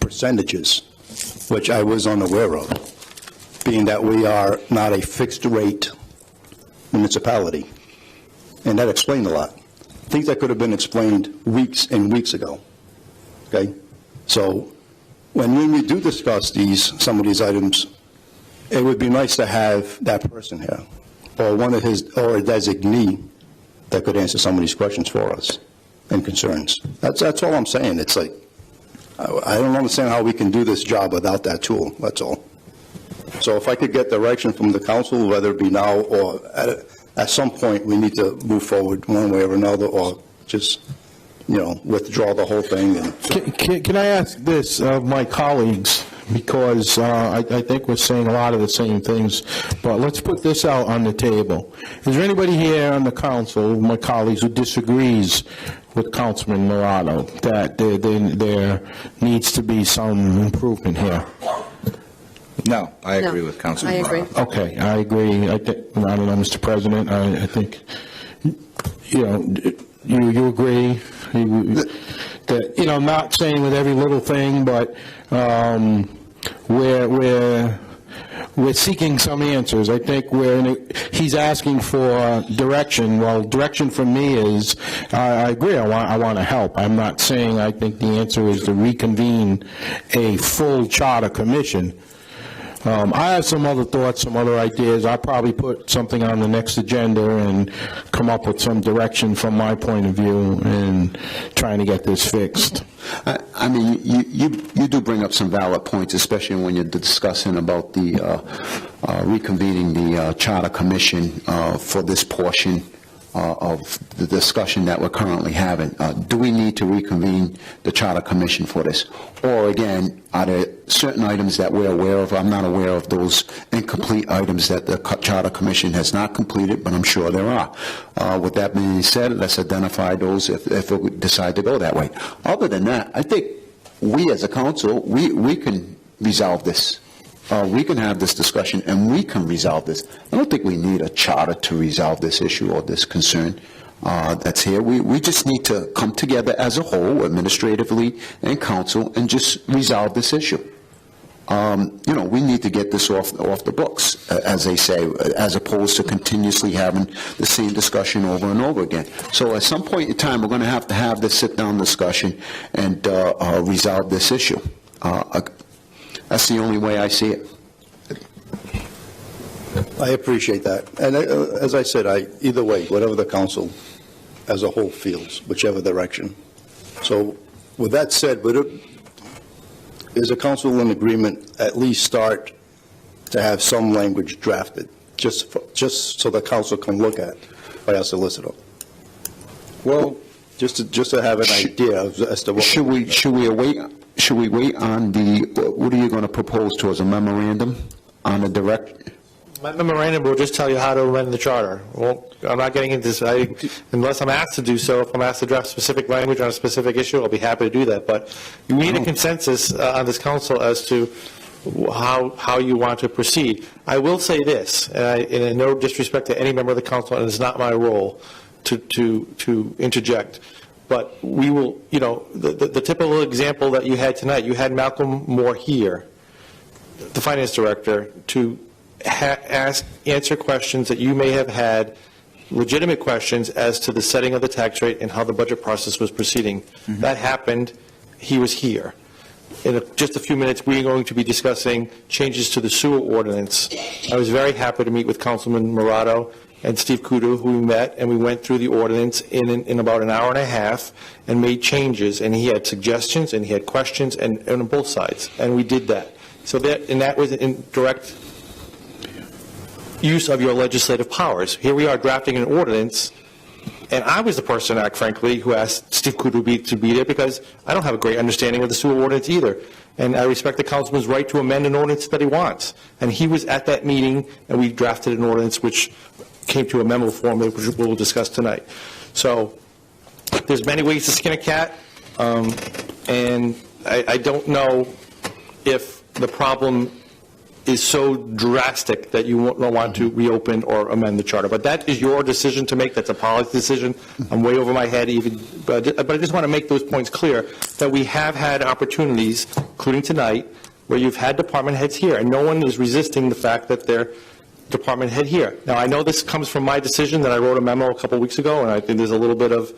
percentages, which I was unaware of, being that we are not a fixed rate municipality. And that explained a lot. Things that could have been explained weeks and weeks ago. Okay? So when we do discuss some of these items, it would be nice to have that person here, or one of his, or a designee that could answer some of these questions for us and concerns. That's all I'm saying. It's like, I don't understand how we can do this job without that tool. That's all. So if I could get direction from the council, whether it be now or at some point, we need to move forward one way or another, or just, withdraw the whole thing. Can I ask this of my colleagues, because I think we're saying a lot of the same things, but let's put this out on the table. Is there anybody here on the council, my colleagues, who disagrees with Councilman Morado, that there needs to be some improvement here? No, I agree with Councilman Morado. Okay, I agree. I don't know, Mr. President, I think, you agree that, not saying with every little thing, but we're seeking some answers. I think he's asking for direction. Well, direction from me is, I agree, I want to help. I'm not saying I think the answer is to reconvene a full charter commission. I have some other thoughts, some other ideas. I'll probably put something on the next agenda and come up with some direction from my point of view in trying to get this fixed. I mean, you do bring up some valid points, especially when you're discussing about the reconvening the Charter Commission for this portion of the discussion that we're currently having. Do we need to reconvene the Charter Commission for this? Or again, are there certain items that we're aware of? I'm not aware of those incomplete items that the Charter Commission has not completed, but I'm sure there are. With that being said, let's identify those if we decide to go that way. Other than that, I think we as a council, we can resolve this. We can have this discussion and we can resolve this. I don't think we need a charter to resolve this issue or this concern that's here. We just need to come together as a whole, administratively and council, and just resolve this issue. We need to get this off the books, as they say, as opposed to continuously having the same discussion over and over again. So at some point in time, we're going to have this sit-down discussion and resolve this issue. That's the only way I see it. I appreciate that. And as I said, either way, whatever the council as a whole feels, whichever direction. So with that said, is the council in agreement at least start to have some language drafted, just so the council can look at by our solicitor? Well, just to have an idea as to what. Should we wait on what are you going to propose to us, a memorandum on the direct? My memorandum will just tell you how to amend the charter. Well, I'm not getting into this, unless I'm asked to do so. If I'm asked to draft specific language on a specific issue, I'll be happy to do that. But we need a consensus on this council as to how you want to proceed. I will say this, and in no disrespect to any member of the council, and it's not my role to interject, but we will, the typical example that you had tonight, you had Malcolm Moore here, the finance director, to answer questions that you may have had, legitimate questions as to the setting of the tax rate and how the budget process was proceeding. Mm-hmm. That happened. He was here. In just a few minutes, we're going to be discussing changes to the sewer ordinance. I was very happy to meet with Councilman Morado and Steve Kudu, who we met, and we went through the ordinance in about an hour and a half and made changes, and he had suggestions and he had questions and on both sides, and we did that. So that was in direct use of your legislative powers. Here we are drafting an ordinance And I was the person, frankly, who asked Steve Kudu to be there because I don't have a great understanding of the sewer ordinance either. And I respect the councilman's right to amend an ordinance that he wants. And he was at that meeting, and we drafted an ordinance which came to a memo form, which we'll discuss tonight. So there's many ways to skin a cat, and I don't know if the problem is so drastic that you don't want to reopen or amend the charter. But that is your decision to make. That's a policy decision. I'm way over my head even, but I just want to make those points clear that we have had opportunities, including tonight, where you've had department heads here, and no one is resisting the fact that they're department head here. Now, I know this comes from my decision that I wrote a memo a couple weeks ago, and I think there's a little bit of,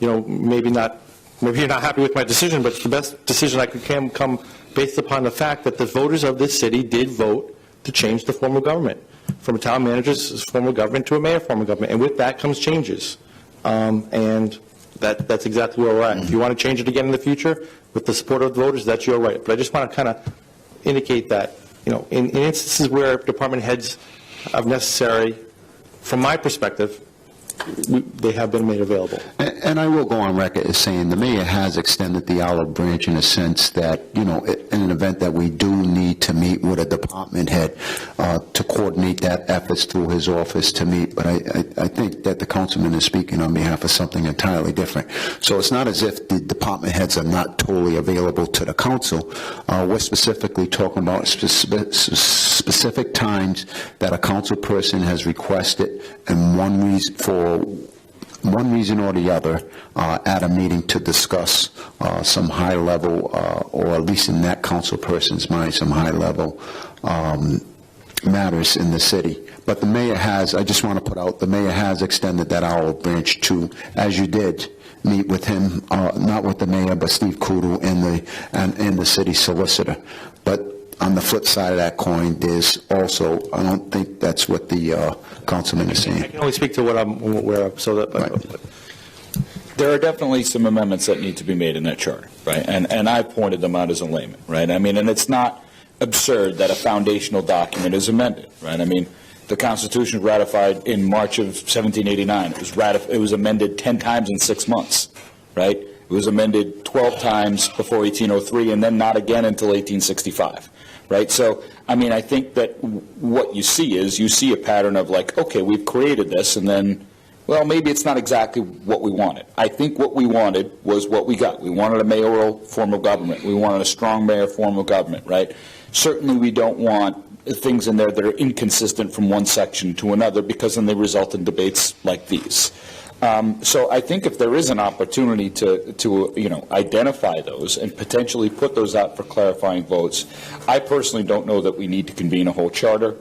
maybe you're not happy with my decision, but it's the best decision I could come based upon the fact that the voters of this city did vote to change the form of government from a town manager's form of government to a mayor form of government. And with that comes changes. And that's exactly where we're at. If you want to change it again in the future with the support of the voters, that's your right. But I just want to kind of indicate that, in instances where department heads are necessary, from my perspective, they have been made available. And I will go on record as saying the mayor has extended the olive branch in a sense that, in an event that we do need to meet with a department head to coordinate that efforts through his office to meet. But I think that the councilman is speaking on behalf of something entirely different. So it's not as if the department heads are not totally available to the council. We're specifically talking about specific times that a council person has requested, and one reason or the other at a meeting to discuss some high level, or at least in that council person's mind, some high level matters in the city. But the mayor has, I just want to put out, the mayor has extended that olive branch to, as you did, meet with him, not with the mayor, but Steve Kudu and the city solicitor. But on the flip side of that coin, there's also, I don't think that's what the councilman is saying. I can only speak to what I'm aware of, so that. Right. There are definitely some amendments that need to be made in that charter, right? And I pointed them out as a layman, right? I mean, and it's not absurd that a foundational document is amended, right? I mean, the Constitution was ratified in March of 1789. It was amended 10 times in 6 months, right? It was amended 12 times before 1803, and then not again until 1865. Right? So, I mean, I think that what you see a pattern of like, okay, we've created this, and then, well, maybe it's not exactly what we wanted. I think what we wanted was what we got. We wanted a mayoral form of government. We wanted a strong mayor form of government, right? Certainly we don't want things in there that are inconsistent from one section to another, because then they result in debates like these. So I think if there is an opportunity to identify those and potentially put those out for clarifying votes, I personally don't know that we need to convene a whole charter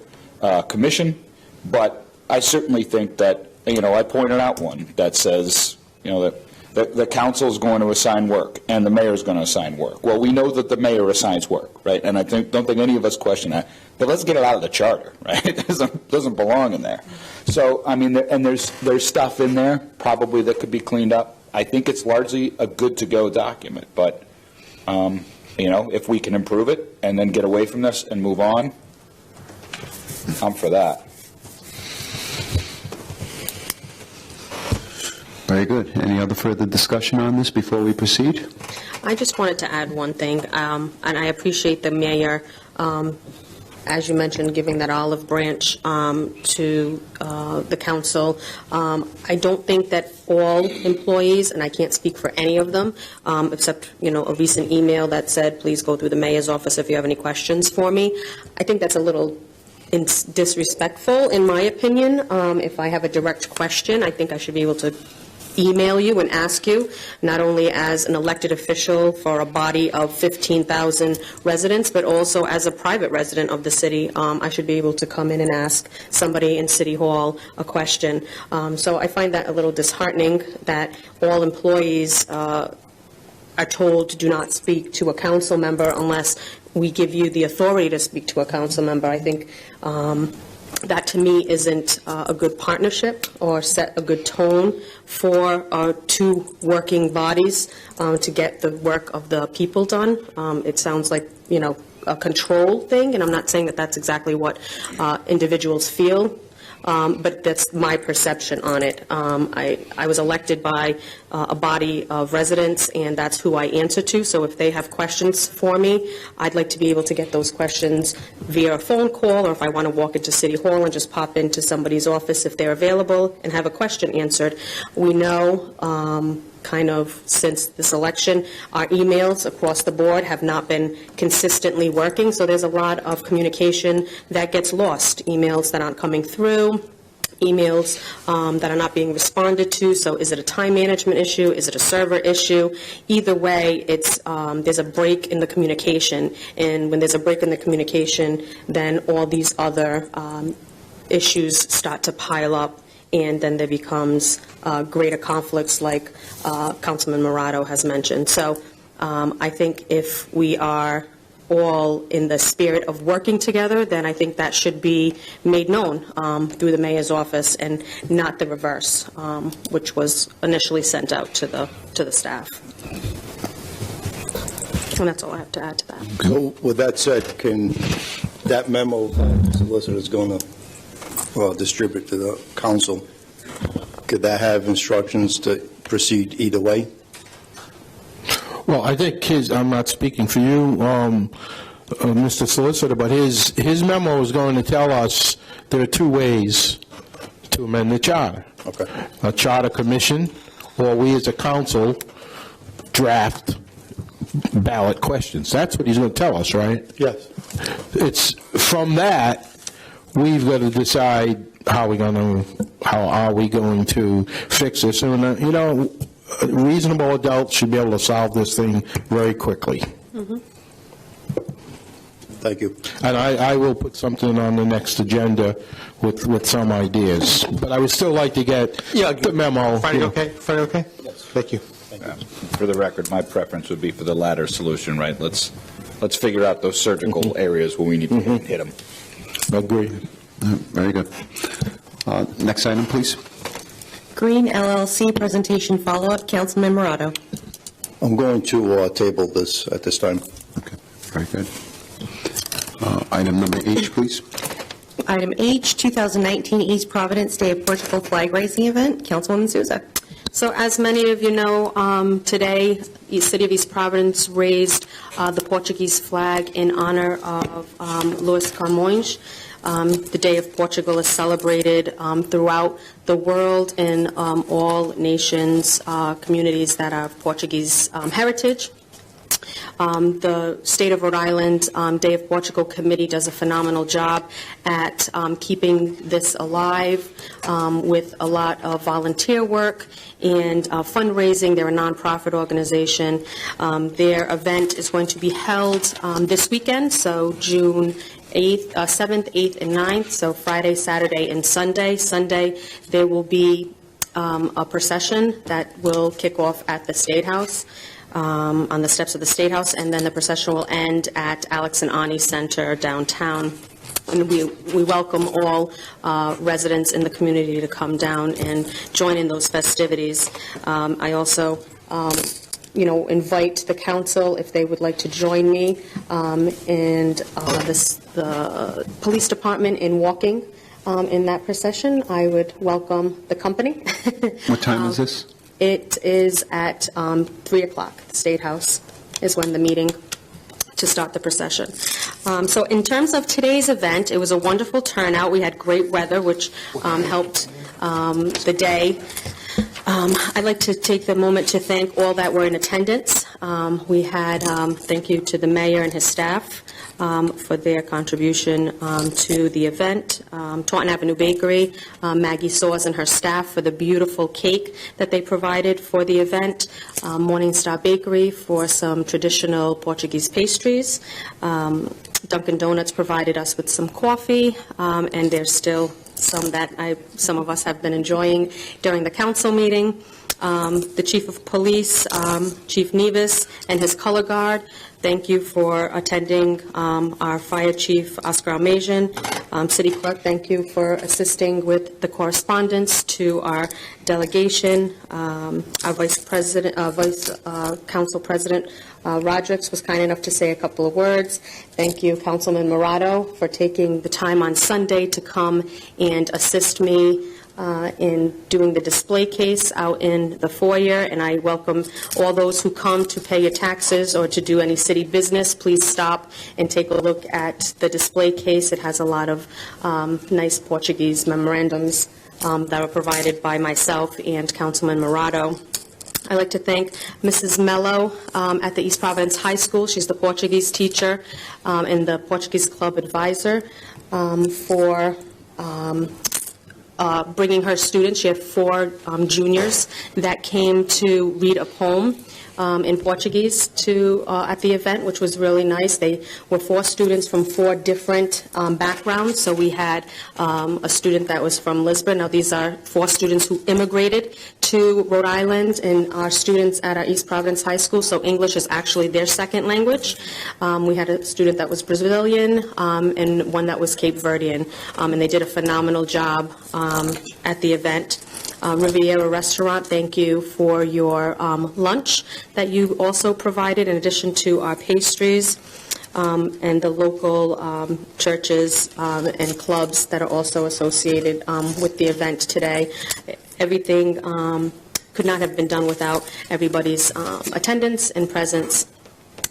commission, but I certainly think that, I pointed out one that says, that the council is going to assign work and the mayor is going to assign work. Well, we know that the mayor assigns work, right? And I don't think any of us question that. But let's get it out of the charter, right? It doesn't belong in there. So, I mean, and there's stuff in there probably that could be cleaned up. I think it's largely a good-to-go document. But, if we can improve it and then get away from this and move on, I'm for that. Very good. Any other further discussion on this before we proceed? I just wanted to add one thing, and I appreciate the mayor, as you mentioned, giving that olive branch to the council. I don't think that all employees, and I can't speak for any of them, except, a recent email that said, please go through the mayor's office if you have any questions for me. I think that's a little disrespectful, in my opinion. If I have a direct question, I think I should be able to email you and ask you, not only as an elected official for a body of 15,000 residents, but also as a private resident of the city. I should be able to come in and ask somebody in City Hall a question. So I find that a little disheartening that all employees are told do not speak to a council member unless we give you the authority to speak to a council member. I think that to me isn't a good partnership or set a good tone for our two working bodies to get the work of the people done. It sounds like, a control thing, and I'm not saying that that's exactly what individuals feel. but that's my perception on it. I was elected by a body of residents, and that's who I answer to, so if they have questions for me, I'd like to be able to get those questions via a phone call, or if I want to walk into City Hall and just pop into somebody's office if they're available and have a question answered. We know kind of since this election, our emails across the board have not been consistently working, so there's a lot of communication that gets lost, emails that aren't coming through, emails that are not being responded to. So is it a time management issue? Is it a server issue? Either way, it's there's a break in the communication, and when there's a break in the communication, then all these other issues start to pile up, and then there becomes greater conflicts like Councilman Morato has mentioned. So I think if we are all in the spirit of working together, then I think that should be made known through the mayor's office and not the reverse, which was initially sent out to the staff. And that's all I have to add to that. So with that said, can that memo that the solicitor is going to distribute to the council, could that have instructions to proceed either way? Well, I think I'm not speaking for you, Mr. Solicitor, but his memo is going to tell us there are two ways to amend the charter. Okay. A charter commission, or we as a council draft ballot questions. That's what he's going to tell us, right? Yes. It's from that, we've got to decide how are we going to fix this. And, reasonable adults should be able to solve this thing very quickly. Mm-hmm. Thank you. And I will put something on the next agenda with some ideas. But I would still like to get the memo. Friday okay? Friday okay? Yes. Thank you. For the record, my preference would be for the latter solution, right? Let's figure out those surgical areas where we need to hit them. Agree. Very good. Next item, please. Green LLC presentation follow-up, Councilman Morato. I'm going to table this at this time. Okay, very good. Item number H, please. Item H, 2019 East Providence Day of Portugal Flag Raising Event, Councilwoman Souza. So as many of you know, today, the City of East Providence raised the Portuguese flag in honor of Luis Camões. The Day of Portugal is celebrated throughout the world in all nations, communities that are of Portuguese heritage. The State of Rhode Island Day of Portugal Committee does a phenomenal job at keeping this alive with a lot of volunteer work and fundraising. They're a nonprofit organization. Their event is going to be held this weekend, so June 7th, 8th, and 9th, so Friday, Saturday, and Sunday. Sunday, there will be a procession that will kick off at the State House, on the steps of the State House, and then the procession will end at Alex and Ani Center downtown. And we welcome all residents in the community to come down and join in those festivities. I also invite the council, if they would like to join me, and the police department in walking in that procession. I would welcome the company. What time is this? It is at 3 o'clock. The State House is when the meeting to start the procession. So in terms of today's event, it was a wonderful turnout. We had great weather, which helped the day. I'd like to take the moment to thank all that were in attendance. We had, thank you to the mayor and his staff for their contribution to the event. Taunton Avenue Bakery, Maggie Saws and her staff for the beautiful cake that they provided for the event. Morningstar Bakery for some traditional Portuguese pastries. Dunkin' Donuts provided us with some coffee, and there's still some that some of us have been enjoying during the council meeting. The Chief of Police, Chief Nevis, and his color guard thank you for attending. Our Fire Chief, Oscar Almazian, City Clerk, thank you for assisting with the correspondence to our delegation. Our Vice Council President Rodrick was kind enough to say a couple of words. Thank you, Councilman Morato, for taking the time on Sunday to come and assist me in doing the display case out in the foyer, and I welcome all those who come to pay your taxes or to do any city business. Please stop and take a look at the display case. It has a lot of nice Portuguese memorandums that were provided by myself and Councilman Morato. I'd like to thank Mrs. Mello at the East Providence High School. She's the Portuguese teacher and the Portuguese Club advisor for bringing her students. She had 4 juniors that came to read a poem in Portuguese at the event, which was really nice. They were 4 students from 4 different backgrounds. So we had a student that was from Lisbon. Now these are 4 students who immigrated to Rhode Island and are students at our East Providence High School. So English is actually their second language. We had a student that was Brazilian and one that was Cape Verdean, and they did a phenomenal job at the event. Riviera Restaurant, thank you for your lunch that you also provided in addition to our pastries, and the local churches and clubs that are also associated with the event today. Everything could not have been done without everybody's attendance and presence.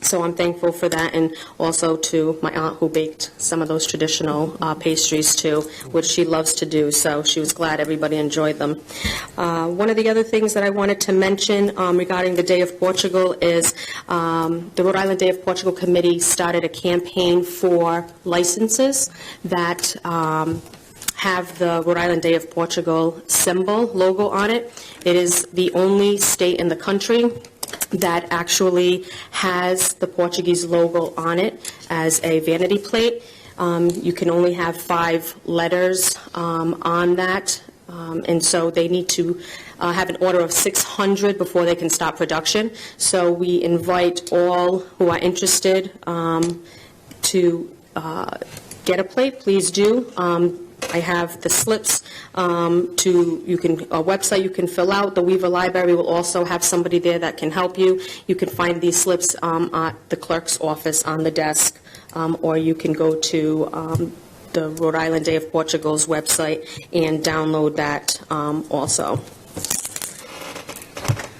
So I'm thankful for that, and also to my aunt who baked some of those traditional pastries too, which she loves to do, so she was glad everybody enjoyed them. One of the other things that I wanted to mention regarding the Day of Portugal is the Rhode Island Day of Portugal Committee started a campaign for licenses that have the Rhode Island Day of Portugal symbol, logo on it. It is the only state in the country that actually has the Portuguese logo on it as a vanity plate. You can only have 5 letters on that, and so they need to have an order of 600 before they can stop production. So we invite all who are interested to get a plate. Please do. I have the slips a website you can fill out. The Weaver Library will also have somebody there that can help you. You can find these slips at the clerk's office on the desk, or you can go to the Rhode Island Day of Portugal's website and download that also.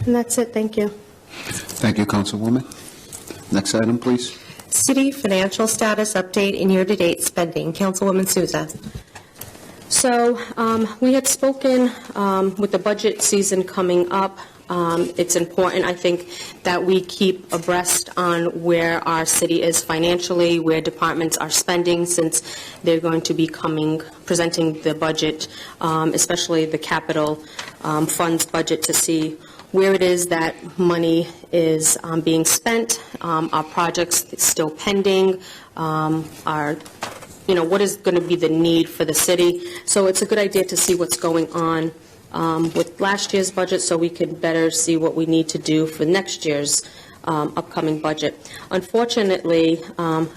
And that's it. Thank you. Thank you, Councilwoman. Next item, please. City financial status update and year-to-date spending. Councilwoman Souza. So we had spoken with the budget season coming up. It's important, I think, that we keep abreast on where our city is financially, where departments are spending, since they're going to be presenting the budget, especially the capital funds budget, to see where it is that money is being spent, our projects still pending, what is going to be the need for the city. So it's a good idea to see what's going on with last year's budget, so we can better see what we need to do for next year's upcoming budget. Unfortunately,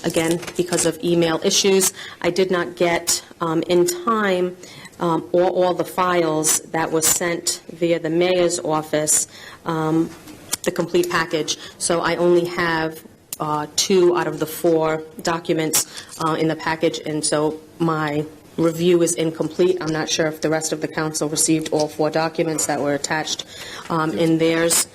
again, because of email issues, I did not get in time all the files that were sent via the mayor's office, the complete package. So I only have 2 out of the 4 documents in the package, and so my review is incomplete. I'm not sure if the rest of the council received all 4 documents that were attached in theirs,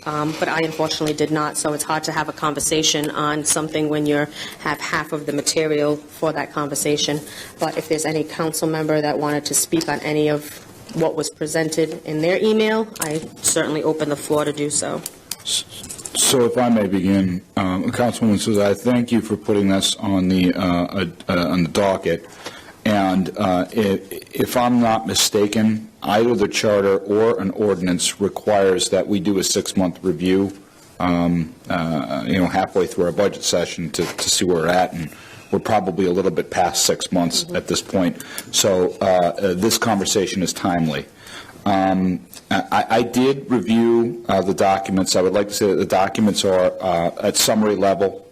but I unfortunately did not, so it's hard to have a conversation on something when you have half of the material for that conversation. But if there's any council member that wanted to speak on any of what was presented in their email, I certainly open the floor to do so. So if I may begin, Councilwoman Souza, I thank you for putting this on the docket. And if I'm not mistaken, either the charter or an ordinance requires that we do a 6-month review, halfway through our budget session to see where we're at, and we're probably a little bit past 6 months at this point. So this conversation is timely. I did review the documents. I would like to say that the documents are at summary level.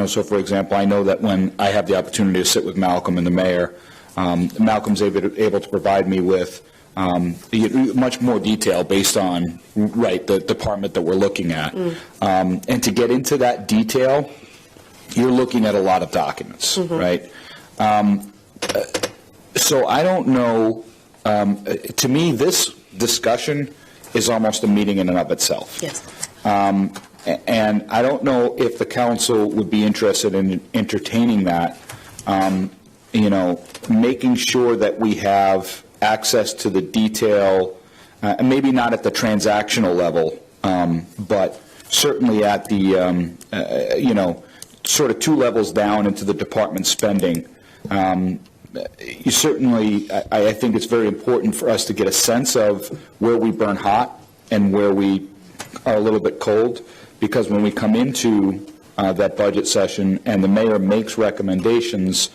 So for example, I know that when I have the opportunity to sit with Malcolm and the mayor, Malcolm's able to provide me with much more detail based on, the department that we're looking at. And to get into that detail, you're looking at a lot of documents, right? So I don't know, to me, this discussion is almost a meeting in and of itself. Yes. And I don't know if the council would be interested in entertaining that, making sure that we have access to the detail, and maybe not at the transactional level, but certainly at the, sort of 2 levels down into the department spending. You certainly, I think it's very important for us to get a sense of where we burn hot and where we are a little bit cold, because when we come into that budget session and the mayor makes recommendations,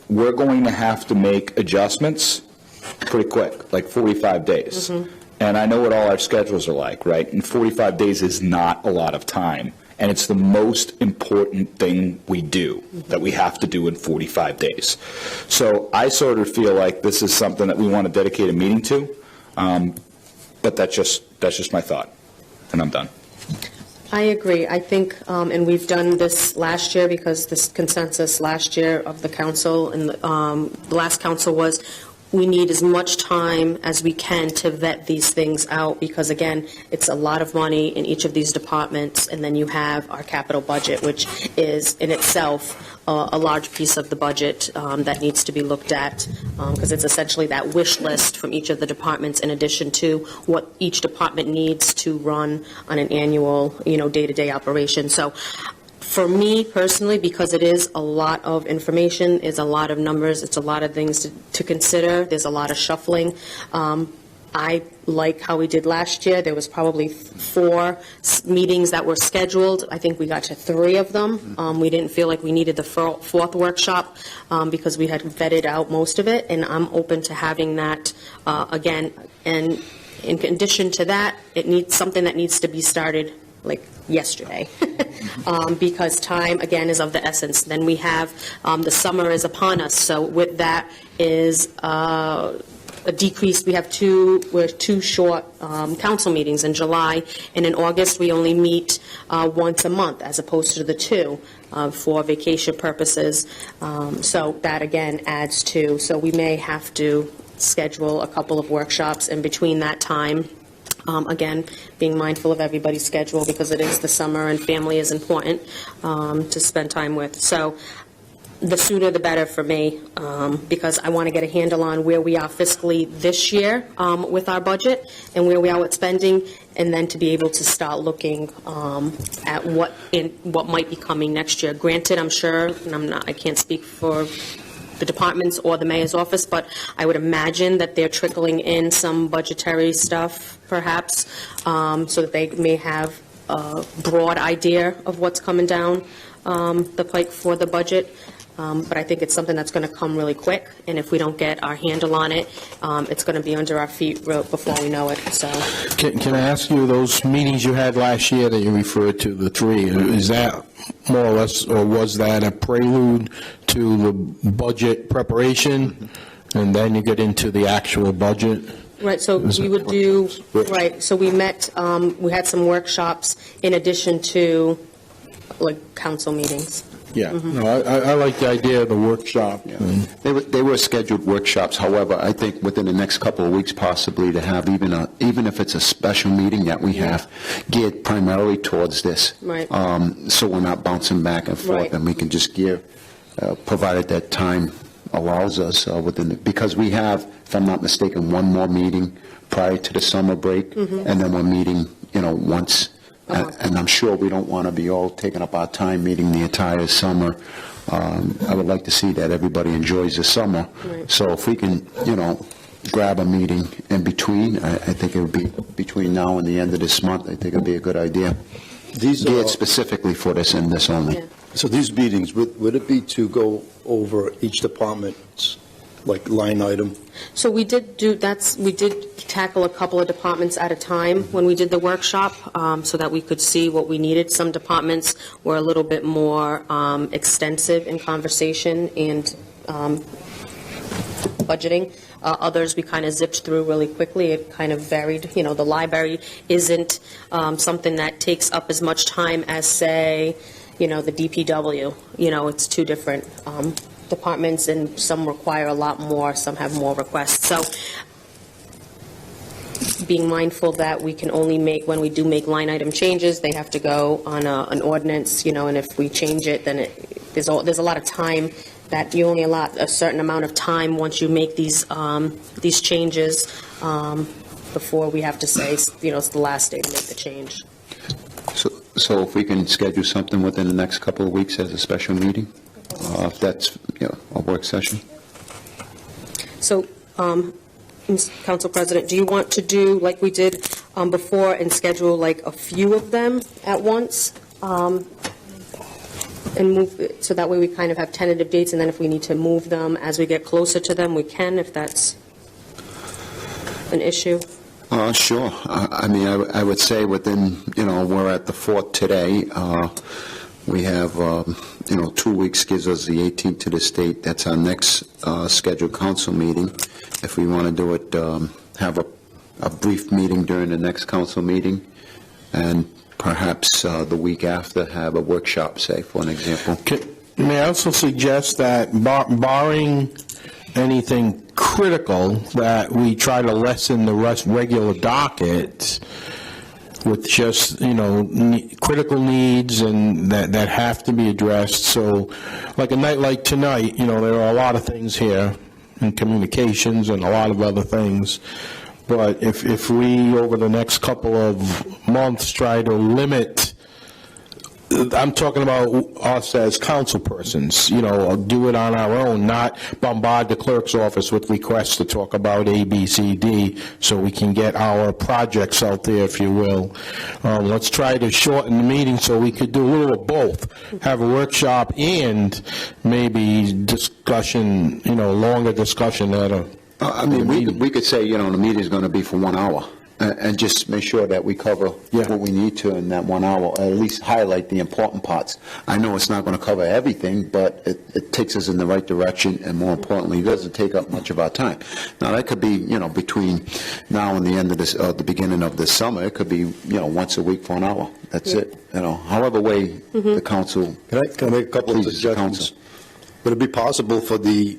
we're going to have to make adjustments pretty quick, like 45 days. And I know what all our schedules are like, right? And 45 days is not a lot of time. And it's the most important thing we do, that we have to do in 45 days. So I sort of feel like this is something that we want to dedicate a meeting to, but that's just my thought, and I'm done. I agree. I think, and we've done this last year, because this consensus last year of the council and the last council was, we need as much time as we can to vet these things out, because again, it's a lot of money in each of these departments, and then you have our capital budget, which is in itself a large piece of the budget that needs to be looked at, because it's essentially that wish list from each of the departments in addition to what each department needs to run on an annual, day-to-day operation. So for me personally, because it is a lot of information, it's a lot of numbers, it's a lot of things to consider, there's a lot of shuffling. I like how we did last year. There was probably 4 meetings that were scheduled. I think we got to 3 of them. We didn't feel like we needed the 4th workshop because we had vetted out most of it, and I'm open to having that again. And in addition to that, it needs something that needs to be started like yesterday, because time, again, is of the essence. Then we have the summer is upon us, so with that is a decrease. We have 2 short council meetings in July, and in August we only meet once a month as opposed to the 2 for vacation purposes. So that again adds to, so we may have to schedule a couple of workshops in between that time. Again, being mindful of everybody's schedule, because it is the summer and family is important to spend time with. So the sooner the better for me, because I want to get a handle on where we are fiscally this year with our budget and where we are with spending, and then to be able to start looking at what might be coming next year. Granted, I'm sure, and I can't speak for the departments or the mayor's office, but I would imagine that they're trickling in some budgetary stuff, perhaps, so that they may have a broad idea of what's coming down the pike for the budget. But I think it's something that's going to come really quick, and if we don't get our handle on it, it's going to be under our feet before we know it. So, Can I ask you, those meetings you had last year that you referred to, the 3, is that more or less, or was that a prelude to the budget preparation, and then you get into the actual budget? Right, so we would do, right, so we met, we had some workshops in addition to, like, council meetings. Yeah, no, I like the idea of the workshop. Yeah. They were scheduled workshops. However, I think within the next couple of weeks, possibly to have even if it's a special meeting that we have geared primarily towards this, right? So we're not bouncing back and forth, right. And we can just gear, provided that time allows us because we have, if I'm not mistaken, 1 more meeting prior to the summer break, and then we're meeting, once. And I'm sure we don't want to be all taking up our time meeting the entire summer. I would like to see that everybody enjoys the summer. Right. So if we can, grab a meeting in between, I think it would be between now and the end of this month. I think it would be a good idea. These geared specifically for this and this only. Yeah. So these meetings, would it be to go over each department's like line item? So we did tackle a couple of departments at a time when we did the workshop, so that we could see what we needed. Some departments were a little bit more extensive in conversation and budgeting. Others we kind of zipped through really quickly. It kind of varied. You know, the library isn't something that takes up as much time as, say, you know, the DPW. You know, it's two different departments, and some require a lot more, some have more requests. So being mindful that we can only make, when we do make line item changes, they have to go on an ordinance, you know, and if we change it, then there's a lot of time that you only allot a certain amount of time once you make these changes before we have to say, you know, it's the last day to make the change. So if we can schedule something within the next couple of weeks as a special meeting, if that's, you know, a work session. So, Council President, do you want to do like we did before and schedule like a few of them at once? And move it, so that way we kind of have tentative dates, and then if we need to move them as we get closer to them, we can, if that's an issue. Sure. I mean, I would say within, you know, we're at the 4th today. We have, you know, 2 weeks gives us the 18th to the state. That's our next scheduled council meeting. If we want to do it, have a brief meeting during the next council meeting, and perhaps the week after have a workshop, say, for an example. May I also suggest that barring anything critical, that we try to lessen the regular docket with just, you know, critical needs and that have to be addressed. So like a night like tonight, you know, there are a lot of things here in communications and a lot of other things. But if we, over the next couple of months, try to limit, I'm talking about us as council persons, you know, do it on our own, not bombard the clerk's office with requests to talk about A, B, C, D, so we can get our projects out there, if you will. Let's try to shorten the meeting so we could do a little of both, have a workshop and maybe discussion, you know, longer discussion at a... I mean, we could say, you know, the meeting is going to be for 1 hour, and just make sure that we cover what we need to in that 1 hour, at least highlight the important parts. I know it's not going to cover everything, but it takes us in the right direction, and more importantly, it doesn't take up much of our time. Now, that could be, you know, between now and the end of this, the beginning of this summer, it could be, you know, once a week for an hour. That's it. You know, however way the council... Can I make a couple of suggestions? Would it be possible for the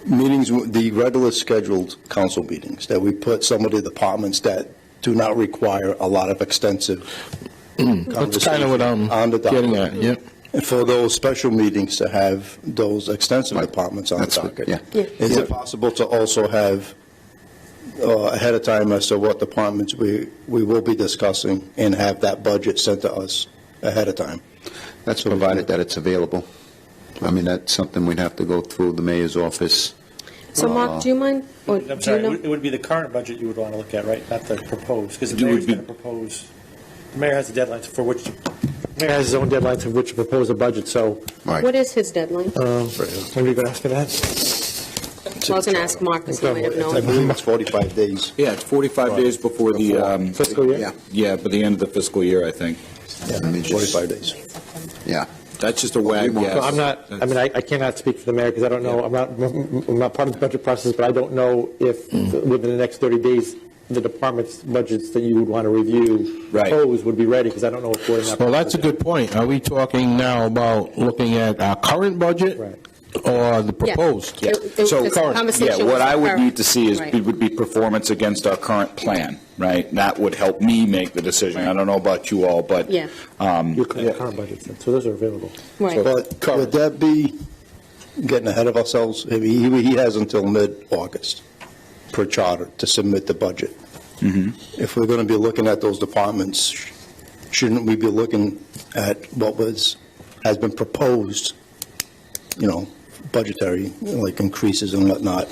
meetings, the regular scheduled council meetings, that we put some of the departments that do not require a lot of extensive That's kind of what I'm getting at, yep. And for those special meetings to have those extensive departments on the docket. Is it possible to also have ahead of time as to what departments we will be discussing and have that budget sent to us ahead of time? That's provided that it's available. I mean, that's something we'd have to go through the mayor's office. So, Mark, do you mind? Or I'm do sorry, you know? it would be the current budget you would want to look at, right? Not the proposed, because the mayor's going to propose, the mayor has a deadline for which, The mayor has his own deadline for which to propose a budget, so... What is his deadline? When are you going to ask for that? Well, I was going to ask Mark, because he might have known. I believe it's 45 days. Yeah, it's 45 days before the... fiscal year? Yeah, by the end of the fiscal year, I think. Yeah, 45 days. Yeah. That's just a wag guess. So I'm not, I mean, I cannot speak for the mayor because I don't know, I'm not part of the budget process, but I don't know if within the next 30 days, the department's budgets that you would want to review, propose, would be ready, because I don't know if we're in that. Well, that's a good point. Are we talking now about looking at our current budget or the proposed? Yeah. So current, what I would need to see is would be performance against our current plan, right? That would help me make the decision. I don't know about you all, but Your current budgets, so those are available. Right. But would that be getting ahead of ourselves? I mean, he has until mid-August per charter to submit the budget. If we're going to be looking at those departments, shouldn't we be looking at what has been proposed, you know, budgetary, like increases and whatnot?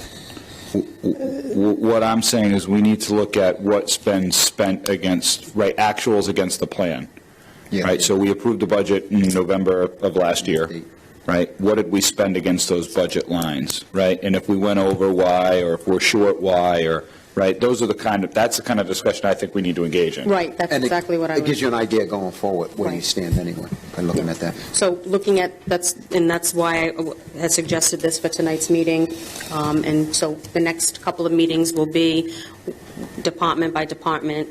What I'm saying is we need to look at what's been spent against, actuals against the plan. Right, so we approved the budget in November of last year. right? What did we spend against those budget lines, right? And if we went over, why, or if we're short, why, or, right? That's the kind of discussion I think we need to engage in. Right, that's And exactly what I It was... gives you an idea going forward where you Right. stand anyway, by looking at that. So looking at, that's why I had suggested this for tonight's meeting. And so the next couple of meetings will be department by department,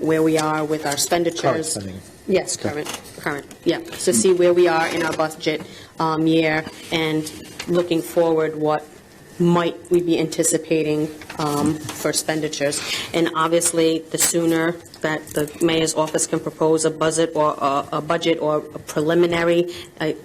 where we are with our expenditures. Current spending. Yes, current, yeah. To see where we are in our budget year and looking forward, what might we be anticipating for expenditures. And obviously, the sooner that the mayor's office can propose a budget or a preliminary,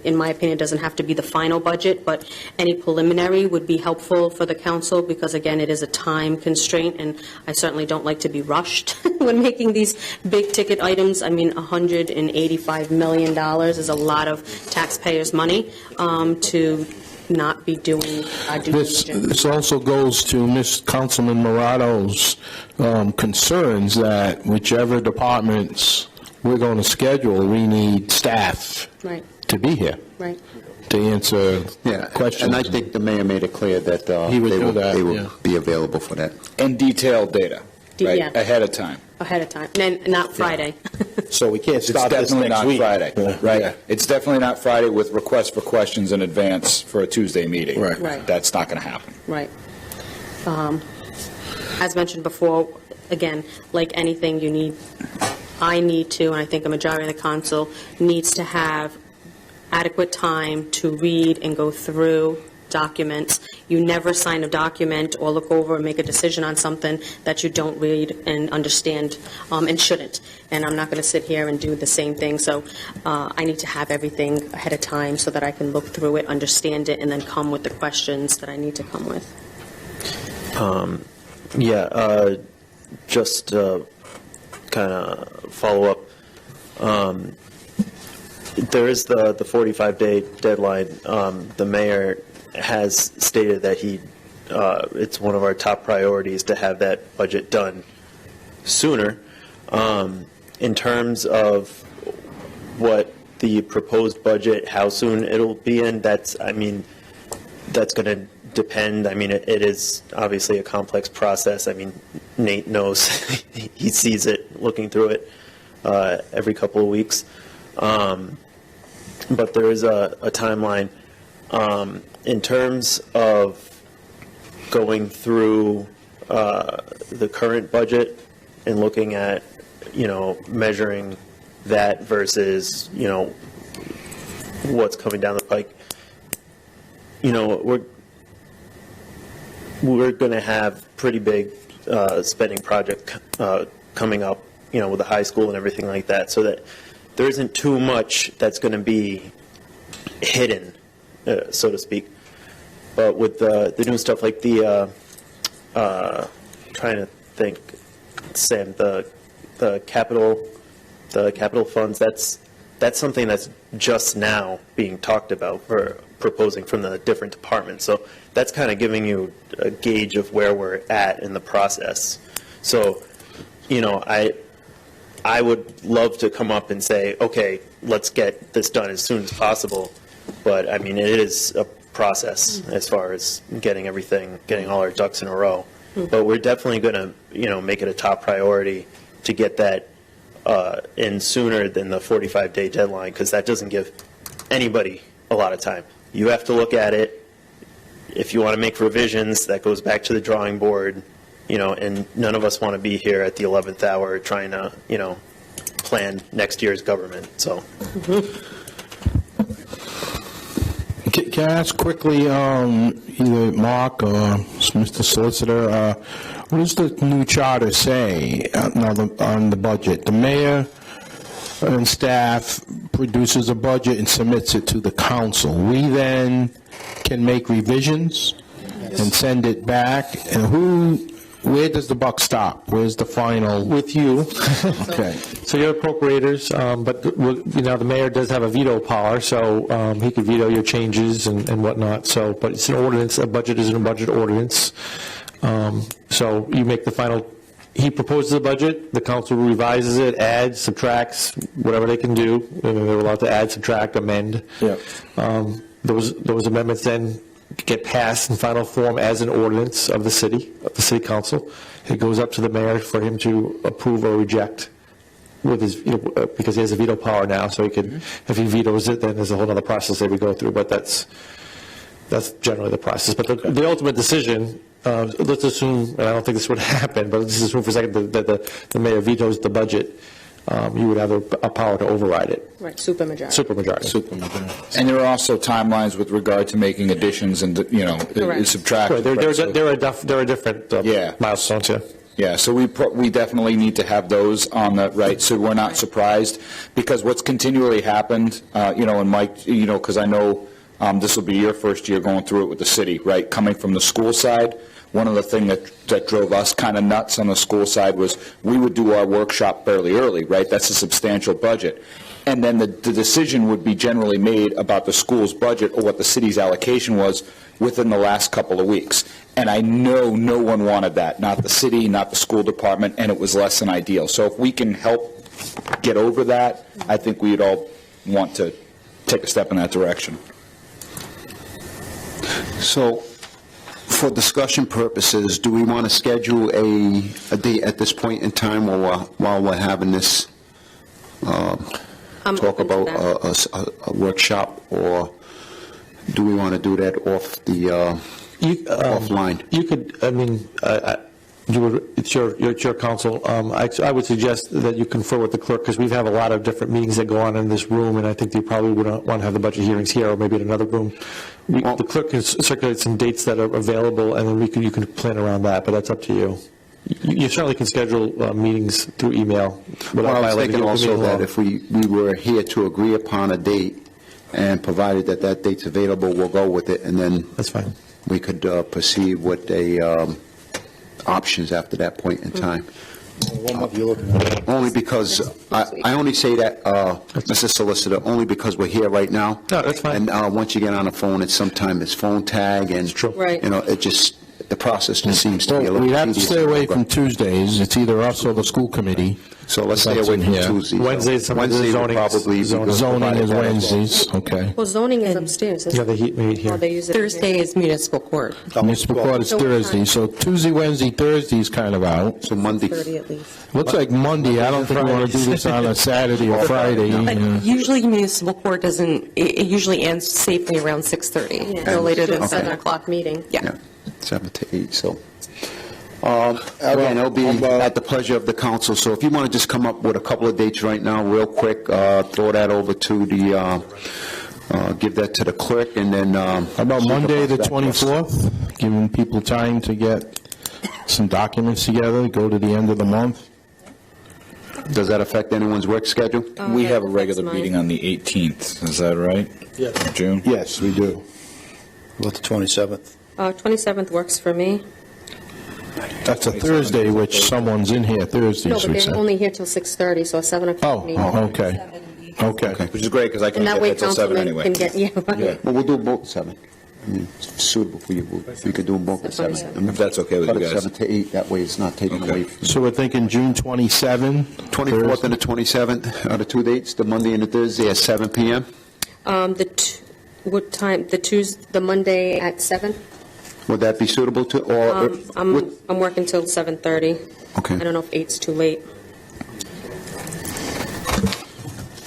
in my opinion, it doesn't have to be the final budget, but any preliminary would be helpful for the council because, again, it is a time constraint, and I certainly don't like to be rushed when making these big-ticket items. I mean, $185 million is a lot of taxpayers' money to not be doing our due diligence. This also goes to Ms. Councilman Morato's concerns that whichever departments we're going to schedule, we need staff Right, to be here right. to answer questions. And I think the mayor made it clear that He would do that, they will yeah. be available for that. And detailed data, right, Yeah. ahead of time. Ahead of time, and not Friday. So we can't It's start this definitely next not week. Friday, right? Yeah. It's definitely not Friday with requests for questions in advance for a Tuesday meeting. Right. Right. That's not going to happen. Right. As mentioned before, again, like anything, I need to, and I think a majority of the council needs to have adequate time to read and go through documents. You never sign a document or look over and make a decision on something that you don't read and understand and shouldn't. And I'm not going to sit here and do the same thing. So I need to have everything ahead of time so that I can look through it, understand it, and then come with the questions that I need to come with. Just kind of follow up. There is the 45-day deadline. The mayor has stated that it's one of our top priorities to have that budget done sooner. In terms of what the proposed budget, how soon it'll be in, that's going to depend. I mean, it is obviously a complex process. I mean, Nate knows. He sees it, looking through it every couple of weeks. But there is a timeline. In terms of going through the current budget and looking at, measuring that versus, what's coming down the pike, we're going to have pretty big spending project coming up, with the high school and everything like that, so that there isn't too much that's going to be hidden, so to speak. But with the new stuff like the, trying to think, Sam, the capital funds, that's something that's just now being talked about for proposing from the different departments. So that's kind of giving you a gauge of where we're at in the process. So, I would love to come up and say, okay, let's get this done as soon as possible. But, I mean, it is a process as far as getting all our ducks in a row. But we're definitely going to, make it a top priority to get that in sooner than the 45-day deadline, because that doesn't give anybody a lot of time. You have to look at it. If you want to make revisions, that goes back to the drawing board, and none of us want to be here at the 11th hour trying to, plan next year's government, so. Can I ask quickly, either Mark or Mr. Solicitor, what does the new charter say on the budget? The mayor and staff produces a budget and submits it to the council. We then can make revisions and send it back, and where does the buck stop? Where's the final? With you. Okay. So you're appropriators, but the mayor does have a veto power, so he could veto your changes and whatnot. So, but it's an ordinance. A budget is a budget ordinance. So you make the final. He proposes a budget. The council revises it, adds, subtracts, whatever they can do. They're allowed to add, subtract, amend. Yeah. those amendments then get passed in final form as an ordinance of the city council. It goes up to the mayor for him to approve or reject with his, because he has a veto power now, so he could, if he vetoes it, then there's a whole other process that we go through, but that's generally the process. But the ultimate decision, let's assume, and I don't think this would happen, but let's assume for a second that the mayor vetoes the budget, you would have a power to override it. Right, supermajority. Supermajority. And there are also timelines with regard to making additions and, subtractions. Right, there are different milestones here. Yeah, so we definitely need to have those on the right, so we're not surprised, because what's continually happened, and Mike, because I know this will be your first year going through it with the city, right? Coming from the school side, one of the things that drove us kind of nuts on the school side was we would do our workshop fairly early, right? That's a substantial budget. And then the decision would be generally made about the school's budget or what the city's allocation was within the last couple of weeks. And I know no one wanted that, not the city, not the school department, and it was less than ideal. So if we can help get over that, I think we'd all want to take a step in that direction. So, for discussion purposes, do we want to schedule a date at this point in time while we're having this talk about a workshop, or do we want to do that off the offline? You could, it's your council. I would suggest that you confer with the clerk, because we have a lot of different meetings that go on in this room, and I think you probably would want to have the budget hearings here or maybe in another room. The clerk can circulate some dates that are available, and then you can plan around that, but that's up to you. You certainly can schedule meetings through email. Well, I was thinking also that if we were here to agree upon a date, and provided that date's available, we'll go with it, and then that's fine. We could proceed with options after that point in time. What month are you looking at? Only because, I only say that, Mr. Solicitor, only because we're here right now. No, that's fine. And once you get on the phone, sometimes it's phone tag, and, Right. it just, the process just seems to be a little We have to tedious. stay away from Tuesdays. It's either us or the school committee. So let's stay away from Tuesdays. Wednesday would probably be Zoning is Wednesdays, okay. Well, zoning is upstairs, isn't it? they meet here. Oh, they use it Thursday is municipal court. Municipal court is So what Thursday, time? so Tuesday, Wednesday, Thursday is kind of out. So Monday. 30 at least. Looks like Monday, I don't think we want to do this on a Saturday or Friday. But yeah. usually municipal court it usually ends safely around 6:30, no later than 7 o'clock. meeting. Yeah. 7 to 8, so. Again, it'll be at the pleasure of the council, so if you want to just come up with a couple of dates right now, real quick, throw that over to give that to the clerk, and then... How about Monday, the 24th? Giving people time to get some documents together, go to the end of the month. Does that affect anyone's work schedule? We have a that's regular mine. meeting on the 18th, is that right? Yes. June? Yes, we do. About the 27th. 27th works for me. That's a Thursday, which someone's in here No, Thursdays, but we they're said. only here till 6:30, so a 7 o'clock meeting. Okay. Okay. Which is great, because I And can't that get way there till 7 councilmen anyway. can get, right. Well, we'll do both 7. I mean, it's suitable for you. We could do them both at 7. If that's okay with But you it's guys. 7 to 8, that way it's not taken away from... So we're thinking June 27? 24th and the 27th are the 2 dates, the Monday and the Thursday at 7 p.m.? What time, the Monday at 7? Would that be suitable to, or... I'm working till 7:30. Okay. I don't know if 8's too late.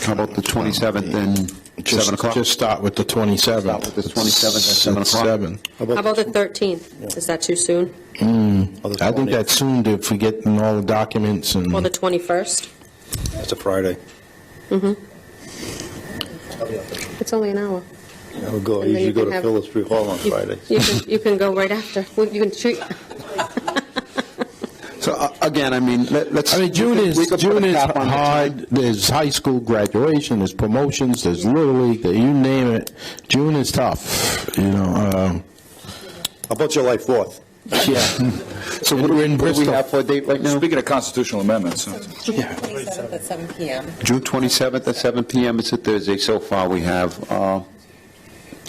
How about the 27th and 7 o'clock? Just start with the 27th. Start with the 27th at 7 o'clock? 7. How about the 13th? Is that too soon? I think that's soon if we get all the documents and... Or the 21st? That's a Friday. It's only an hour. I would go, I And then usually you go can to have- Phillips Street Hall on Friday. You can go right after. Well, you can treat. So, again, I mean, let's... I mean, June we is could put a cap on the hard. There's high school graduation, there's promotions, there's Little League, you name it. June is tough, How about July 4th? Yeah. So what do we have for a date right now? Speaking of constitutional amendments, June 27th at 7 p.m. June 27th at 7 p.m. It's a Thursday so far we have.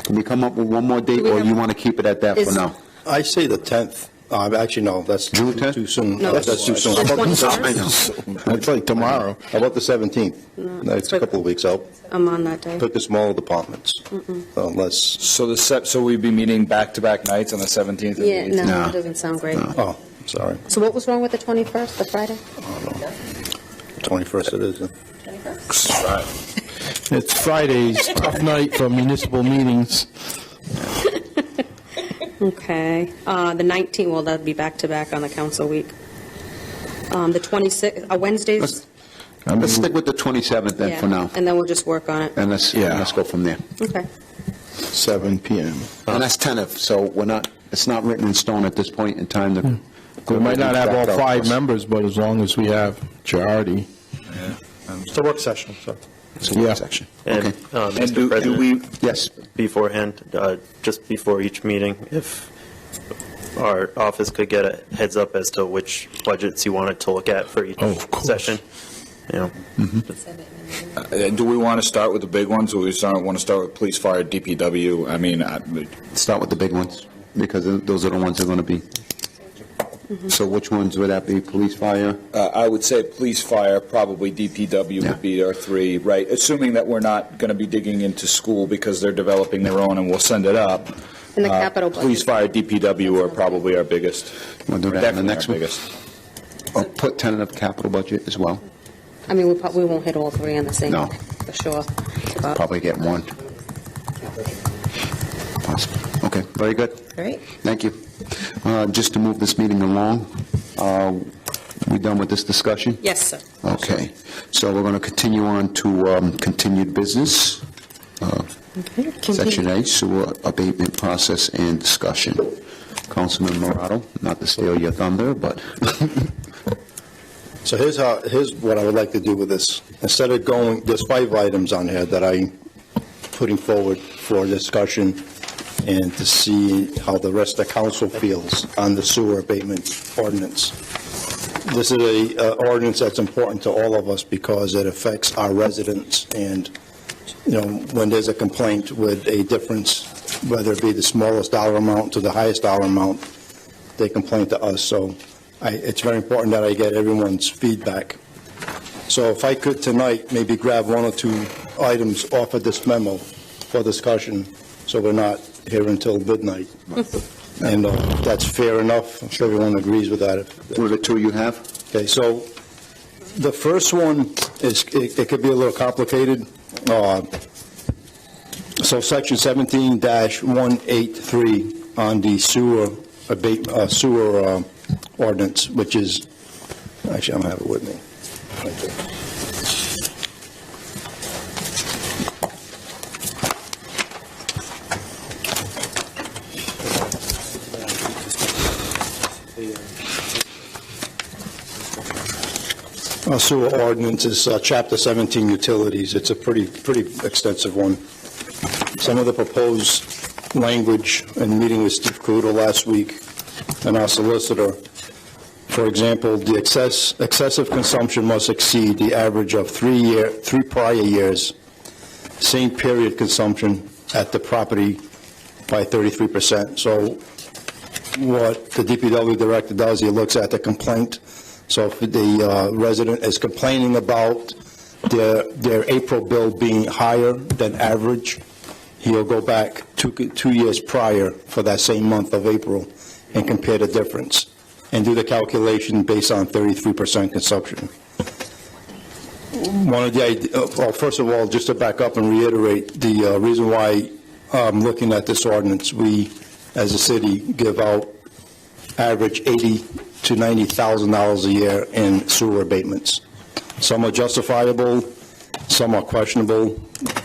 Can we come up with one more date, Do we or have- you want to keep it at that for Is- now? I say the 10th. Actually, no, that's June 10th? too soon. No, That's too soon. the How about the 21st? It's like tomorrow. How about the 17th? That's a couple of weeks out. I'm on that day. Pick the smaller departments. Unless, So we'd be meeting back-to-back nights on the 17th? and the Yeah, 18th? no, that doesn't sound great. oh, sorry, So what was wrong with the 21st, the Friday? 21st it is. It's Friday's tough night for municipal meetings. Okay. The 19th, well, that'd be back-to-back on the council week. The 26th, Wednesdays? Let's stick with the 27th then Yeah, for now, and then we'll just work on it. and let's go from there. Okay. 7 p.m. And that's tentative, so it's not written in stone at this point in time. We might not have all 5 members, but as long as we have majority. It's a work session, so. It's a work section. And, Okay. Mr. President, Yes. beforehand, just before each meeting, if our office could get a heads up as to which budgets you wanted to look at for each session. Do we want to start with the big ones, or we want to start with police, fire, DPW? I mean, Start with the big ones, because those are the ones that are going to be. So which ones would that be? Police, fire? I would say police, fire, probably DPW would be our 3, right? Assuming that we're not going to be digging into school because they're developing their own and we'll send it up. And the capital budget. Police, fire, DPW are probably our biggest. We'll do that in the Definitely next our one. biggest. Or put tentative capital budget as well. I mean, we won't hit all 3 on the same, No. for sure. But- Probably get one. Possible. Okay, very good. All right. Thank you. Just to move this meeting along, we done with this discussion? Yes, sir. Okay, so we're going to continue on to continued business. Section 8, sewer abatement process and discussion. Councilman Morado, not to steal your thunder, but... So here's what I would like to do with this. Instead of going, there's 5 items on here that I'm putting forward for discussion and to see how the rest of the council feels on the sewer abatement ordinance. This is a ordinance that's important to all of us because it affects our residents, and, when there's a complaint with a difference, whether it be the smallest dollar amount to the highest dollar amount, they complain to us. So it's very important that I get everyone's feedback. So if I could tonight, maybe grab 1 or 2 items off of this memo for discussion, so we're not here until midnight. And that's fair enough. I'm sure everyone agrees with that. What are the 2 you have? Okay, so the first one is, it could be a little complicated. So section 17-183 on the sewer ordinance, which is, actually, I'm going to have it with me. Right there. Sewer ordinance is Chapter 17 utilities. It's a pretty extensive one. Some of the proposed language in meeting with Steve Caruto last week and our solicitor, for example, the excessive consumption must exceed the average of 3 prior years, same period consumption at the property by 33%. So what the DPW director does, he looks at the complaint. So if the resident is complaining about their April bill being higher than average, he'll go back 2 years prior for that same month of April and compare the difference and do the calculation based on 33% consumption. First of all, just to back up and reiterate, the reason why I'm looking at this ordinance, we, as a city, give out average $80,000 to $90,000 a year in sewer abatements. Some are justifiable, some are questionable,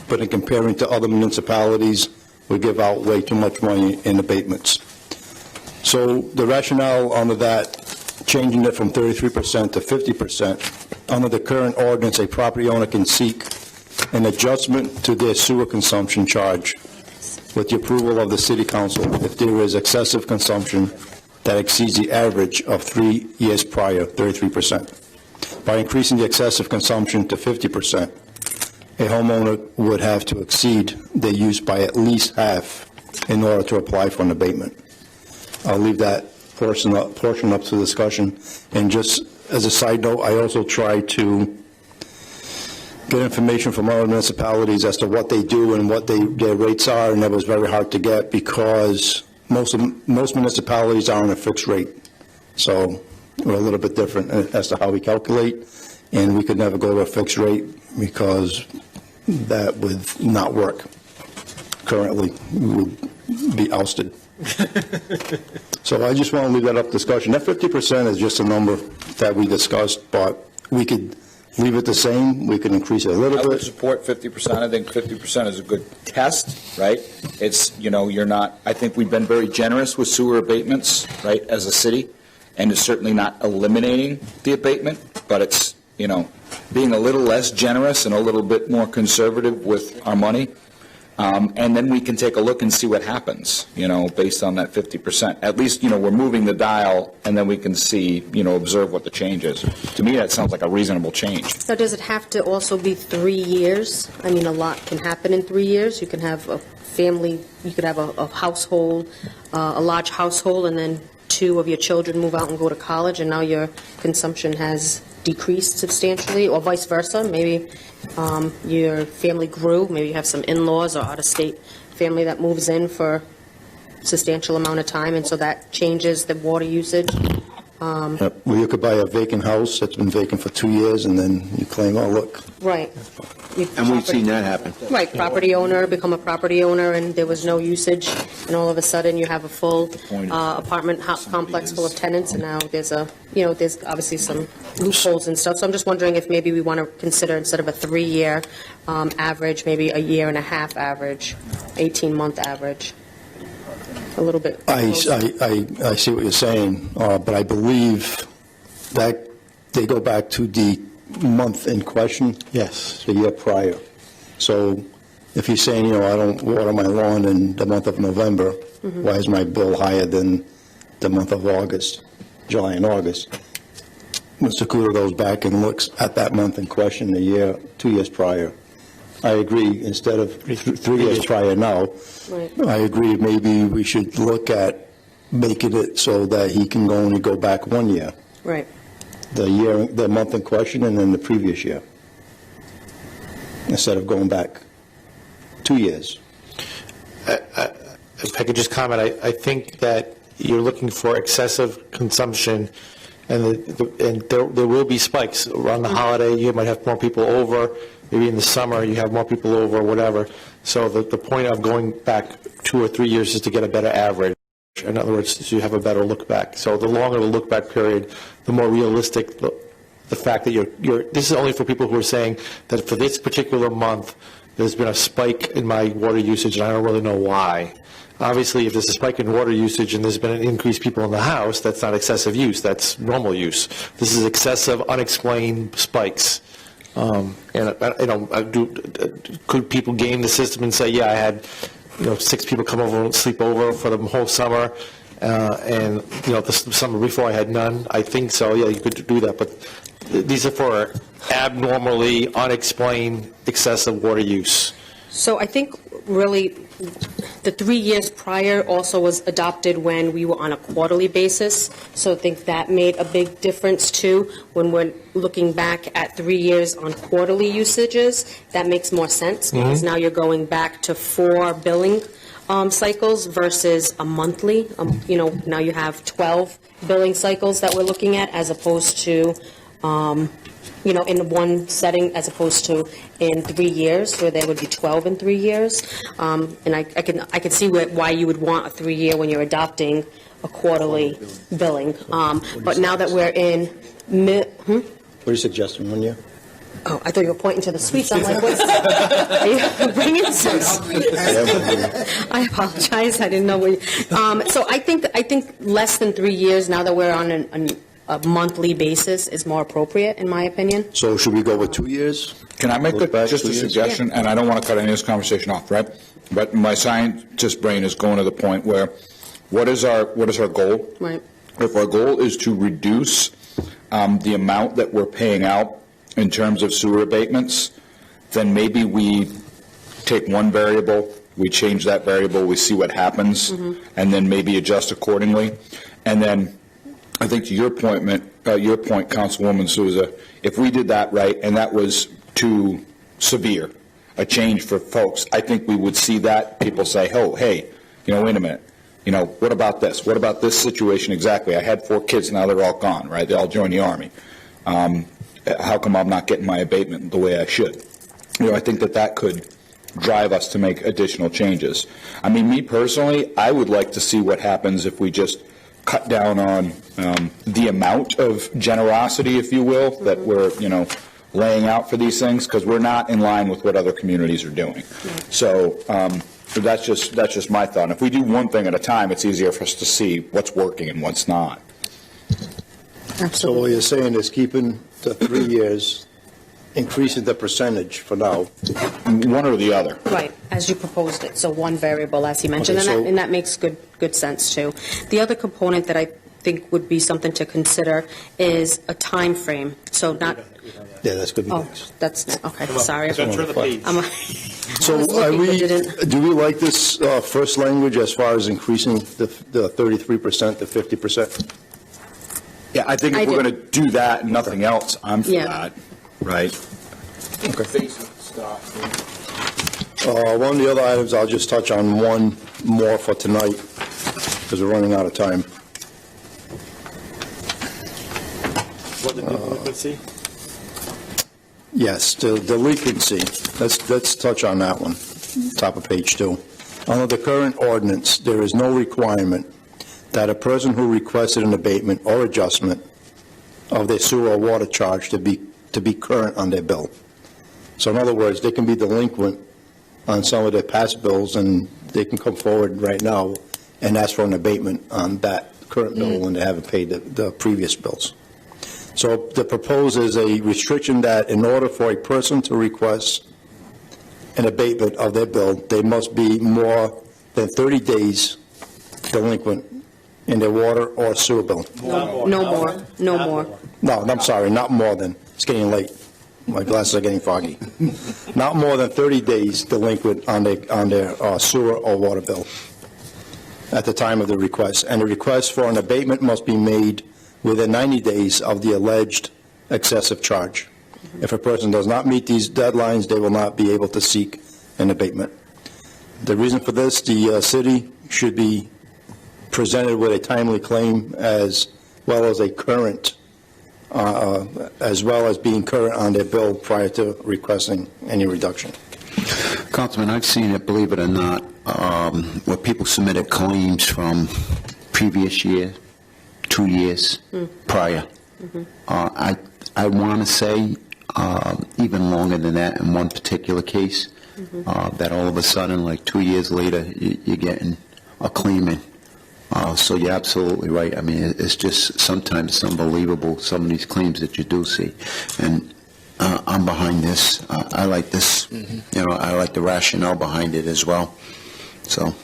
but in comparing to other municipalities, we give out way too much money in abatements. So the rationale under that, changing it from 33% to 50%, under the current ordinance, a property owner can seek an adjustment to their sewer consumption charge with the approval of the city council if there is excessive consumption that exceeds the average of 3 years prior, 33%. By increasing the excessive consumption to 50%, a homeowner would have to exceed their use by at least half in order to apply for an abatement. I'll leave that portion up to the discussion. And just as a side note, I also try to get information from other municipalities as to what they do and what their rates are, and that was very hard to get because most municipalities are on a fixed rate. So we're a little bit different as to how we calculate, and we could never go to a fixed rate because that would not work. Currently, we would be ousted. So I just want to leave that up for discussion. That 50% is just a number that we discussed, but we could leave it the same. We could increase it a little I bit. would support 50%. I think 50% is a good test, right? It's, you're not, I think we've been very generous with sewer abatements, right, as a city, and it's certainly not eliminating the abatement, but it's, being a little less generous and a little bit more conservative with our money. And then we can take a look and see what happens, based on that 50%. At least, we're moving the dial, and then we can see, observe what the change is. To me, that sounds like a reasonable change. So does it have to also be 3 years? I mean, a lot can happen in 3 years. You can have a family, you could have a household, a large household, and then 2 of your children move out and go to college, and now your consumption has decreased substantially, or vice versa. Maybe your family grew, maybe you have some in-laws or out-of-state family that moves in for a substantial amount of time, and so that changes the water usage. Well, you could buy a vacant house that's been vacant for 2 years, and then you claim, oh, look. Right. And we've seen that happen. Right, property owner, become a property owner, and there was no usage, and all of a sudden you have a full apartment complex full of tenants, and now there's there's obviously some loopholes and stuff. So I'm just wondering if maybe we want to consider, instead of a 3-year average, maybe a 1.5-year average, 18-month average, a little bit. I see what you're saying, but I believe that they go back to the month in question. Yes. The year prior. So if you're saying, I don't water my lawn in the month of November, why is my bill higher than the month of August, July and August? Mr. Kudo goes back and looks at that month in question, the year, 2 years prior. I agree, instead of 3 years prior now, Right. I agree maybe we should look at making it so that he can only go back 1 year. Right. The month in question, and then the previous year, instead of going back 2 years. If I could just comment, I think that you're looking for excessive consumption, and there will be spikes. Around the holiday, you might have more people over. Maybe in the summer, you have more people over, whatever. So the point of going back 2 or 3 years is to get a better average. In other words, so you have a better look back. So the longer the look back period, the more realistic the fact that this is only for people who are saying that for this particular month, there's been a spike in my water usage, and I don't really know why. Obviously, if there's a spike in water usage and there's been an increased people in the house, that's not excessive use, that's normal use. This is excessive, unexplained spikes. Could people game the system and say, yeah, I had 6 people come over and sleep over for the whole summer, and the summer before I had none? I think so. Yeah, you could do that, but these are for abnormally unexplained excessive water use. So I think really the 3 years prior also was adopted when we were on a quarterly basis. So I think that made a big difference too. When we're looking back at 3 years on quarterly usages, that makes more sense because now you're going back to 4 billing cycles versus a monthly. Now you have 12 billing cycles that we're looking at as opposed to in one setting as opposed to in 3 years, where there would be 12 in 3 years. And I can see why you would want a 3-year when you're adopting a quarterly billing. But now that we're in What are you suggesting, 1 year? Oh, I thought you were pointing to the sweets. I'm like, what's are you bringing some sweets? I apologize. I didn't know where you... So I think less than 3 years, now that we're on a monthly basis, is more appropriate, in my opinion. So should we go with 2 years? Can I make just a suggestion? And I don't want to cut any of this conversation off, right? But my scientist brain is going to the point where, what is our goal? Right. If our goal is to reduce the amount that we're paying out in terms of sewer abatements, then maybe we take one variable, we change that variable, we see what happens, and then maybe adjust accordingly. And then, I think to your point, Councilwoman Souza, if we did that right, and that was too severe a change for folks, I think we would see that, people say, oh, hey, wait a minute, what about this? What about this situation exactly? I had 4 kids, now they're all gone, right? They all joined the Army. How come I'm not getting my abatement the way I should? I think that could drive us to make additional changes. I mean, me personally, I would like to see what happens if we just cut down on the amount of generosity, if you will, that we're, laying out for these things, because we're not in line with what other communities are doing. So that's just my thought. And if we do one thing at a time, it's easier for us to see what's working and what's not. So what you're saying is keeping the 3 years, increasing the percentage for now. One or the other. Right, as you proposed it, so one variable, as he mentioned, Okay, and that makes good sense, too. The other component that I think would be something to consider is a time frame. So not... Yeah, that's good. Oh, that's, okay, sorry. Turn the page. So do we like this first language as far as increasing the 33% to 50%? Yeah, I think if we're going to do that and nothing else, I'm for that, right? Okay. One of the other items, I'll just touch on one more for tonight, because we're running out of time. What, the delinquency? Yes, the delinquency. Let's touch on that one, top of page 2. Under the current ordinance, there is no requirement that a person who requested an abatement or adjustment of their sewer or water charge to be current on their bill. So in other words, they can be delinquent on some of their past bills, and they can come forward right now and ask for an abatement on that current bill when they haven't paid the previous bills. So the proposed is a restriction that in order for a person to request an abatement of their bill, they must be more than 30 days delinquent in their water or sewer bill. No more. No, I'm sorry, not more than. It's getting late. My glasses are getting foggy. Not more than 30 days delinquent on their sewer or water bill at the time of the request. And the request for an abatement must be made within 90 days of the alleged excessive charge. If a person does not meet these deadlines, they will not be able to seek an abatement. The reason for this, the city should be presented with a timely claim as well as a current, as well as being current on their bill prior to requesting any reduction. Councilman, I've seen it, believe it or not, where people submitted claims from previous year, 2 years prior. I want to say even longer than that in one particular case, that all of a sudden, like 2 years later, you're getting a claim in. So you're absolutely right. I mean, it's just sometimes it's unbelievable, some of these claims that you do see. And I'm behind this. I like this. I like the rationale behind it as well. So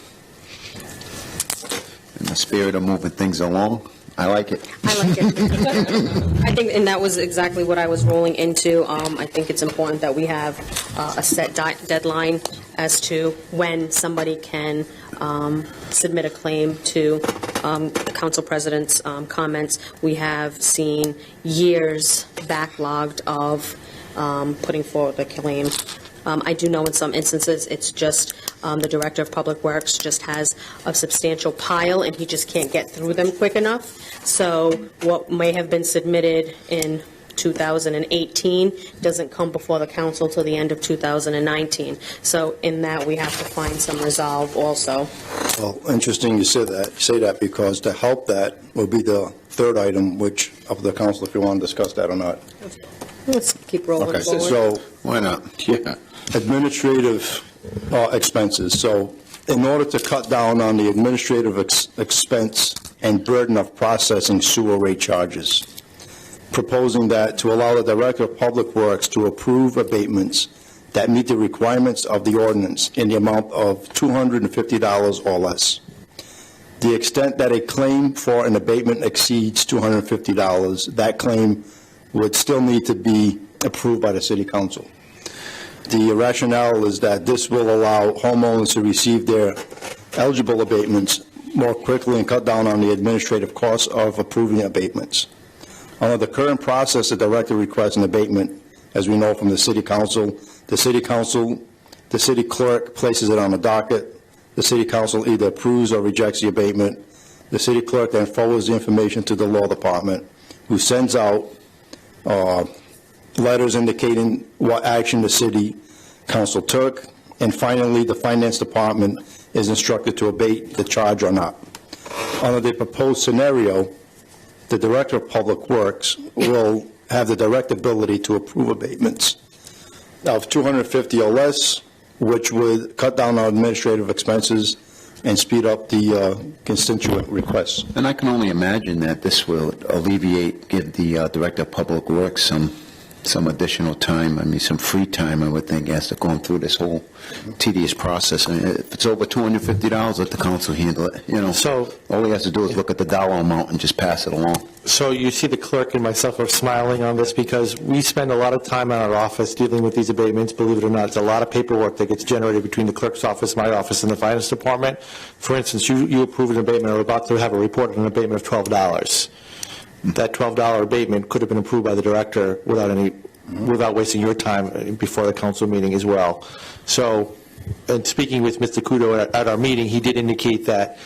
in the spirit of moving things along, I like it. I like it. I think, and that was exactly what I was rolling into. I think it's important that we have a set deadline as to when somebody can submit a claim to the council president's comments. We have seen years backlogged of putting forward a claim. I do know in some instances it's just the Director of Public Works just has a substantial pile and he just can't get through them quick enough. So what may have been submitted in 2018 doesn't come before the council till the end of 2019. So in that we have to find some resolve also. Well, interesting you say that because to help that will be the third item, which of the council, if you want to discuss that or not. Let's keep rolling Okay, forward. so why not? Yeah. Administrative expenses. So in order to cut down on the administrative expense and burden of processing sewer rate charges, proposing that to allow the Director of Public Works to approve abatements that meet the requirements of the ordinance in the amount of $250 or less. The extent that a claim for an abatement exceeds $250, that claim would still need to be approved by the City Council. The rationale is that this will allow homeowners to receive their eligible abatements more quickly and cut down on the administrative costs of approving abatements. Under the current process, the director requests an abatement, as we know from the city council. The city clerk places it on the docket. The city council either approves or rejects the abatement. The city clerk then forwards the information to the law department, who sends out letters indicating what action the city council took. And finally, the finance department is instructed to abate the charge or not. Under the proposed scenario, the director of public works will have the direct ability to approve abatements of $250 or less, which would cut down on administrative expenses and speed up the constituent requests. And I can only imagine that this will alleviate, give the Director of Public Works some additional time, some free time, I would think, after going through this whole tedious process. If it's over $250, let the council handle it, So all he has to do is look at the dollar amount and just pass it along. So you see the clerk and myself are smiling on this because we spend a lot of time in our office dealing with these abatements. Believe it or not, it's a lot of paperwork that gets generated between the clerk's office, my office, and the finance department. For instance, you approve an abatement or about to have a report on an abatement of $12. That $12 abatement could have been approved by the director without wasting your time before the council meeting as well. So, and speaking with Mr. Kudo at our meeting, he did indicate that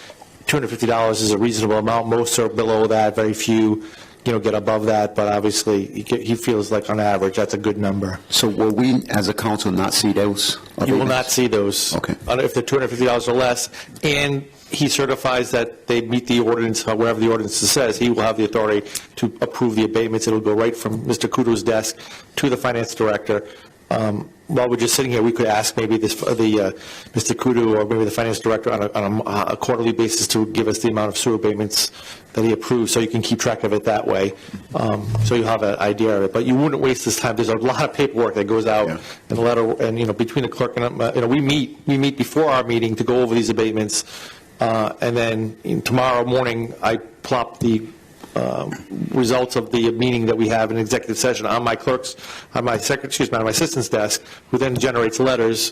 $250 is a reasonable amount. Most are below that. Very few, get above that. But obviously, he feels like on average that's a good number. So will we, as a council, not see those? You will not see those. Okay. If they're $250 or less, and he certifies that they meet the ordinance, wherever the ordinance says, he will have the authority to approve the abatements. It'll go right from Mr. Kudo's desk to the finance director. While we're just sitting here, we could ask maybe Mr. Kudo or maybe the finance director on a quarterly basis to give us the amount of sewer abatements that he approves, so you can keep track of it that way. So you'll have an idea of it. But you wouldn't waste this time. There's a lot of paperwork that goes out in a letter, and between the clerk and we meet before our meeting to go over these abatements, and then tomorrow morning I plop the results of the meeting that we have in executive session on my assistant's desk, who then generates letters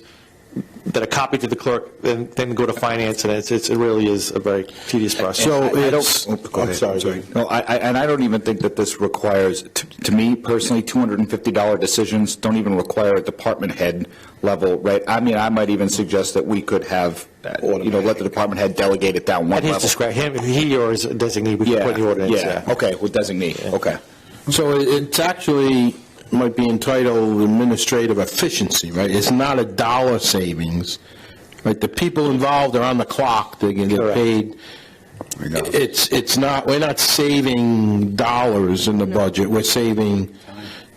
that are copied to the clerk, and then go to finance, and it really is a very tedious process. So I'm sorry. No, I don't even think that this requires, to me personally, $250 decisions don't even require a department head level, right? I might even suggest that we could have, let the department head delegate it down one At his level. discretion, he or his designee, we can put in the ordinance. Okay, with designee, okay. So it's actually might be entitled administrative efficiency, right? It's not a dollar savings. Right? The people involved are on the clock. They can get paid. It's not. We're not saving dollars in the budget. We're saving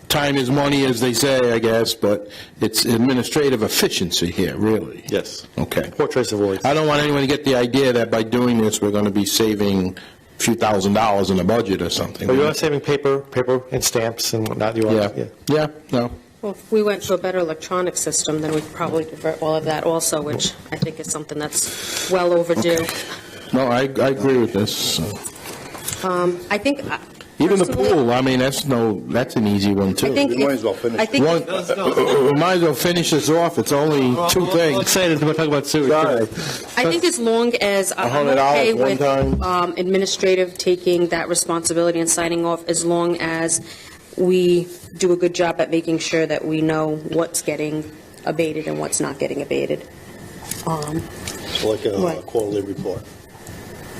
time is money, as they say, I guess. But it's administrative efficiency here, really. Yes. Okay. Poor choice of words. I don't want anyone to get the idea that by doing this we're going to be saving a few $1,000s in the budget or something. But you are saving paper and stamps and whatnot. No. Well, if we went to a better electronic system, then we could probably divert all of that also, which I think is something that's well overdue. No, I agree with this. I think... Even the pool, that's an easy one, too. I think We might as well finish. We might as well finish this off. It's only two things. I'm excited to talk about sewage. Sorry. I think as long as I'm okay with administrative taking that responsibility and signing off, as long as we do a good job at making sure that we know what's getting abated and what's not getting abated. So like a quarterly report.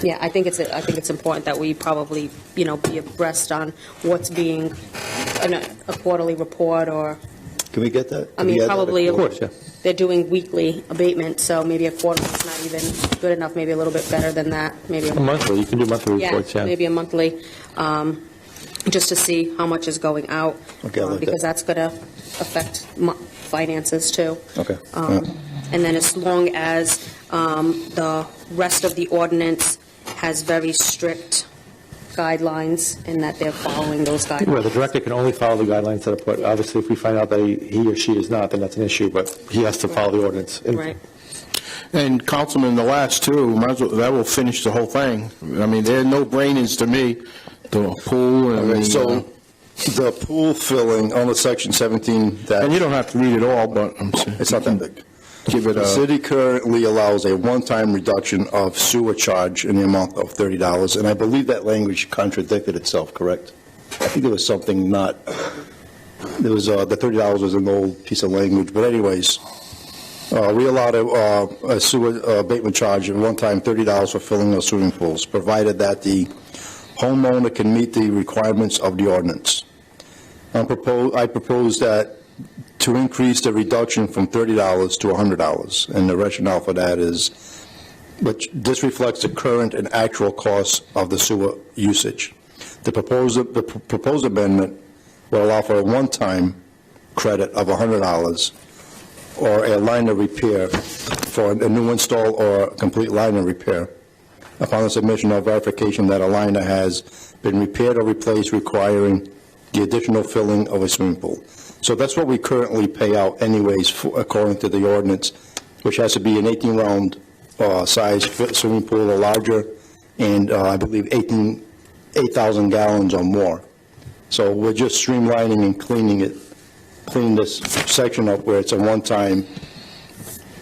Yeah, I think it's important that we probably, be abreast on what's being a quarterly report, or Can we get that? probably. Of course, yeah. They're doing weekly abatement, so maybe a quarterly is not even good enough. Maybe a little bit better than that. Maybe A monthly. You can do monthly reports. Yeah. Maybe a monthly, just to see how much is going out, because that's going to affect finances too. Okay. And then as long as the rest of the ordinance has very strict guidelines and that they're following those guidelines. Well, the director can only follow the guidelines that are put. Obviously, if we find out that he or she is not, then that's an issue, but he has to follow the ordinance. Right. And Councilman, the last two, that will finish the whole thing. They're no-brainers to me. The pool and So the pool filling on the Section 17. And you don't have to read it all, but it's not that big. give it The a, city currently allows a one-time reduction of sewer charge in the amount of $30, and I believe that language contradicted itself, correct? I think there was something not, there was, the $30 was an old piece of language, but anyways, we allowed a sewer abatement charge at one time, $30 for filling those swimming pools, provided that the homeowner can meet the requirements of the ordinance. I propose that to increase the reduction from $30 to $100, and the rationale for that is, but this reflects the current and actual costs of the sewer usage. The proposed amendment will allow for a one-time credit of $100 or a liner repair for a new install or a complete liner repair upon the submission of verification that a liner has been repaired or replaced requiring the additional filling of a swimming pool. So that's what we currently pay out anyways, according to the ordinance, which has to be an 18-round size swimming pool or larger, and I believe 8,000 gallons or more. So we're just streamlining and cleaning this section up where it's a one-time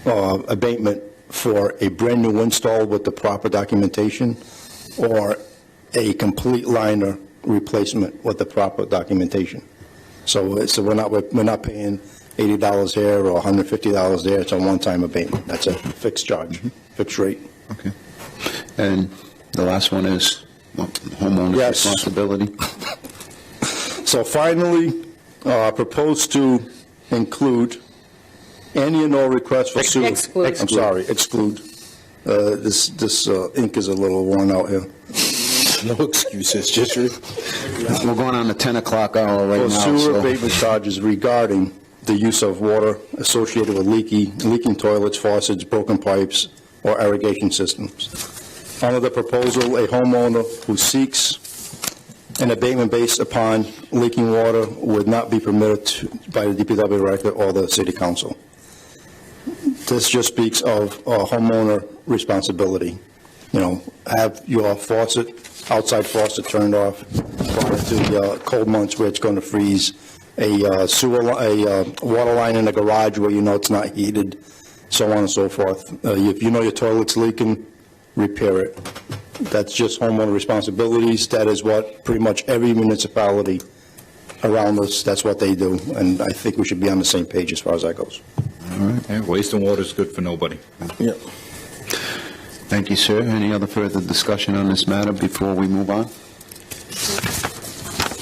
abatement for a brand-new install with the proper documentation, or a complete liner replacement with the proper documentation. So we're not paying $80 here or $150 there. It's a one-time abatement. That's a fixed charge, fixed rate. Okay. And the last one is homeowner's responsibility. So finally, propose to include any and all requests for sewer. Exclude. I'm sorry, exclude. This ink is a little worn out here. No excuses, just We're going on the 10 o'clock hour right For now. sewer so- abatement charges regarding the use of water associated with leaking toilets, faucets, broken pipes, or irrigation systems. Under the proposal, a homeowner who seeks an abatement based upon leaking water would not be permitted by the DPW director or the city council. This just speaks of homeowner responsibility. You know, have your outside faucet turned off prior to the cold months where it's going to freeze. A water line in the garage where you know it's not heated, so on and so forth. If you know your toilet's leaking, repair it. That's just homeowner responsibilities. That is what pretty much every municipality around us, that's what they do. And I think we should be on the same page as far as that goes. all right, yeah, wasting water is good for nobody. Yeah. Thank you, sir. Any other further discussion on this matter before we move on?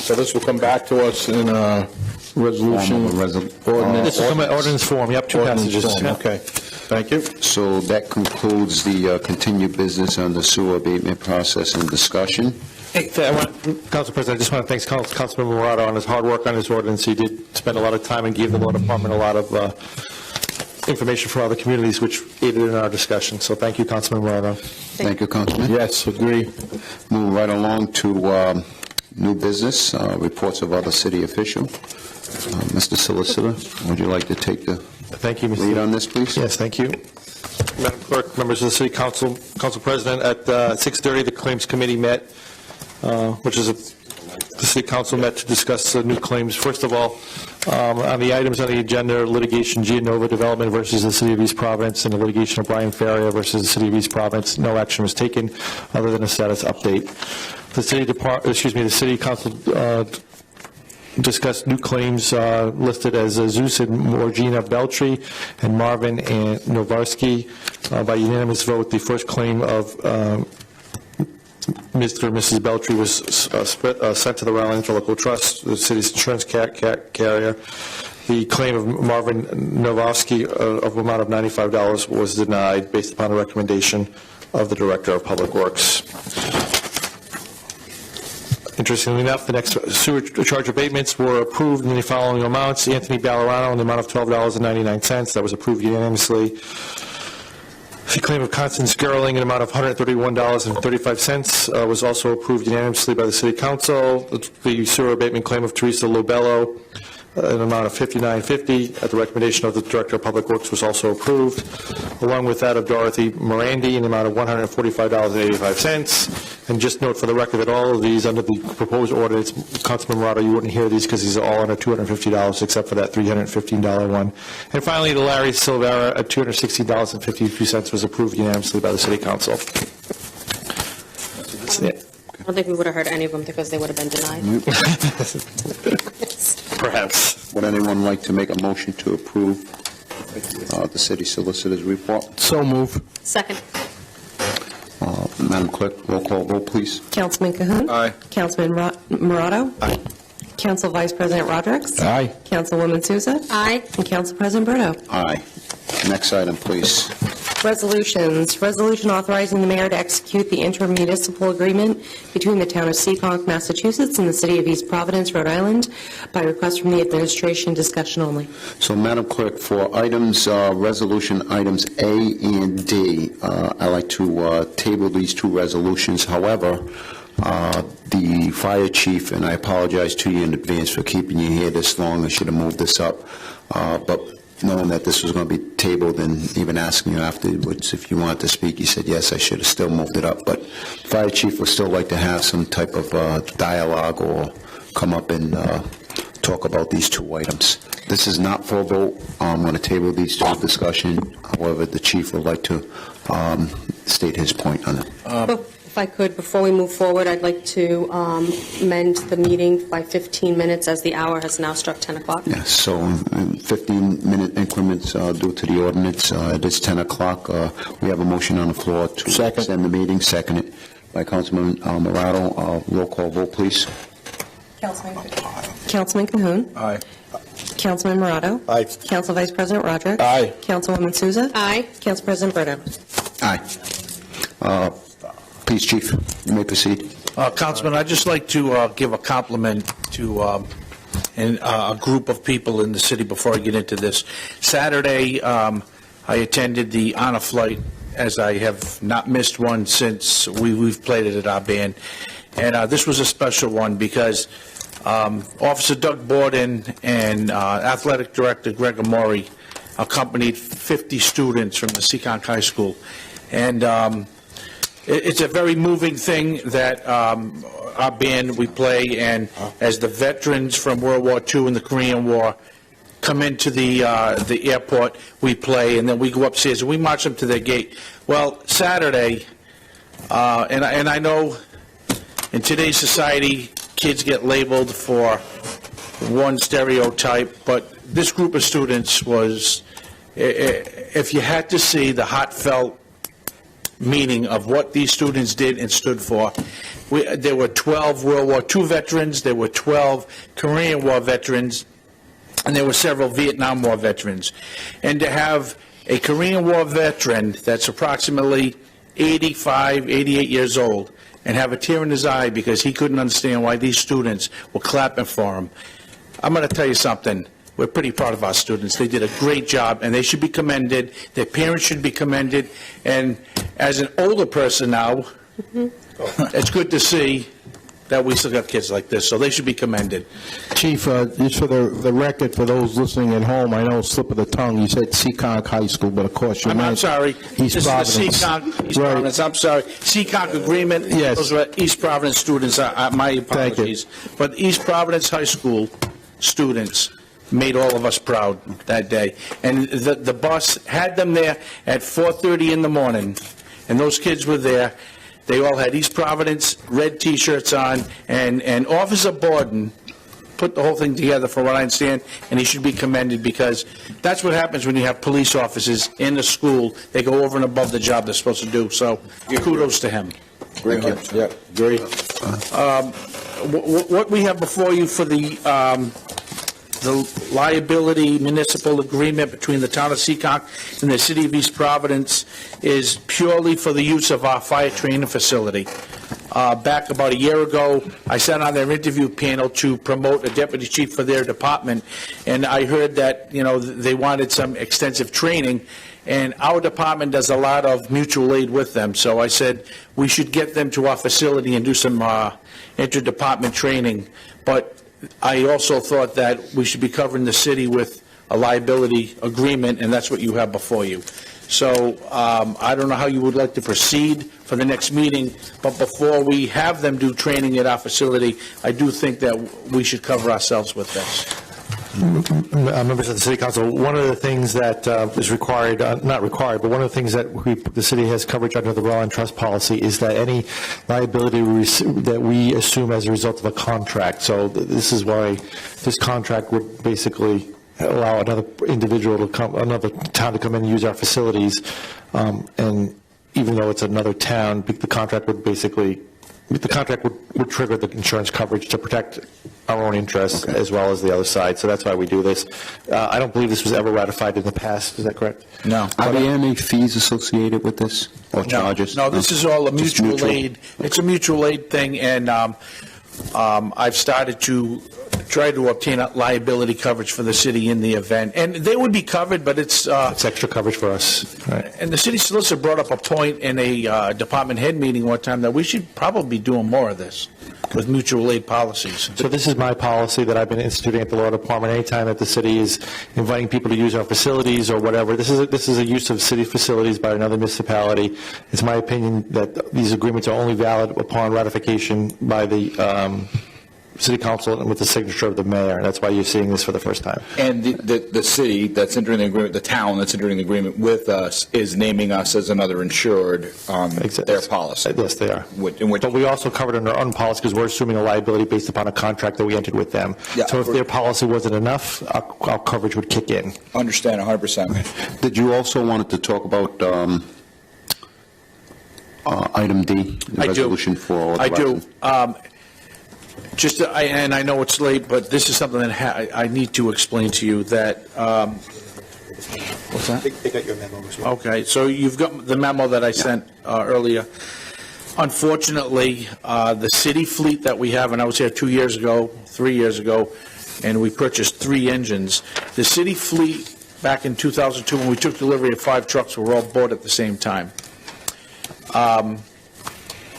So this will come back to us in a resolution. Ordinance. This is from ordinance form, yep, two Ordinance passages. form, Yep. okay. Thank you. So that concludes the continued business on the sewer abatement process and discussion. Hey, Council President, I just want to thank Councilman Murata on his hard work on his ordinance. He did spend a lot of time and gave the law department a lot of information from other communities, which aided in our discussion. So thank you, Councilman Murata. Thank you, Councilman. Yes, agree. Move right along to new business, reports of other city official. Mr. Solicitor, would you like to take the lead on this, please? Yes, thank you. Madam Clerk, members of the City Council, Council President, at 6:30, the Claims Committee met, the City Council met to discuss new claims. First of all, on the items on the agenda, litigation Gianova Development versus the City of East Providence, and the litigation of Brian Faria versus the City of East Providence. No action was taken other than a status update. The City Council discussed new claims listed as Zeus and Morgina Beltry and Marvin and Novarsky. By unanimous vote, the first claim of Mr. and Mrs. Beltry was sent to the Rhode Island Local Trust, the city's insurance carrier. The claim of Marvin Novarsky of amount of $95 was denied based upon a recommendation of the Director of Public Works. Interestingly enough, the next sewer charge abatements were approved in the following amounts. Anthony Ballerano in the amount of $12.99. That was approved unanimously. The claim of Constance Gerling in the amount of $131.35 was also approved unanimously by the City Council. The sewer abatement claim of Teresa Lobello in an amount of $59.50 at the recommendation of the Director of Public Works was also approved, along with that of Dorothy Morandi in the amount of $145.85. And just note for the record that all of these, under the proposed ordinance, Councilman Morado, you wouldn't hear these because these are all under $250 except for that $315 one. And finally, the Larry Silvera at $260.52 was approved unanimously by the City Council. That's it. I don't think we would have heard any of them because they would have been denied. Perhaps. Would anyone like to make a motion to approve the city solicitor's report? So move. Second. Madam Clerk, roll call vote, please. Councilman Cahoon. Aye. Councilman Morado. Aye. Council Vice President Rodrick. Aye. Councilwoman Souza. Aye. And Council President Brito. Aye. Next item, please. Resolutions. Resolution authorizing the mayor to execute the intermunicipal agreement between the town of Seekonk, Massachusetts, and the city of East Providence, Rhode Island, by request from the administration. Discussion only. So, Madam Clerk, for items, resolution items A and D, I'd like to table these two resolutions. However, the fire chief, and I apologize to you in advance for keeping you here this long, I should have moved this up, but knowing that this was going to be tabled and even asking you afterwards if you wanted to speak, you said, yes, I should have still moved it up. But fire chief would still like to have some type of dialogue or come up and talk about these two items. This is not for a vote. I'm going to table these to discussion. However, the chief would like to state his point on it. If I could, before we move forward, I'd like to amend the meeting by 15 minutes as the hour has now struck 10 o'clock. Yes, so 15-minute increments due to the ordinance. It is 10 o'clock. We have a motion on the floor to extend the meeting. Seconded by Councilman Morado. Roll call vote, please. Councilman Cahoon. Aye. Councilman Morado. Aye. Council Vice President Rodrick. Aye. Councilwoman Souza. Aye. Council President Brito. Aye. Please, Chief, you may proceed. Councilman, I'd just like to give a compliment to a group of people in the city before I get into this. Saturday, I attended the honor flight, as I have not missed one since we've played it at our band. And this was a special one because Officer Doug Borden and Athletic Director Greg Amori accompanied 50 students from the Seekonk High School. And it's a very moving thing that our band, we play, and as the veterans from World War II and the Korean War come into the airport, we play, and then we go upstairs and we march them to their gate. Well, Saturday, and I know in today's society, kids get labeled for one stereotype, but this group of students was, if you had to see the heartfelt meaning of what these students did and stood for. There were 12 World War II veterans, there were 12 Korean War veterans, and there were several Vietnam War veterans. And to have a Korean War veteran that's approximately 85, 88 years old, and have a tear in his eye because he couldn't understand why these students were clapping for him, I'm going to tell you something. We're pretty proud of our students. They did a great job, and they should be commended. Their parents should be commended. And as an older person now, it's good to see that we still got kids like this, so they should be commended. Chief, just for the record, for those listening at home, I know slip of the tongue, you said Seekonk High School, but of course you meant I'm sorry. East This Providence. is the Seekonk, East Providence. I'm sorry. Seekonk agreement. Yes. Those were East Providence students. My apologies. But East Providence High School students made all of us proud that day. And the bus had them there at 4:30 in the morning, and those kids were there. They all had East Providence red T-shirts on, and Officer Borden put the whole thing together, for what I understand, and he should be commended because that's what happens when you have police officers in the school. They go over and above the job they're supposed to do, so kudos to him. Thank you. Yeah, agree. What we have before you for the liability municipal agreement between the town of Seekonk and the city of East Providence is purely for the use of our fire training facility. Back about a year ago, I sat on their interview panel to promote a deputy chief for their department, and I heard that, they wanted some extensive training, and our department does a lot of mutual aid with them, so I said we should get them to our facility and do some interdepartment training. But I also thought that we should be covering the city with a liability agreement, and that's what you have before you. So I don't know how you would like to proceed for the next meeting, but before we have them do training at our facility, I do think that we should cover ourselves with this. Members of the City Council, one of the things that is required, not required, but one of the things that the city has coverage under the Roll-on Trust policy is that any liability that we assume as a result of a contract. So this is why this contract would basically allow another individual to come, another town to come in and use our facilities, and even though it's another town, the contract would basically, the contract would trigger the insurance coverage to protect our own interests as well as the other side. So that's why we do this. I don't believe this was ever ratified in the past. Is that correct? No. Are there any fees associated with this or charges? No, this is all a Just mutual aid. It's a mutual aid thing, and I've started to try to obtain a liability coverage for the city in the event. And they would be covered, but it's extra coverage for us. Right. And the city solicitor brought up a point in a department head meeting one time that we should probably be doing more of this with mutual aid policies. So this is my policy that I've been instituting at the law department. Anytime that the city is inviting people to use our facilities or whatever, this is a use of city facilities by another municipality. It's my opinion that these agreements are only valid upon ratification by the City Council and with the signature of the mayor. That's why you're seeing this for the first time. And the city that's entering the agreement, the town that's entering the agreement with us is naming us as another insured on their policy. Yes, they are. But we also covered under our own policy because we're assuming a liability based upon a contract that we entered with them. Yeah, so if their policy wasn't enough, our coverage would kick in. Understand 100%. Did you also wanted to talk about item D, the resolution for I do. And I know it's late, but this is something that I need to explain to you that, what's that? They got your memo as well. Okay, so you've got the memo that I sent earlier. Unfortunately, the city fleet that we have, and I was here 3 years ago, and we purchased 3 engines. The city fleet back in 2002, when we took delivery of 5 trucks, were all bought at the same time.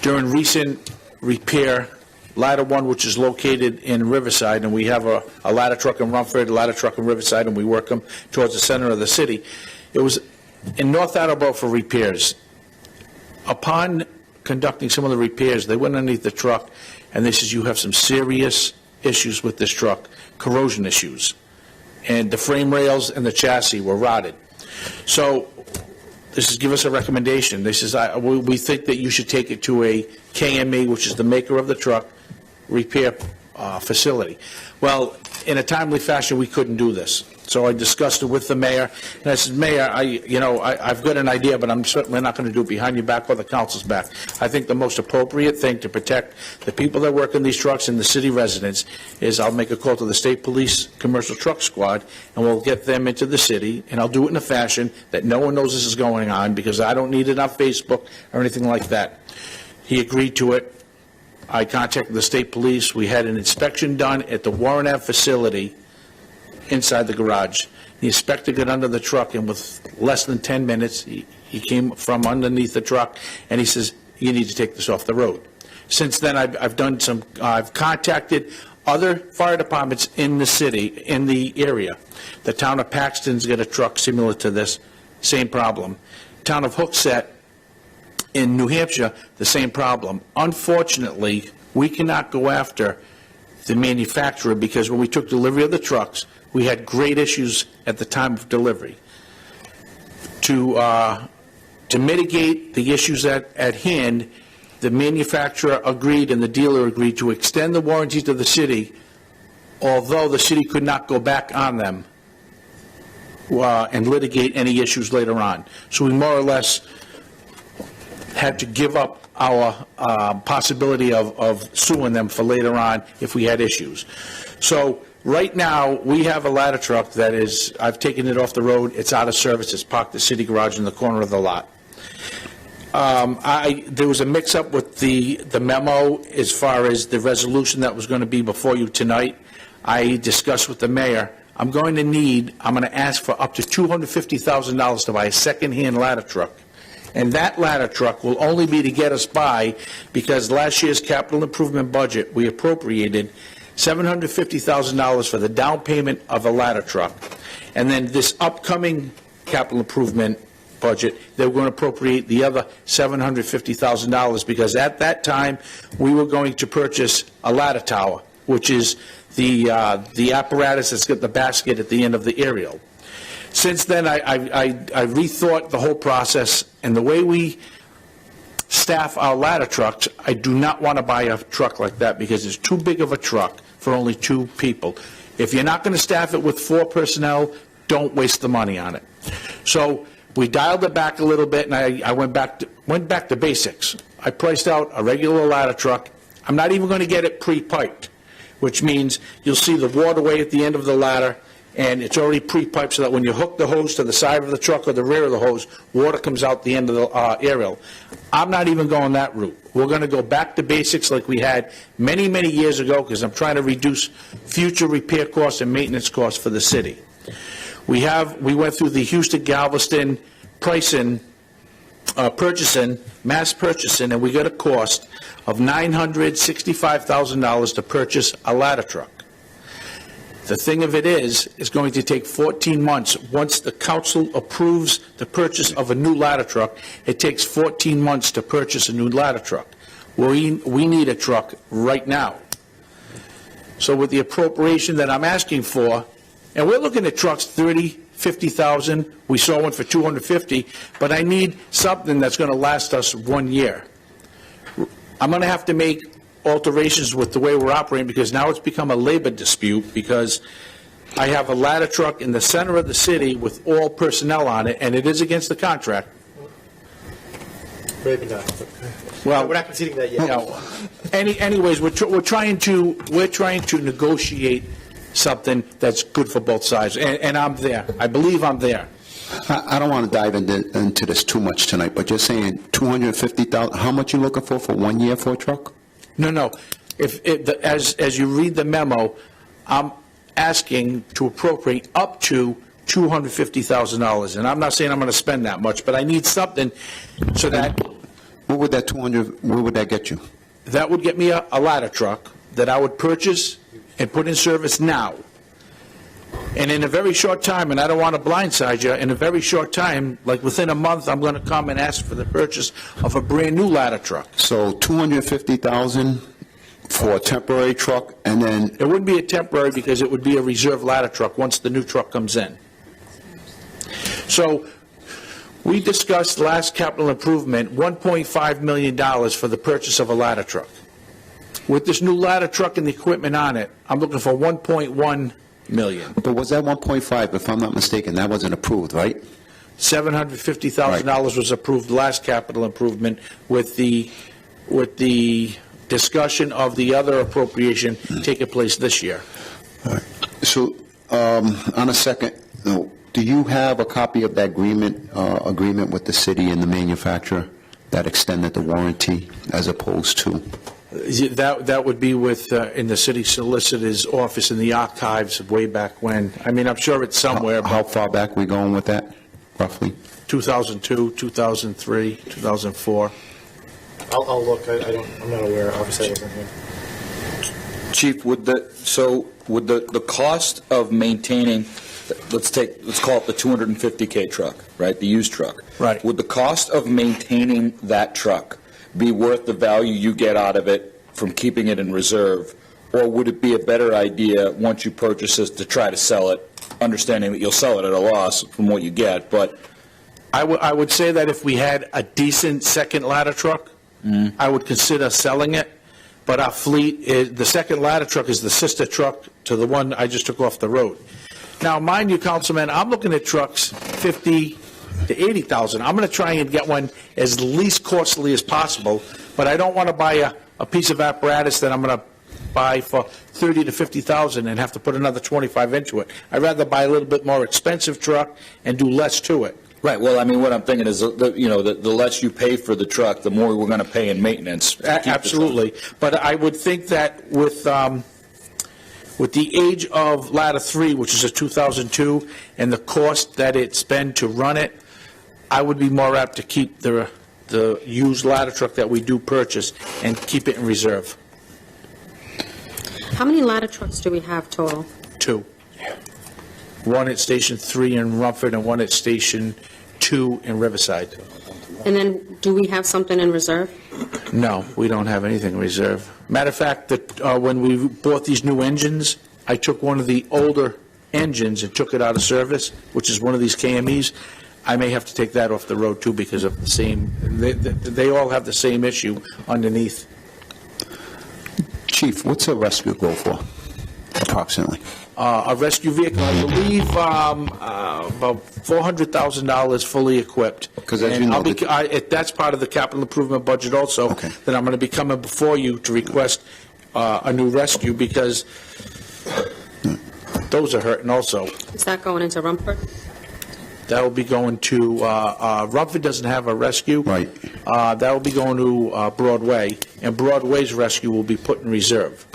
During recent repair, Ladder 1, which is located in Riverside, and we have a ladder truck in Rumford, a ladder truck in Riverside, and we work them towards the center of the city. It was in North Attleboro for repairs. Upon conducting some of the repairs, they went underneath the truck, and they says, you have some serious issues with this truck, corrosion issues. And the frame rails and the chassis were rotted. So this is give us a recommendation. They says, we think that you should take it to a KME, which is the maker of the truck, repair facility. Well, in a timely fashion, we couldn't do this. So I discussed it with the mayor, and I said, Mayor, I've got an idea, but I'm certainly not going to do it behind your back or the council's back. I think the most appropriate thing to protect the people that work in these trucks and the city residents is I'll make a call to the state police commercial truck squad, and we'll get them into the city, and I'll do it in a fashion that no one knows this is going on, because I don't need it on Facebook or anything like that. He agreed to it. I contacted the state police. We had an inspection done at the Warren Ave facility inside the garage. The inspector got under the truck, and with less than 10 minutes, he came from underneath the truck, and he says, you need to take this off the road. Since then, I've contacted other fire departments in the city, in the area. The town of Paxton's got a truck similar to this, same problem. Town of Hooksett in New Hampshire, the same problem. Unfortunately, we cannot go after the manufacturer because when we took delivery of the trucks, we had great issues at the time of delivery. To mitigate the issues at hand, the manufacturer agreed and the dealer agreed to extend the warranty to the city, although the city could not go back on them and litigate any issues later on. So we more or less had to give up our possibility of suing them for later on if we had issues. So right now, we have a ladder truck that is, I've taken it off the road, it's out of service, it's parked in the city garage in the corner of the lot. There was a mix-up with the memo as far as the resolution that was going to be before you tonight. I discussed with the mayor, I'm going to ask for up to $250,000 to buy a second-hand ladder truck. And that ladder truck will only be to get us by because last year's capital improvement budget, we appropriated $750,000 for the down payment of a ladder truck. And then this upcoming capital improvement budget, they were going to appropriate the other $750,000, because at that time, we were going to purchase a ladder tower, which is the apparatus that's got the basket at the end of the aerial. Since then, I rethought the whole process, and the way we staff our ladder trucks, I do not want to buy a truck like that because it's too big of a truck for only 2 people. If you're not going to staff it with 4 personnel, don't waste the money on it. So we dialed it back a little bit, and I went back to basics. I priced out a regular ladder truck. I'm not even going to get it pre-piped, which means you'll see the waterway at the end of the ladder, and it's already pre-piped so that when you hook the hose to the side of the truck or the rear of the hose, water comes out the end of the aerial. I'm not even going that route. We're going to go back to basics like we had many, many years ago, because I'm trying to reduce future repair costs and maintenance costs for the city. We went through the Houston Galveston pricing, mass purchasing, and we got a cost of $965,000 to purchase a ladder truck. The thing of it is, it's going to take 14 months. Once the council approves the purchase of a new ladder truck, it takes 14 months to purchase a new ladder truck. We need a truck right now. So with the appropriation that I'm asking for, and we're looking at trucks 30, 50,000. We saw one for 250, but I need something that's going to last us 1 year. I'm going to have to make alterations with the way we're operating, because now it's become a labor dispute, because I have a ladder truck in the center of the city with all personnel on it, and it is against the contract. Maybe not. Well, we're not conceding that yet. No. Anyways, we're trying to negotiate something that's good for both sides, and I'm there. I believe I'm there. I don't want to dive into this too much tonight, but you're saying $250,000. How much you looking for 1 year for a truck? No. As you read the memo, I'm asking to appropriate up to $250,000, and I'm not saying I'm going to spend that much, but I need something so that. What would that Where would that get you? That would get me a ladder truck that I would purchase and put in service now. And in a very short time, and I don't want to blindside you, in a very short time, like within a month, I'm going to come and ask for the purchase of a brand-new ladder truck. So $250,000 for a temporary truck, and then. It wouldn't be a temporary, because it would be a reserve ladder truck once the new truck comes in. So we discussed last capital improvement, $1.5 million for the purchase of a ladder truck. With this new ladder truck and the equipment on it, I'm looking for $1.1 million. But was that 1.5, if I'm not mistaken, that wasn't approved, right? $750,000 was approved last capital improvement with the discussion of the other appropriation taking place this year. All right. So on a second, do you have a copy of that agreement with the city and the manufacturer that extended the warranty as opposed to? That would be with in the city solicitor's office in the archives of way back when. I mean, I'm sure it's somewhere. How far back are we going with that, roughly? 2002, 2003, 2004. I'll look. I'm not aware. Obviously, I wasn't here. Chief, would the cost of maintaining, let's call it the 250K truck, right, the used truck. Right. Would the cost of maintaining that truck be worth the value you get out of it from keeping it in reserve, or would it be a better idea once you purchase it to try to sell it, understanding that you'll sell it at a loss from what you get? But I would say that if we had a decent second ladder truck, I would consider selling it. But our fleet, the second ladder truck is the sister truck to the one I just took off the road. Now, mind you, Councilman, I'm looking at trucks 50 to 80,000. I'm going to try and get one as least costly as possible, but I don't want to buy a piece of apparatus that I'm going to buy for 30 to 50,000 and have to put another 25 into it. I'd rather buy a little bit more expensive truck and do less to it. Right. Well, I mean, what I'm thinking is, the less you pay for the truck, the more we're going to pay in maintenance. Absolutely. But I would think that with the age of ladder 3, which is a 2002, and the cost that it's been to run it, I would be more apt to keep the used ladder truck that we do purchase and keep it in reserve. How many ladder trucks do we have total? 2. One at Station 3 in Rumford and one at Station 2 in Riverside. And then, do we have something in reserve? No, we don't have anything in reserve. Matter of fact, that when we bought these new engines, I took one of the older engines and took it out of service, which is one of these KMEs. I may have to take that off the road too because of the same, they all have the same issue underneath. Chief, what's a rescue go for, approximately? A rescue vehicle, I believe, about $400,000 fully equipped. Because as you know, if that's part of the capital improvement budget also, then I'm going to be coming before you to request a new rescue because those are hurting also. Is that going into Rumford? That will be going to, Rumford doesn't have a rescue. Right. That will be going to Broadway, and Broadway's rescue will be put in reserve.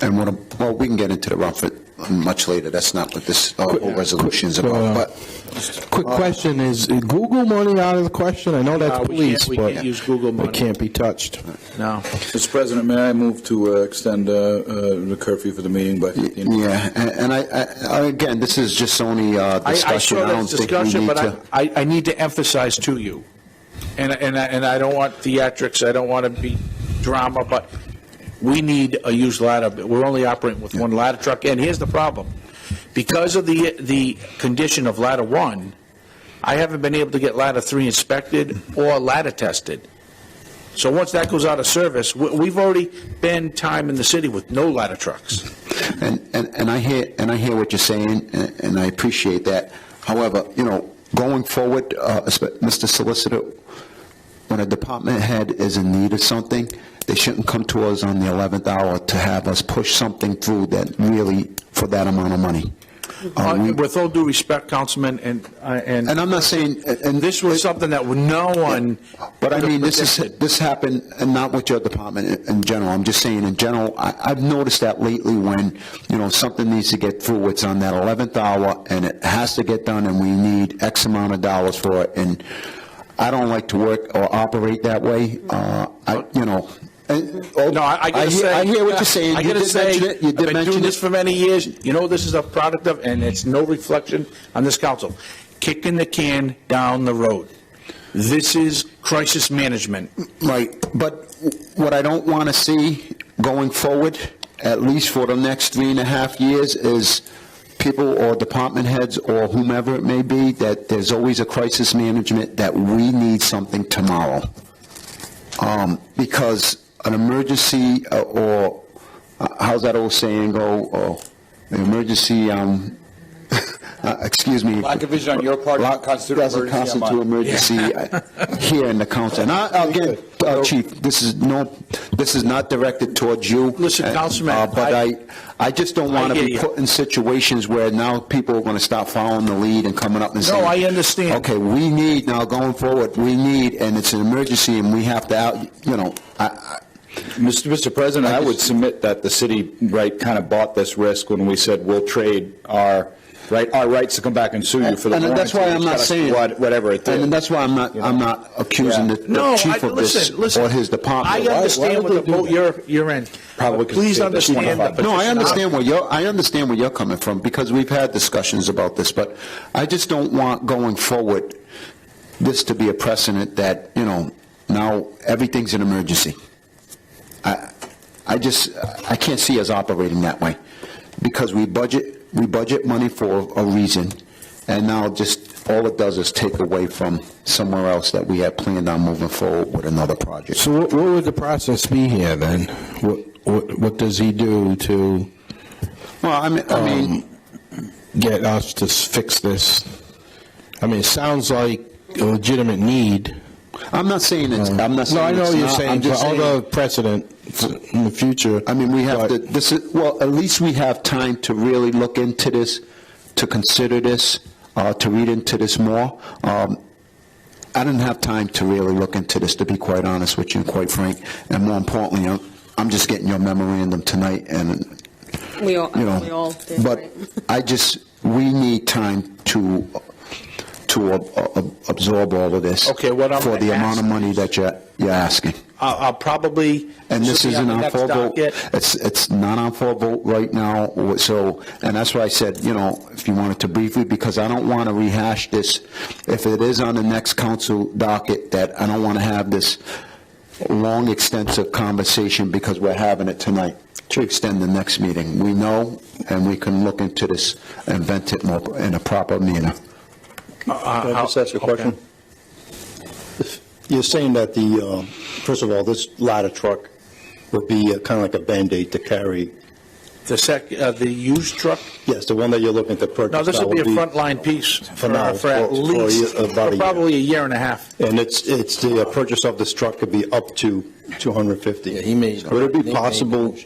And well, we can get into the Rumford much later. That's not what this whole resolution is about. But quick question, is Google money out of the question? I know that's police, we but can't use Google money. it can't be touched. No. Mr. President, may I move to extend the curfew for the meeting by 15 minutes? Yeah, and I again, this is just only discussion. I saw don't this think we discussion, need but to. I need to emphasize to you, and I don't want theatrics, I don't want to be drama, but we need a used ladder. We're only operating with one ladder truck, and here's the problem. Because of the condition of ladder 1, I haven't been able to get ladder 3 inspected or ladder tested. So once that goes out of service, we've already been time in the city with no ladder trucks. And I hear what you're saying, and I appreciate that. However, going forward, Mr. Solicitor, when a department head is in need of something, they shouldn't come to us on the 11th hour to have us push something through that really for that amount of money. With all due respect, Councilman, and I'm not saying, and this was something that no one. But I mean, this happened, and not with your department in general. I'm just saying in general. I've noticed that lately when something needs to get through, it's on that 11th hour, and it has to get done, and we need X amount of dollars for it. And I don't like to work or operate that way. I hear what you're saying. I got to say, I've been doing this for many years. This is a product of, and it's no reflection on this council, kicking the can down the road. This is crisis management. Right. But what I don't want to see going forward, at least for the next 3.5 years, is people or department heads or whomever it may be, that there's always a crisis management, that we need something tomorrow. Because an emergency, or how's that old saying go, an emergency, excuse me. Lack of vision on your part doesn't constitute emergency here in the council. And again, Chief, this is not directed towards you. Listen, Councilman, but I just don't want to be put in situations where now people are going to stop following the lead and coming up and saying, no, I understand. Okay, we need now going forward. We need, and it's an emergency, and we have to Mr. President, I would submit that the city, kind of bought this risk when we said we'll trade our rights to come back and sue you for the warranty. And that's why I'm not saying whatever it did. And that's why I'm not accusing the chief of this or his department. I understand what the boat you're in. Probably please understand. No, I understand where you're coming from, because we've had discussions about this, but I just don't want going forward this to be a precedent that now everything's an emergency. I can't see us operating that way, because we budget money for a reason, and now just all it does is take away from somewhere else that we had planned on moving forward with another project. So what would the process be here then? What does he do to? Well, I mean, get us to fix this. I mean, it sounds like a legitimate need. I'm not saying it's. I'm not saying. No, I know it's you're not. saying, I'm just but saying, other precedent in the future. I mean, we have to. At least we have time to really look into this, to consider this, to read into this more. I didn't have time to really look into this, to be quite honest with you and quite frank. And more importantly, I'm just getting your memorandum tonight, and we all did. But right? we need time to to absorb all of this. Okay, what I'm for the gonna amount of ask money that you're asking. I'll probably. And this be isn't the on next full vote. docket. It's not on full vote right now, so, and that's why I said, if you wanted to briefly, because I don't want to rehash this. If it is on the next council docket, that I don't want to have this long, extensive conversation because we're having it tonight to extend the next meeting. We know, and we can look into this and vent it more in a proper manner. Can I just ask you a question? You're saying that first of all, this ladder truck would be kind of like a Band-Aid to carry. The used truck? Yes, the one that you're looking to purchase. No, this now will be a would frontline piece for now, for at least, about probably a year and a half. And it's the purchase of this truck could be up to 250. Yeah, he made. Would it be possible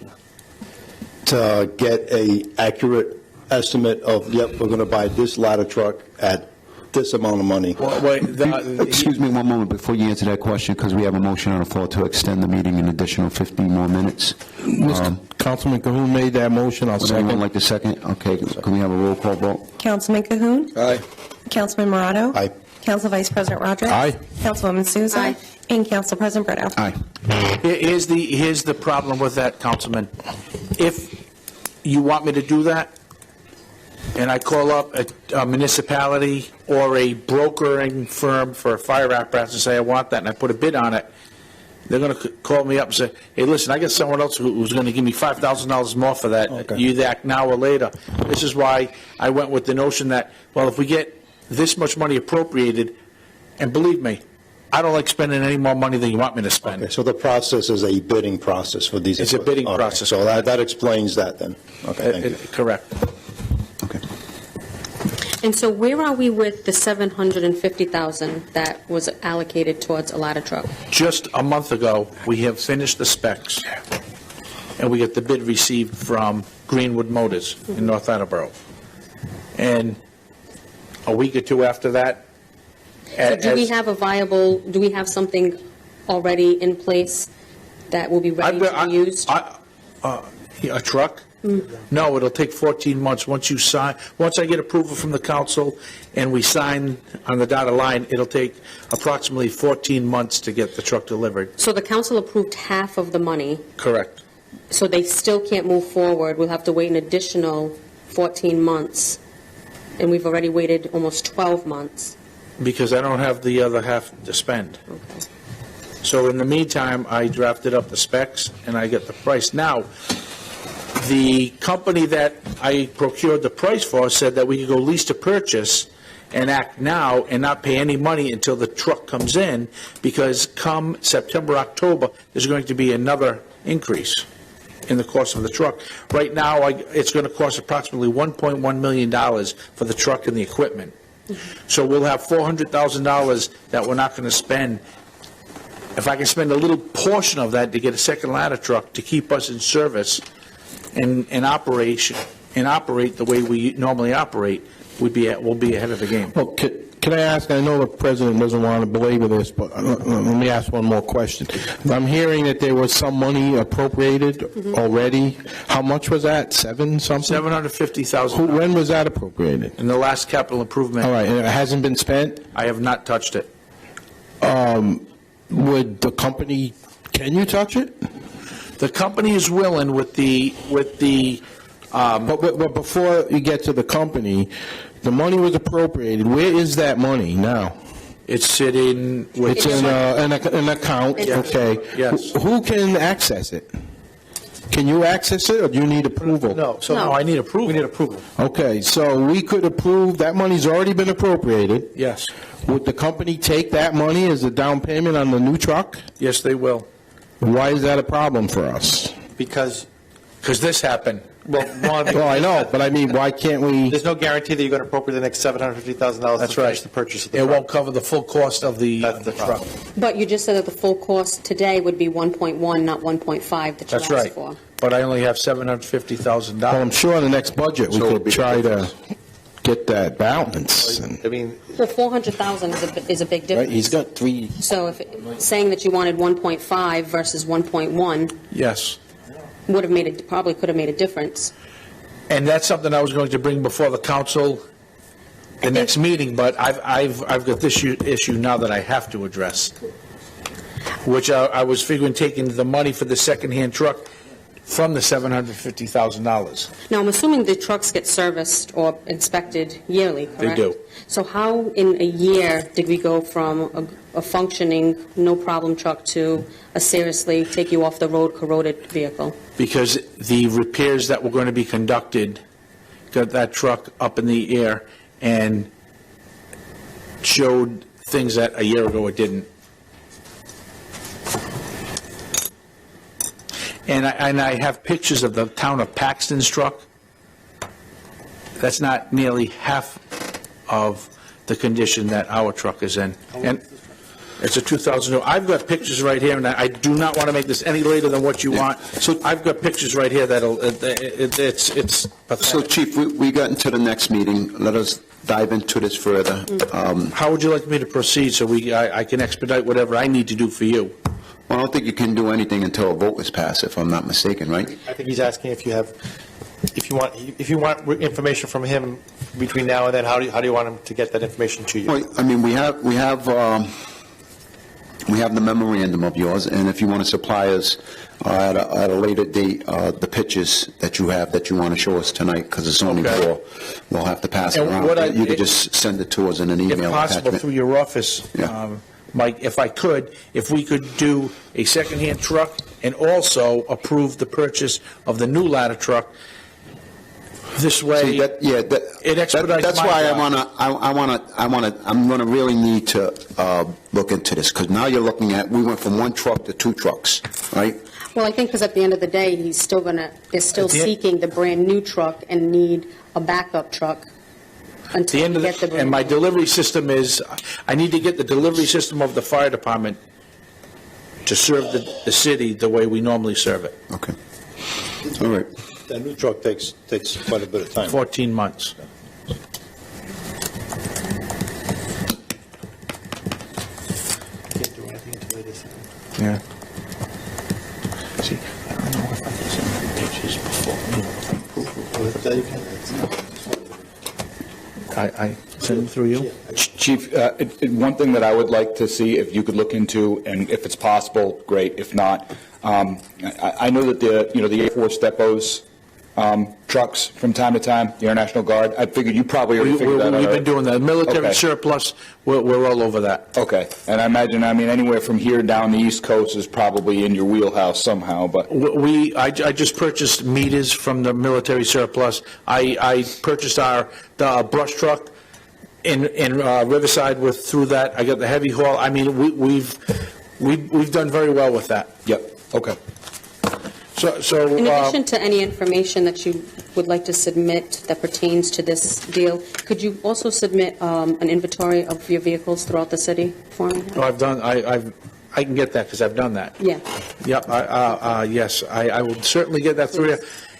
to get a accurate estimate of, yep, we're going to buy this ladder truck at this amount of money? Excuse me one moment before you answer that question, because we have a motion on the floor to extend the meeting an additional 15 more minutes. Councilman Cahoon made that motion. I'll Would anyone second. like to second? Okay, can we have a roll call vote? Councilman Cahoon? Aye. Councilman Morato? Aye. Council Vice President Rodrick? Aye. Councilwoman Souza? Aye. And Council President Brito? Aye. Here's the problem with that, Councilman. If you want me to do that, and I call up a municipality or a brokering firm for a fire apparatus and say, I want that, and I put a bid on it, they're going to call me up and say, hey, listen, I got someone else who's going to give me $5,000 more for that. Okay. You act now or later. This is why I went with the notion that, well, if we get this much money appropriated, and believe me, I don't like spending any more money than you want me to spend. Okay, so the process is a bidding process for these. It's a bidding Okay, process. So that explains that then. Okay, thank you. Correct. Okay. And so where are we with the $750,000 that was allocated towards a ladder truck? Just a month ago, we have finished the specs, and we got the bid received from Greenwood Motors in North Attleboro. And a week or two after that. So do we have something already in place that will be ready to be used? A truck? No, it'll take 14 months. Once I get approval from the council and we sign on the dotted line, it'll take approximately 14 months to get the truck delivered. So the council approved half of the money, Correct. so they still can't move forward. We'll have to wait an additional 14 months, and we've already waited almost 12 months. Because I don't have the other half to spend. Okay. So in the meantime, I drafted up the specs and I get the price. Now, the company that I procured the price for said that we could go lease to purchase and act now and not pay any money until the truck comes in, because come September, October, there's going to be another increase in the cost of the truck. Right now, it's going to cost approximately $1.1 million for the truck and the equipment. So we'll have $400,000 that we're not going to spend. If I can spend a little portion of that to get a second ladder truck to keep us in service and operate the way we normally operate, we'll be ahead of the game. Well, can I ask, I know the president doesn't want to belabor this, but let me ask one more question. I'm hearing that there was some money appropriated already. How much was that? Something? $750,000. When was that appropriated? In the last capital improvement. All right, and it hasn't been spent? I have not touched it. Would the company, can you touch it? The company is willing with the. But before you get to the company, the money was appropriated. Where is that money now? It's sitting. It's in an account. Yes. Okay. Yes. Who can access it? Can you access it, or do you need approval? No. I need approval. We need approval. Okay, so we could approve, that money's already been appropriated. Yes. Would the company take that money as a down payment on the new truck? Yes, they will. Why is that a problem for us? Because this happened. Well, I know, but I mean, why can't we? There's no guarantee that you're going to appropriate the next $750,000 That's to right. finish the purchase of the It truck. won't cover the full cost of the truck. But you just said that the full cost today would be 1.1, not 1.5 that you That's asked right. for. But I only have $750,000. Well, I'm sure in the next budget, we So it'll could be try the to difference. get that balance. I mean, Well, 400,000 is a big Right, difference. he's got three. So if saying that you wanted 1.5 versus 1.1 Yes. probably could have made a difference. And that's something I was going to bring before the council the next meeting, but I've got this issue now that I have to address, which I was figuring taking the money for the secondhand truck from the $750,000. Now, I'm assuming the trucks get serviced or inspected yearly, correct? They do. So how in a year did we go from a functioning, no-problem truck to a seriously take you off the road corroded vehicle? Because the repairs that were going to be conducted got that truck up in the air and showed things that a year ago it didn't. And I have pictures of the town of Paxton's truck. That's not nearly half of the condition that our truck is in. And it's a 2002. I've got pictures right here, and I do not want to make this any later than what you want. So I've got pictures right here that'll, it's pathetic. So, Chief, we got into the next meeting. Let us dive into this further. How would you like me to proceed so I can expedite whatever I need to do for you? Well, I don't think you can do anything until a vote is passed, if I'm not mistaken, right? I think he's asking if you want information from him between now and then, how do you want him to get that information to you? Well, I mean, we have the memorandum of yours, and if you want to supply us at a later date, the pictures that you have that you want to show us tonight, because it's only four, we'll have to pass it And around. You could just send it to us in an email If possible, attachment. through your office, Mike, if we could do a secondhand truck and also approve the purchase of the new ladder truck. This way, See, it expedites that's my why job. I'm going to really need to look into this, because now you're looking at, we went from one truck to two trucks, right? Well, I think because at the end of the day, they're still seeking the brand-new truck and need a backup truck until we get the brand. And my delivery system is, I need to get the delivery system of the fire department to serve the city the way we normally serve it. Okay. All right. That new truck takes quite a bit of time. 14 months. Can't do anything until it is. Yeah. See, I don't know if I can send the pictures before. I send them through you? Chief, one thing that I would like to see if you could look into, and if it's possible, great. If not, I know that the Air Force depots trucks from time to time, the Air National Guard. I figured you probably already figured that out. We've been doing that. Military Okay. surplus, we're all over that. Okay, and I imagine, anywhere from here down the East Coast is probably in your wheelhouse somehow, but... I just purchased meters from the military surplus. I purchased the brush truck in Riverside through that. I got the heavy haul. I mean, we've done very well with that. Yep, okay. So In addition to any information that you would like to submit that pertains to this deal, could you also submit an inventory of your vehicles throughout the city for me? I've done, I can get that because I've done that. Yeah. Yep, yes, I will certainly get that through you.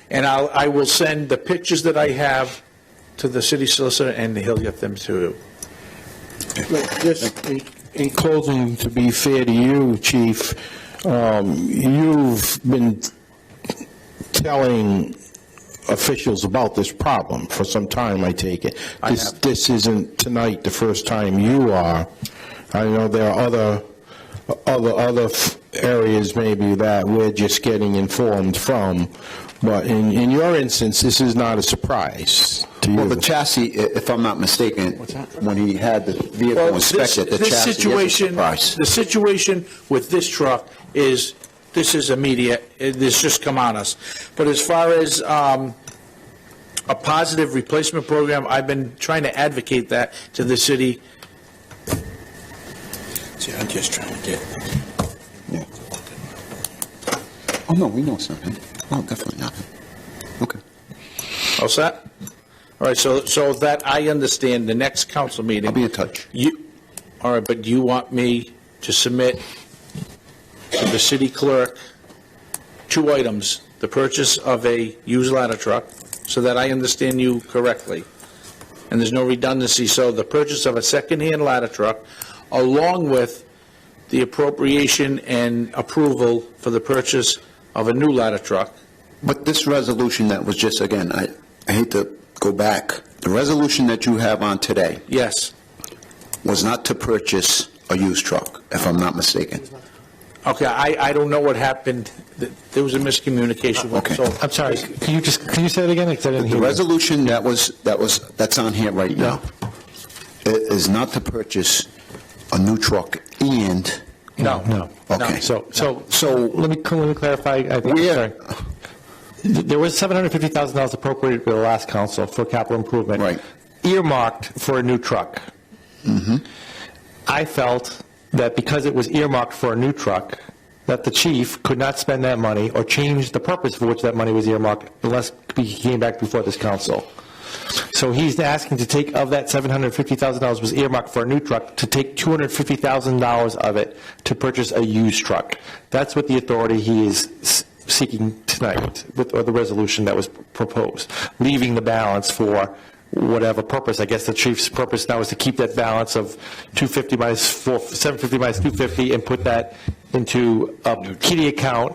And I will send the pictures that I have to the city solicitor, and he'll get them to you. Just in closing, to be fair to you, Chief, you've been telling officials about this problem for some time, I take it. This isn't tonight the first time you are. I know there are other areas maybe that we're just getting informed from, but in your instance, this is not a surprise to you. Well, the chassis, if I'm not mistaken, when he had the vehicle inspected, the chassis is a surprise. The situation with this truck is, this is immediate, this just come on us. But as far as a positive replacement program, I've been trying to advocate that to the city. See, I'm just trying to get... Yeah. Oh, no, we know something. Oh, definitely not. Okay. All set? All right, so that I understand, the next council meeting... I'll be in touch. All right, but you want me to submit to the city clerk 2 items, the purchase of a used ladder truck, so that I understand you correctly, and there's no redundancy, so the purchase of a second-hand ladder truck, along with the appropriation and approval for the purchase of a new ladder truck. But this resolution that was just, again, I hate to go back The resolution that you have on today Yes. was not to purchase a used truck, if I'm not mistaken. Okay, I don't know what happened. There was a miscommunication. Okay. So I'm sorry, can you say that again? Because I didn't hear The you. resolution that's on here right now is not to purchase a new truck and... No. Okay. So let me clarify. I think, sorry. There was $750,000 appropriated for the last council for capital improvement. Right. Earmarked for a new truck. Mm-hmm. I felt that because it was earmarked for a new truck, that the chief could not spend that money or change the purpose for which that money was earmarked unless he came back before this council. So he's asking to take, of that $750,000 was earmarked for a new truck, to take $250,000 of it to purchase a used truck. That's what the authority he is seeking tonight, or the resolution that was proposed, leaving the balance for whatever purpose. I guess the chief's purpose now is to keep that balance of 250 minus 750 minus 250 and put that into a kitty account,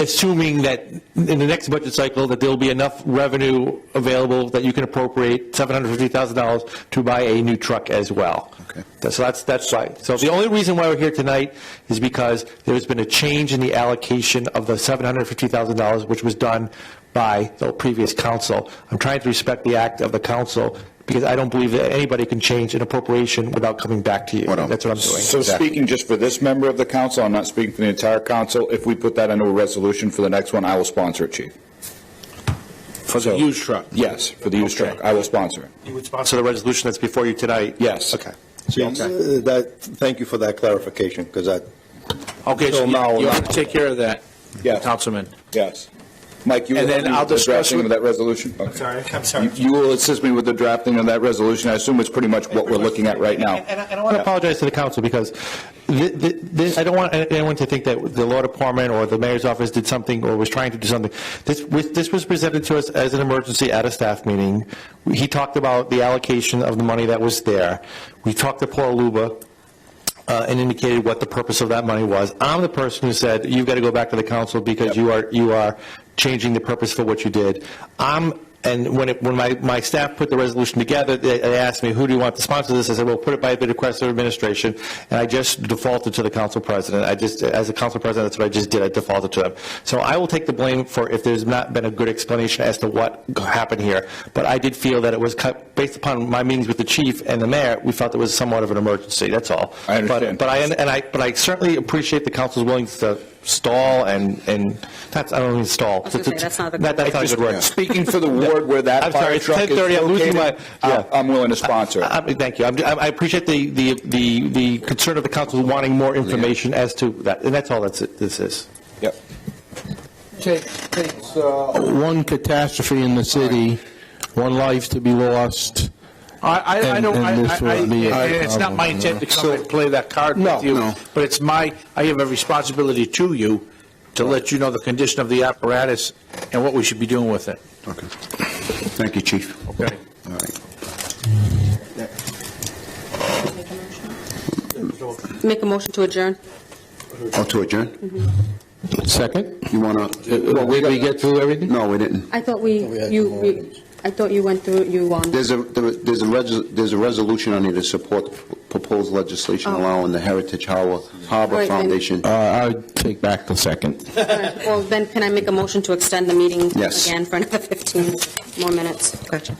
assuming that in the next budget cycle that there'll be enough revenue available that you can appropriate $750,000 to buy a new truck as well. Okay. So that's right. So the only reason why we're here tonight is because there's been a change in the allocation of the $750,000, which was done by the previous council. I'm trying to respect the act of the council because I don't believe that anybody can change an appropriation without coming back to you. That's what I'm doing. So speaking just for this member of the council, I'm not speaking for the entire council, if we put that into a resolution for the next one, I will sponsor it, Chief. For the used truck? Yes, for the used truck. I will sponsor it. You would sponsor the resolution that's before you tonight? Yes. Okay. Thank you for that clarification, because I... Okay, so you want to take care of that, Yes. Councilman? Yes. Mike, you will And then help me I'll with the discuss drafting with- of that resolution? Okay. I'm sorry. You will assist me with the drafting of that resolution. I assume it's pretty much what we're looking at right now. And I want to apologize to the council because I don't want anyone to think that the law department or the mayor's office did something or was trying to do something. This was presented to us as an emergency at a staff meeting. He talked about the allocation of the money that was there. We talked to Paul Luba and indicated what the purpose of that money was. I'm the person who said, you've got to go back to the council because you are changing the purpose for what you did. And when my staff put the resolution together, they asked me, who do you want to sponsor this? I said, well, put it by the request of administration, and I just defaulted to the council president. As a council president, that's what I just did. I defaulted to them. So I will take the blame for if there's not been a good explanation as to what happened here. But I did feel that it was cut, based upon my meetings with the chief and the mayor, we felt it was somewhat of an emergency, that's all. I understand. But I certainly appreciate the council's willingness to stall and that's, I don't mean stall. I was gonna say, that's not a good That's not a good word. Speaking for the ward where that I'm sorry, fire it's truck is 10:30, I'm losing located, I'm willing to sponsor it. Thank you. I appreciate the concern of the council wanting more information as to that, and that's all this is. Yep. Takes one catastrophe in the city, one life to be lost. I don't, And this will be a it's not my problem, intent to come and play that card with you, but it's I have a responsibility to you to let you know the condition of the apparatus and what we should be doing with it. Okay. Thank you, Chief. Okay. All right. Make a motion to adjourn. Oh, to adjourn? Second? You want to? Did we get through everything? No, we didn't. I thought I thought you went through, There's a resolution on here to support proposed legislation allowing the Heritage Harbor Right, then- Foundation. I take back the second. Well, then can I make a motion to extend the meeting Yes. again for another 15 more minutes? Gotcha.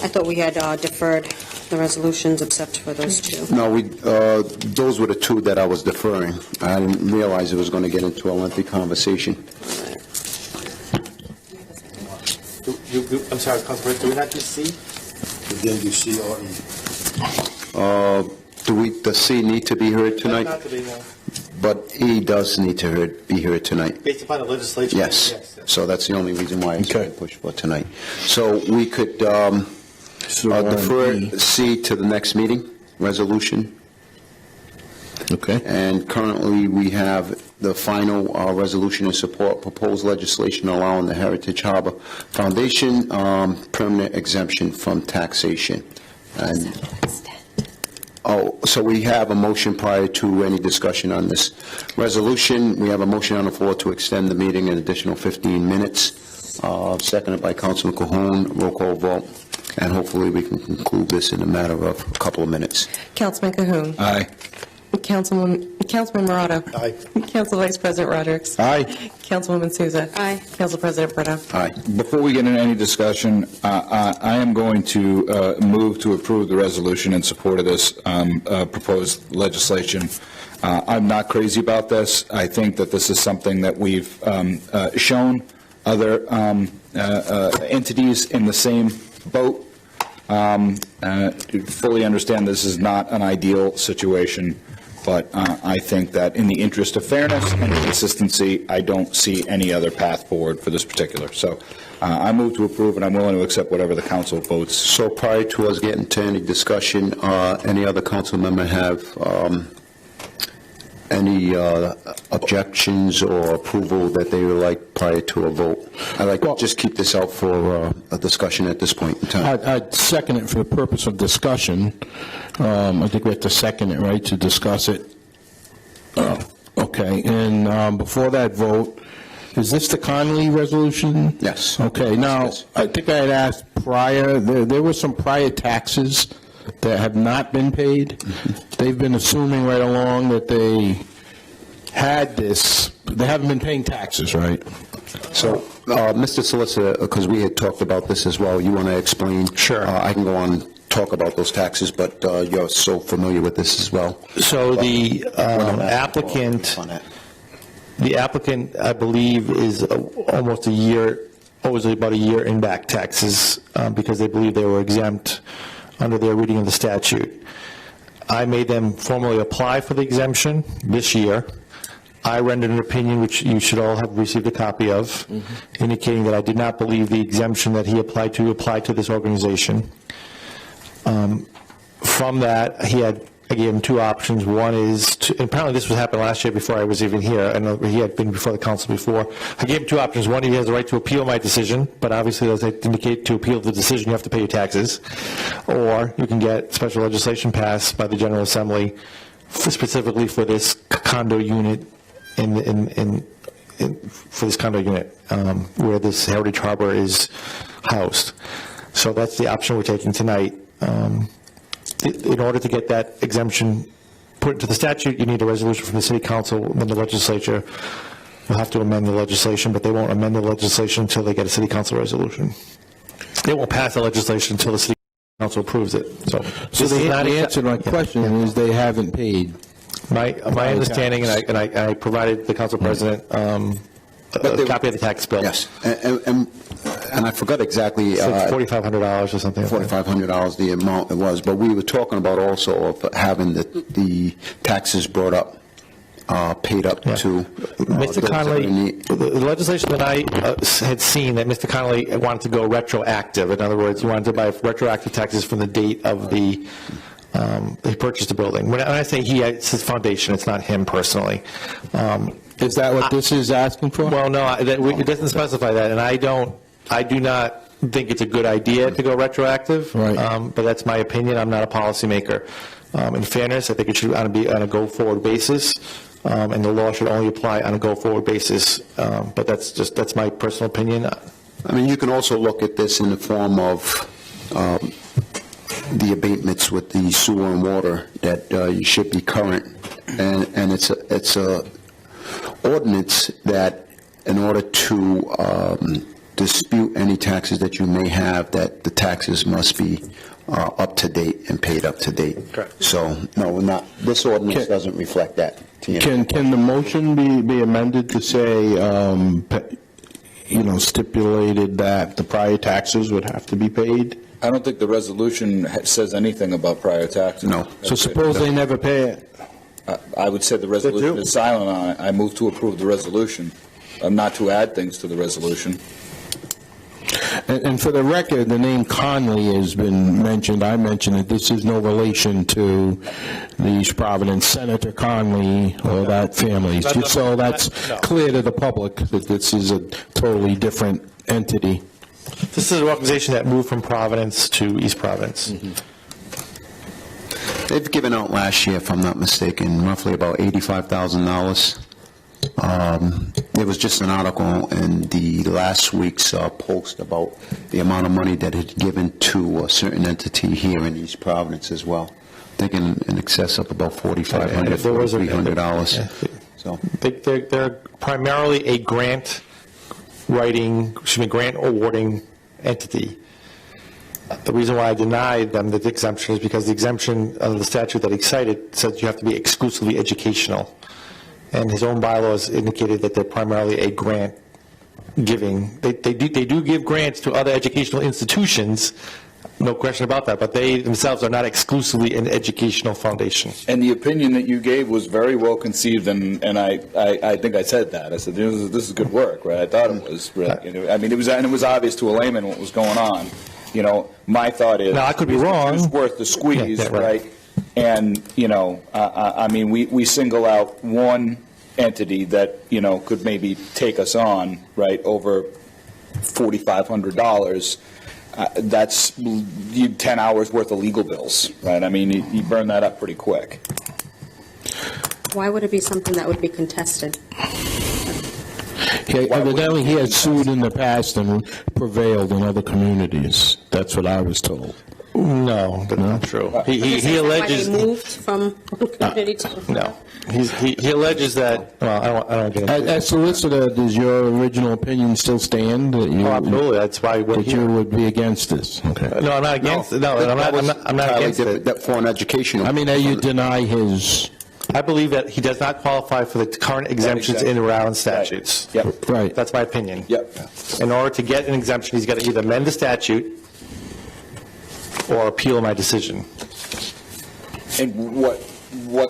I thought we had deferred the resolutions except for those two. No, those were the two that I was deferring. I didn't realize it was going to get into a lengthy conversation. I'm sorry, Council President, do we not do C? Then you see Does C need to be heard tonight? Not to be, no. But E does need to be heard tonight. Based upon the legislation? Yes. So that's the only reason why it's pushed for tonight. So we could defer C to the next meeting, resolution. Okay. And currently, we have the final resolution in support proposed legislation allowing the Heritage Harbor Foundation permanent exemption from taxation. And so we have a motion prior to any discussion on this resolution. We have a motion on the floor to extend the meeting an additional 15 minutes. Yes. Seconded by Councilman Cahoon. Roll call vote. And hopefully we can conclude this in a matter of a couple of minutes. Councilman Cahoon. Aye. Councilman Morato. Aye. Council Vice President Rodrick. Aye. Councilwoman Souza. Aye. Council President Brito. Aye. Before we get into any discussion, I am going to move to approve the resolution in support of this proposed legislation. I'm not crazy about this. I think that this is something that we've shown other entities in the same boat. Fully understand this is not an ideal situation, but I think that in the interest of fairness and consistency, I don't see any other path forward for this particular. So I move to approve, and I'm willing to accept whatever the council votes. So prior to us getting to any discussion, any other council member have any objections or approval that they would like prior to a vote? I'd like to just keep this out for a discussion at this point in time. I'd second it for the purpose of discussion. I think we have to second it, right, to discuss it. Okay, and before that vote, is this the Connolly resolution? Yes. Okay, now, Yes. I think I had asked prior, there were some prior taxes that have not been paid. They've been assuming right along that they had this, they haven't been paying taxes, right? So, Mr. Solicitor, because we had talked about this as well, you want to explain? Sure. I can go on and talk about those taxes, but you're so familiar with this as well. So the applicant, I believe, is almost a year, owes about a year in back taxes because they believe they were exempt under their reading of the statute. I made them formally apply for the exemption this year. I rendered an opinion, which you should all have received a copy of, indicating that I did not believe the exemption that he applied to this organization. From that, I gave him two options. One is, apparently this was happened last year before I was even here. I know he had been before the council before. I gave him two options. One, he has the right to appeal my decision, but obviously, as I indicate, to appeal the decision, you have to pay your taxes. Or you can get special legislation passed by the General Assembly specifically for this condo unit for this condo unit where this Heritage Harbor is housed. So that's the option we're taking tonight. In order to get that exemption put into the statute, you need a resolution from the city council, and then the legislature will have to amend the legislation, but they won't amend the legislation until they get a city council resolution. They won't pass the legislation until the city council approves it. So the answer to my question is they haven't paid. My understanding, and I provided the council president a copy of the tax bill. Yes, and I forgot exactly. It's like $4,500 or something. $4,500 the amount it was, but we were talking about also of having the taxes brought up, paid up to. Mr. Connolly, the legislation that I had seen that Mr. Connolly wanted to go retroactive. In other words, he wanted to buy retroactive taxes from the date of the he purchased the building. When I say he, it's his foundation. It's not him personally. Is that what this is asking for? Well, no, it doesn't specify that, and I do not think it's a good idea to go retroactive. Right. But that's my opinion. I'm not a policymaker. In fairness, I think it should be on a go-forward basis, and the law should only apply on a go-forward basis. But that's my personal opinion. I mean, you can also look at this in the form of the abatements with the sewer and water that you should be current, and it's a ordinance that in order to dispute any taxes that you may have, that the taxes must be up to date and paid up to date. Correct. So, no, we're not, this ordinance doesn't reflect that. Can the motion be amended to say, stipulated that the prior taxes would have to be paid? I don't think the resolution says anything about prior taxes. No. So suppose they never pay it? I would say the resolution is silent on it. I move to approve the resolution, not to add things to the resolution. And for the record, the name Conley has been mentioned. I mentioned that this is no relation to the East Providence Senator Conley or that family. Just so that's clear to the public that this is a totally different entity. This is an organization that moved from Providence to East Providence. Mm-hmm. They've given out last year, if I'm not mistaken, roughly about $85,000 There was just an article in the last week's post about the amount of money that had given to a certain entity here in East Providence as well. I think in excess of about $4,500, $4,300. So They're primarily a grant awarding entity. The reason why I denied them the exemption is because the exemption under the statute that he cited says you have to be exclusively educational. And his own bylaws indicated that they're primarily a grant giving. They do give grants to other educational institutions, no question about that, but they themselves are not exclusively an educational foundation. And the opinion that you gave was very well conceived, and I think I said that. I said, this is good work, right? I thought it was. Really, I mean, it was obvious to a layman what was going on. You know, my thought is, now I could be wrong. It's worth the squeeze, yeah, right? And, you know, I mean, we single out one entity that, you know, could maybe take us on, right, over $4,500. That's 10 hours worth of legal bills, right? I mean, you burn that up pretty quick. Why would it be something that would be contested? Evidently, he has sued in the past and prevailed in other communities. That's what I was told. No, that's not true. He alleges. Why they moved from one community to no. He alleges that. Well, I don't get into it. As solicitor, does your original opinion still stand? That you, absolutely. That's why we're here. You would be against this. Okay. No, I'm not against it. No, I'm not against it. That for an educational. I mean, you deny his. I believe that he does not qualify for the current exemptions in Rhode Island statutes. Right. Yep. Right. That's my opinion. Yep. In order to get an exemption, he's got to either amend the statute or appeal my decision. And what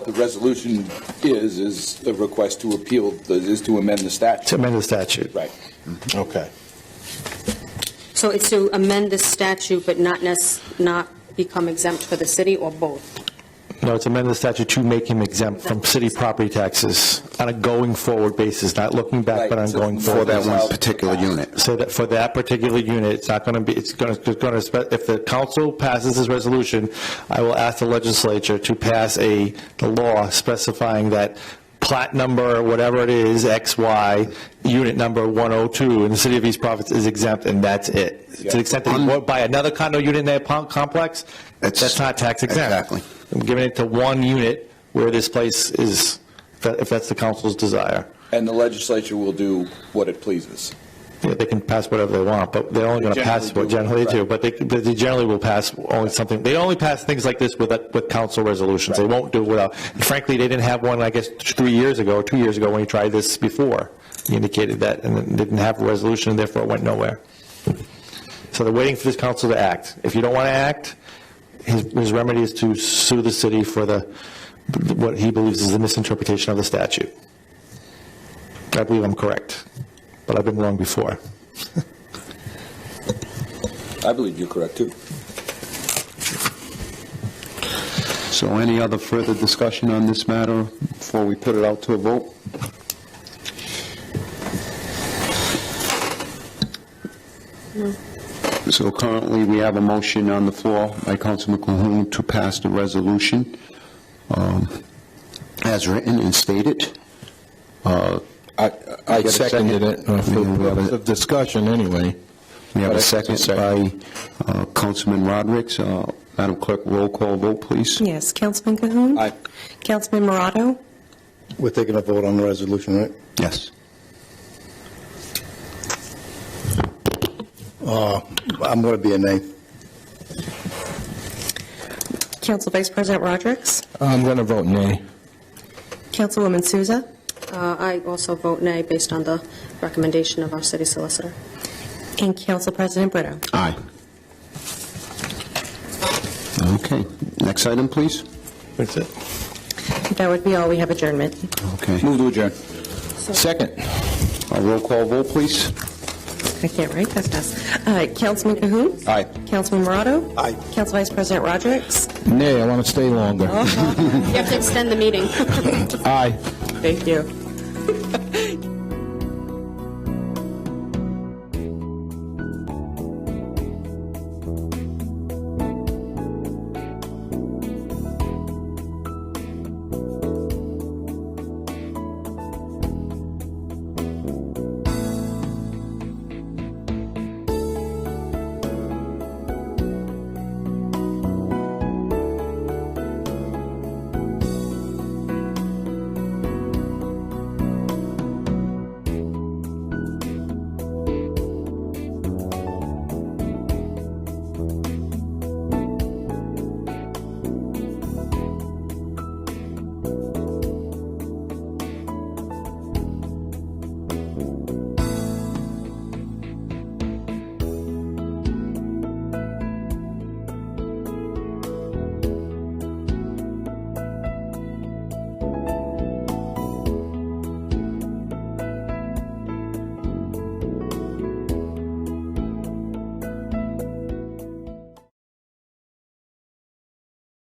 the resolution is a request to appeal, is to amend the statute. To amend the statute. Right. Okay. So it's to amend the statute, but not become exempt for the city, or both? No, it's amend the statute to make him exempt from city property taxes on a going forward basis, not looking back, but on going forward. For that one particular unit. So that for that particular unit, it's not going to be, if the council passes this resolution, I will ask the legislature to pass the law specifying that plat number, whatever it is, XY, unit number 102 in the city of East Providence is exempt, and that's it. To the extent that you buy another condo unit in that complex, that's not tax exempt. Exactly. I'm giving it to one unit where this place is, if that's the council's desire. And the legislature will do what it pleases. Yeah, they can pass whatever they want, but they're only going to pass what generally do. But they generally will pass only something. They only pass things like this with council resolutions. Right. They won't do it without. And frankly, they didn't have one, I guess, 2 years ago when he tried this before. He indicated that, and it didn't have a resolution, and therefore it went nowhere. So they're waiting for this council to act. If you don't want to act, his remedy is to sue the city for what he believes is the misinterpretation of the statute. I believe I'm correct, but I've been wrong before. I believe you're correct, too. So any other further discussion on this matter before we put it out to a vote? No. So currently, we have a motion on the floor by Councilman Cahoon to pass the resolution as written and stated. I seconded it for discussion anyway. We have a second by Councilman Rodriguez. Madam Clerk, roll call vote, please. Yes, Councilman Cahoon? Aye. Councilman Morato? We're taking a vote on the resolution, right? Yes. I'm going to be a nay. Council Vice President Rodriguez? I'm going to vote nay. Councilwoman Souza? I also vote nay based on the recommendation of our city solicitor. And Council President Brito? Aye. Okay. Next item, please. That's it. That would be all. We have adjournment. Okay. Move to adjourn. Second. Roll call vote, please. I can't write that fast. Councilman Cahoon? Aye. Councilman Morato? Aye. Council Vice President Rodriguez? Nay, I want to stay longer. You have to extend the meeting. Aye. Thank you.